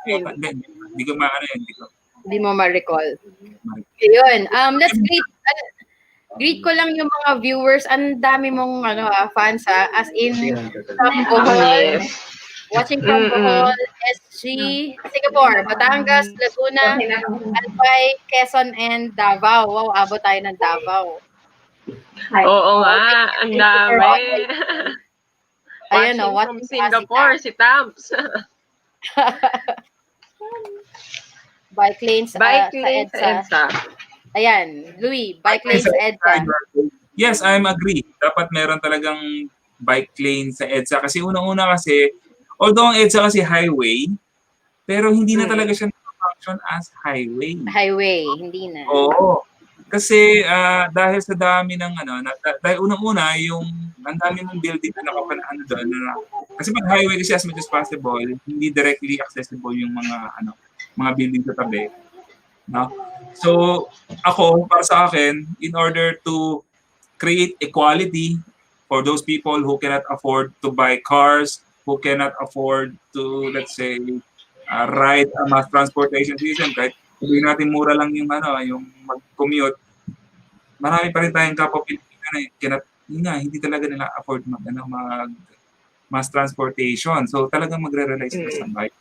hindi. Hindi ko maano yun.
Hindi mo ma-recall. Yun. Let's greet ko lang yung mga viewers. Ang dami mong fans as in from Bohol,
Yes.
watching from Bohol, SG, Singapore, Batangas, Laguna, Albay, Quezon, and Davao. Wow, abot tayo ng Davao.
Oo nga, ang dami.
Ayan,
Watching from Singapore, si Tabs.
Bike lanes
Bike
sa
lanes
EDSA.
EDSA.
Ayan, Louie, bike lanes sa EDSA.
Yes, I'm agree. Dapat meron talagang bike lane sa EDSA. Kasi unang-una kasi, although ang EDSA kasi highway, pero hindi na talaga siya function as highway.
Highway, hindi na.
Oo. Kasi dahil sa dami ng dahil unang-una yung ang dami mong building na nakapanaan doon kasi pag highway kasi as much as possible hindi directly accessible yung mga building sa tabi, no? So ako para sa akin, in order to create equality for those people who cannot afford to buy cars, who cannot afford to, let's say, ride a mass transportation system, kahit sabihin natin mura lang yung mag-commute, marami pa rin tayong kapwa Pilipino na hindi talaga nila afford mag mass transportation. So talagang magre-rely sila sa bike,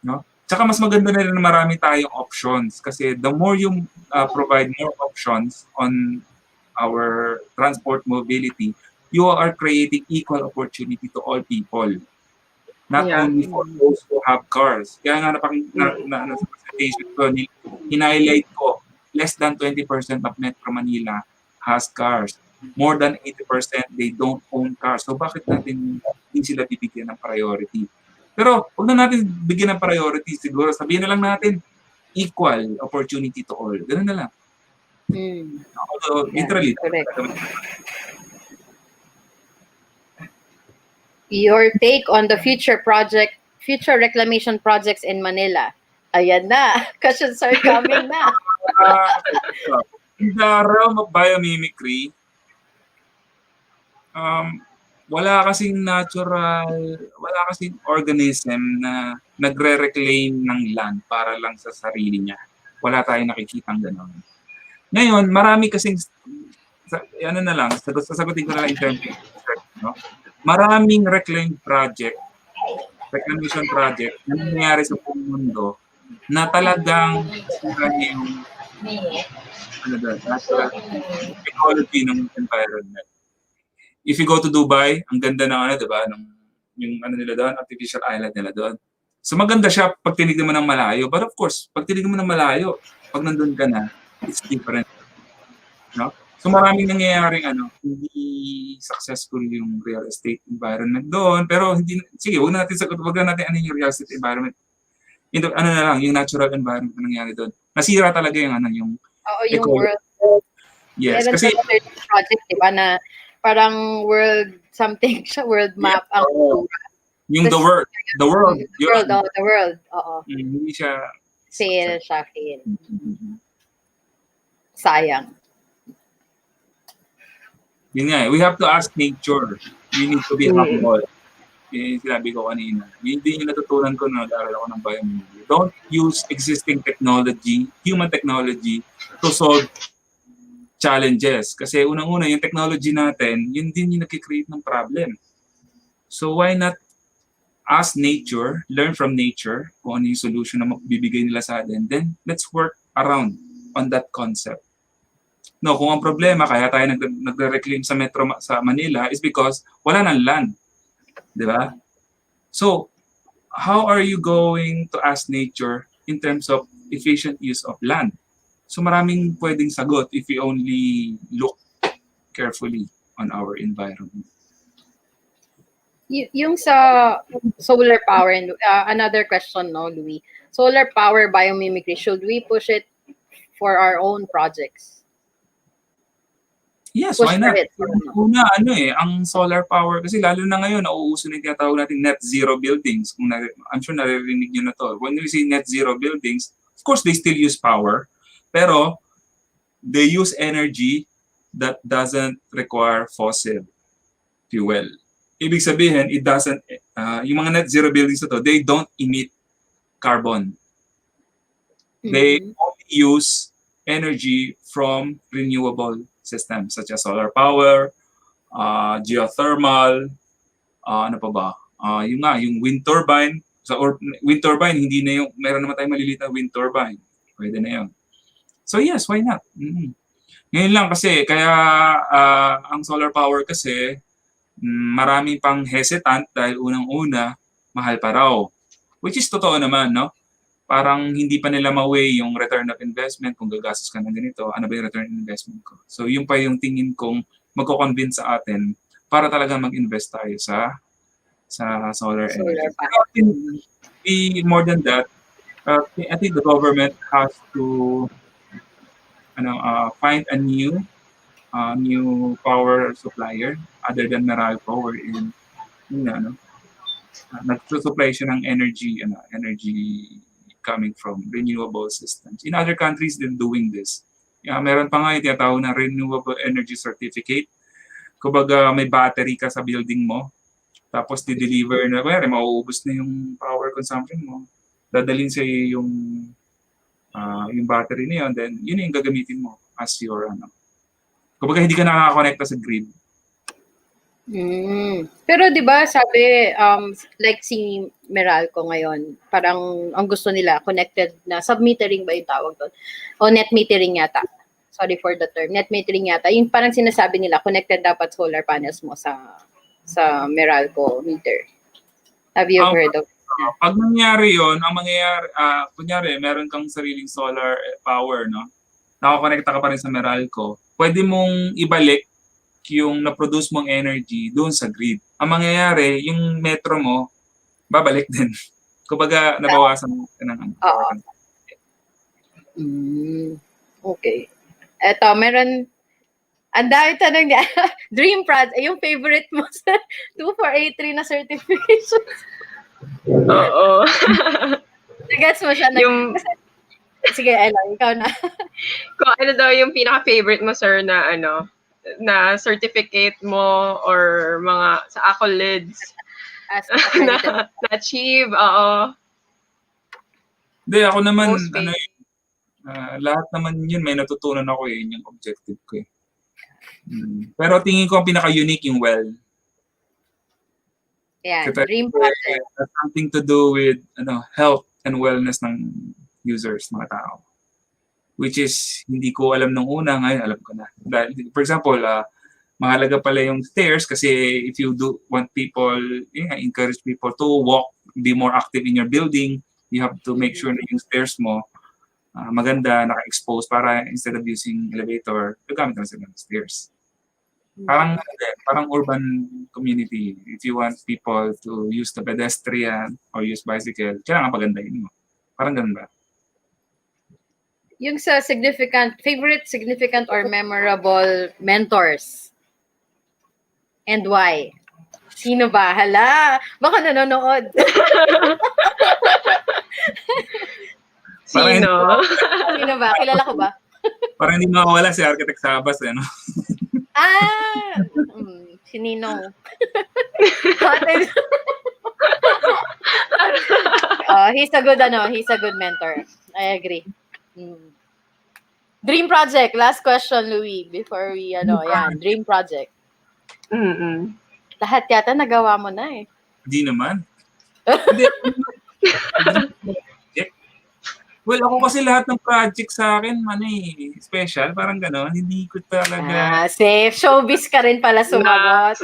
no? Tsaka mas maganda na rin na marami tayong options kasi the more you provide more options on our transport mobility, you are creating equal opportunity to all people. Not only for those who have cars. Kaya nga sa presentation ko, hinighlight ko, less than 20% of Metro Manila has cars. More than 80% they don't own cars. So bakit natin hindi sila bibigyan ng priority? Pero huwag na natin bigyan ng priority. Siguro sabihin na lang natin, equal opportunity to all. Ganun na lang. Although, literally.
Your take on the future reclamation projects in Manila. Ayan na. Questions are coming na.
In the realm of biomimicry, wala kasing organism na nagre-reclaim ng land para lang sa sarili niya. Wala tayong nakikitang gano'n. Ngayon, marami kasing, sasagutin ko na lang in terms of research, no? Maraming reclamation project na nangyayari sa buong mundo na talagang yung technology ng environment. If you go to Dubai, ang ganda ng diba? Yung nila doon, artificial island nila doon. So maganda siya pag tinignan mo ng malayo. But of course, pag tinignan mo ng malayo, pag nandun ka na, it's different. No? So maraming nangyayaring hindi successful yung real estate environment doon. Pero sige, wag na natin yung real estate environment. Na lang, yung natural environment na nangyari doon. Nasira talaga yung
yung world.
Yes,
meron
kasi
project, diba, na parang world something siya, world map ang
yung the world.
The world. Oo.
Hindi siya
fail. Sayang.
Yun nga, we have to ask nature. We need to be humble. Yung sinabi ko kanina. Hindi yung natutunan ko na nag-aaral ako ng biomimicry. Don't use existing technology, human technology, to solve challenges. Kasi unang-una, yung technology natin, yun din yung nag-create ng problem. So why not ask nature, learn from nature, kung ano yung solution na bibigay nila sa atin, then let's work around on that concept. No, kung ang problema kaya tayo nagre-reclaim sa sa Manila is because wala nang land. 'Di ba? So, how are you going to ask nature in terms of efficient use of land? So maraming pwedeng sagot if we only look carefully on our environment.
Yung sa solar power, another question, no, Louie? Solar power biomimicry, should we push it for our own projects?
Yes,
push
why
for
not?
it.
Una, ang solar power, kasi lalo na ngayon, nauuso na yung tinatawag natin net zero buildings. I'm sure naririnig nyo na to. When we say net zero buildings, of course, they still use power, pero they use energy that doesn't require fossil fuel. Ibig sabihin, it doesn't, yung mga net zero buildings na to, they don't emit carbon. They only use energy from renewable systems such as solar power, geothermal, ano pa ba? Yung wind turbine. Wind turbine, hindi na yung, meron naman tayong maliliit na wind turbine. Pwede na yun. So yes, why not? Ngayon lang kasi, kaya ang solar power kasi, marami pang hesitant dahil unang-una, mahal pa raw. Which is totoo naman, no? Parang hindi pa nila ma-weigh yung return of investment kung gagastos ka ng ganito, ano ba yung return on investment ko? So yung pa yung tingin kong magko-convince sa atin para talaga mag-invest tayo sa solar energy.
power.
More than that, I think the government has to find a new power supplier other than Meralco wherein nagsusupply siya ng energy coming from renewable systems. In other countries, they're doing this. Meron pa nga yung tinatawag na renewable energy certificate. Kumbaga may battery ka sa building mo, tapos di-deliver na, kaya mauubos na yung power consumption mo. Dadalhin sa yung battery na yun, then yun yung gagamitin mo as your kumbaga hindi ka nakaka-connecta sa grid.
Pero 'di ba sabi like si Meralco ngayon, parang ang gusto nila connected na sub-metering ba yung tawag doon? O net metering yata. Sorry for the term. Net metering yata. Yung parang sinasabi nila connected dapat solar panels mo sa Meralco meter. Have you heard of it?
Pag nangyari yun, ang mangyayari, kunyari, meron kang sariling solar power, no? Nakakonekta ka pa rin sa Meralco, pwede mong ibalik yung na-produce mong energy doon sa grid. Ang mangyayari, yung metro mo, babalik din. Kumbaga, nabawasan mo ng power.
Okay. Eto, meron, ang dami tanong niya. Dream project, yung favorite mo sa 2483 na certification.
Oo.
Nagets mo siya. Sige, ikaw na.
Kung ano daw yung pinaka-favorite mo, sir, na na certificate mo or mga sa accolades na-achieve, oo.
Hindi, ako naman, lahat naman yun, may natutunan ako yun yung objective ko eh. Pero tingin ko ang pinaka-unique yung well.
Yeah, dream project.
Has something to do with health and wellness ng users, mga tao. Which is, hindi ko alam nung una, ngayon alam ko na. For example, mahalaga pala yung stairs kasi if you want people, encourage people to walk, be more active in your building, you have to make sure na yung stairs mo maganda, naka-expose para instead of using elevator, gagamit na sila ng stairs. Parang urban community. If you want people to use the pedestrian or use bicycle, kailangan pagandahin mo. Parang ganun ba?
Yung sa favorite, significant, or memorable mentors. And why? Sino ba? Hala, baka nanonood.
Sino?
Sino ba? Kilala ko ba?
Parang hindi mawala si Architect Sabas, no?
Si Ninong. He's a good mentor. I agree. Dream project. Last question, Louie, before we, dream project. Lahat yata nagawa mo na eh.
Hindi naman. Well, ako kasi lahat ng project sa akin, special, parang gano'n. Hindi ko talaga...
Safe. Showbiz ka rin pala sumagot.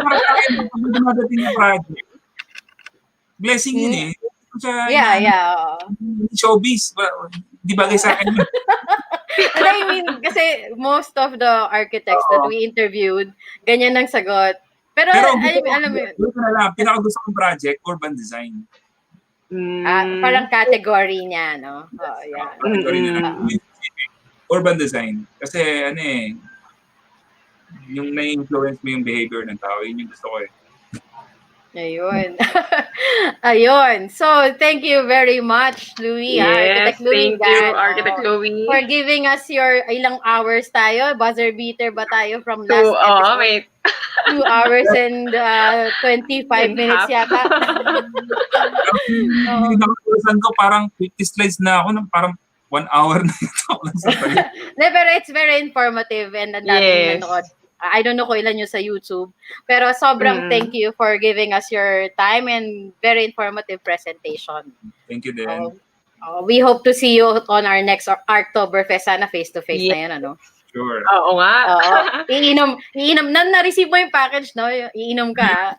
Parang dumadating na project. Blessing yun eh.
Yeah.
Showbiz. Di bagay sa akin yun.
I mean, kasi most of the architects that we interviewed, ganyan ang sagot. Pero alam mo yun.
Pinakagusto kong project, urban design.
Parang category niya, no?
Category niya. Urban design. Kasi Yung na-influence mo yung behavior ng tao, yun yung gusto ko eh.
Ayun. Ayun. So, thank you very much, Louie.
Yes,
Architect Louie.
thank you, Architect Louwie.
For giving us your ilang hours tayo. Buzzer beater ba tayo from
So,
last episode?
wait.
2 hours and 25
And
minutes
half.
yata.
Yung nakakulasan ko, parang 50 slides na ako, nang parang 1 hour na ito lang sa tayo.
Pero it's very informative and ang daming nanood. I don't know kung ilan yun sa YouTube. Pero sobrang thank you for giving us your time and very informative presentation.
Thank you din.
We hope to see you on our next Arktoberfest. Sana face-to-face na yun, ano?
Sure.
Oo nga.
Iinom. Na-receive mo yung package, no? Iinom ka.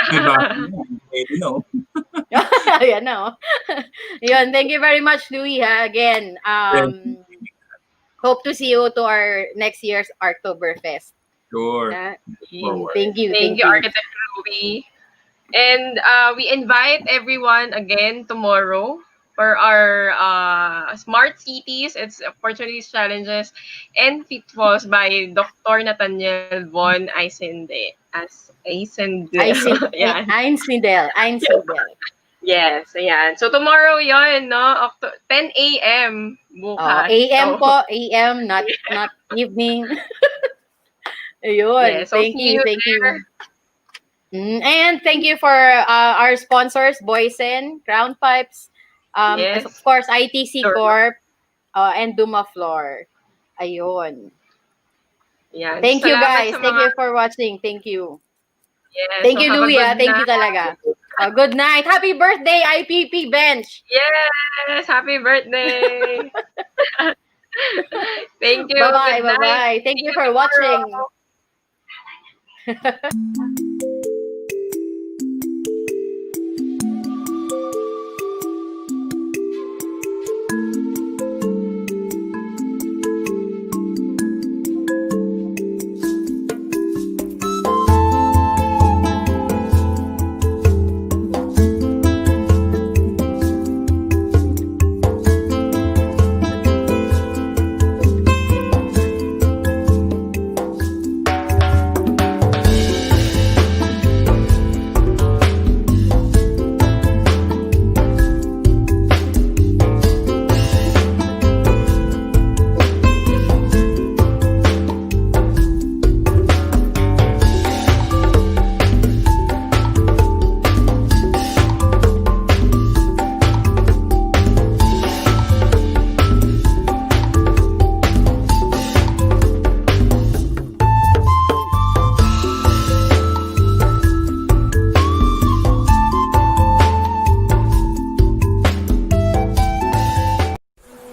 Diba? You know.
Ayan, no? Yun, thank you very much, Louie, ha? Again, hope to see you to our next year's Arktoberfest.
Sure.
Thank you.
Thank you, Architect Louwie. And we invite everyone again tomorrow for our Smart Cities, its opportunities, challenges, and pitfalls by Dr. Nathaniel von Eisendel.
Einsindel.
Yes, ayan. So tomorrow yon, no? 10 a.m. bukas.
AM po, AM, not evening. Ayun.
Yeah, so
thank you. And thank you for our sponsors, Boysen, Crown Pipes,
Yes.
of course, ITC
Sure.
Corp, and Duma Floor. Ayun.
Yan.
Thank you,
Salamat
guys.
sa
Thank
mga-
you for watching. Thank you.
Yes.
Thank you,
have a
Louie.
good
Thank you
night.
talaga. Good night. Happy birthday, IPP Bench.
Yes. Happy birthday. Thank you.
Bye-bye.
Good night.
Bye-bye. Thank you for watching.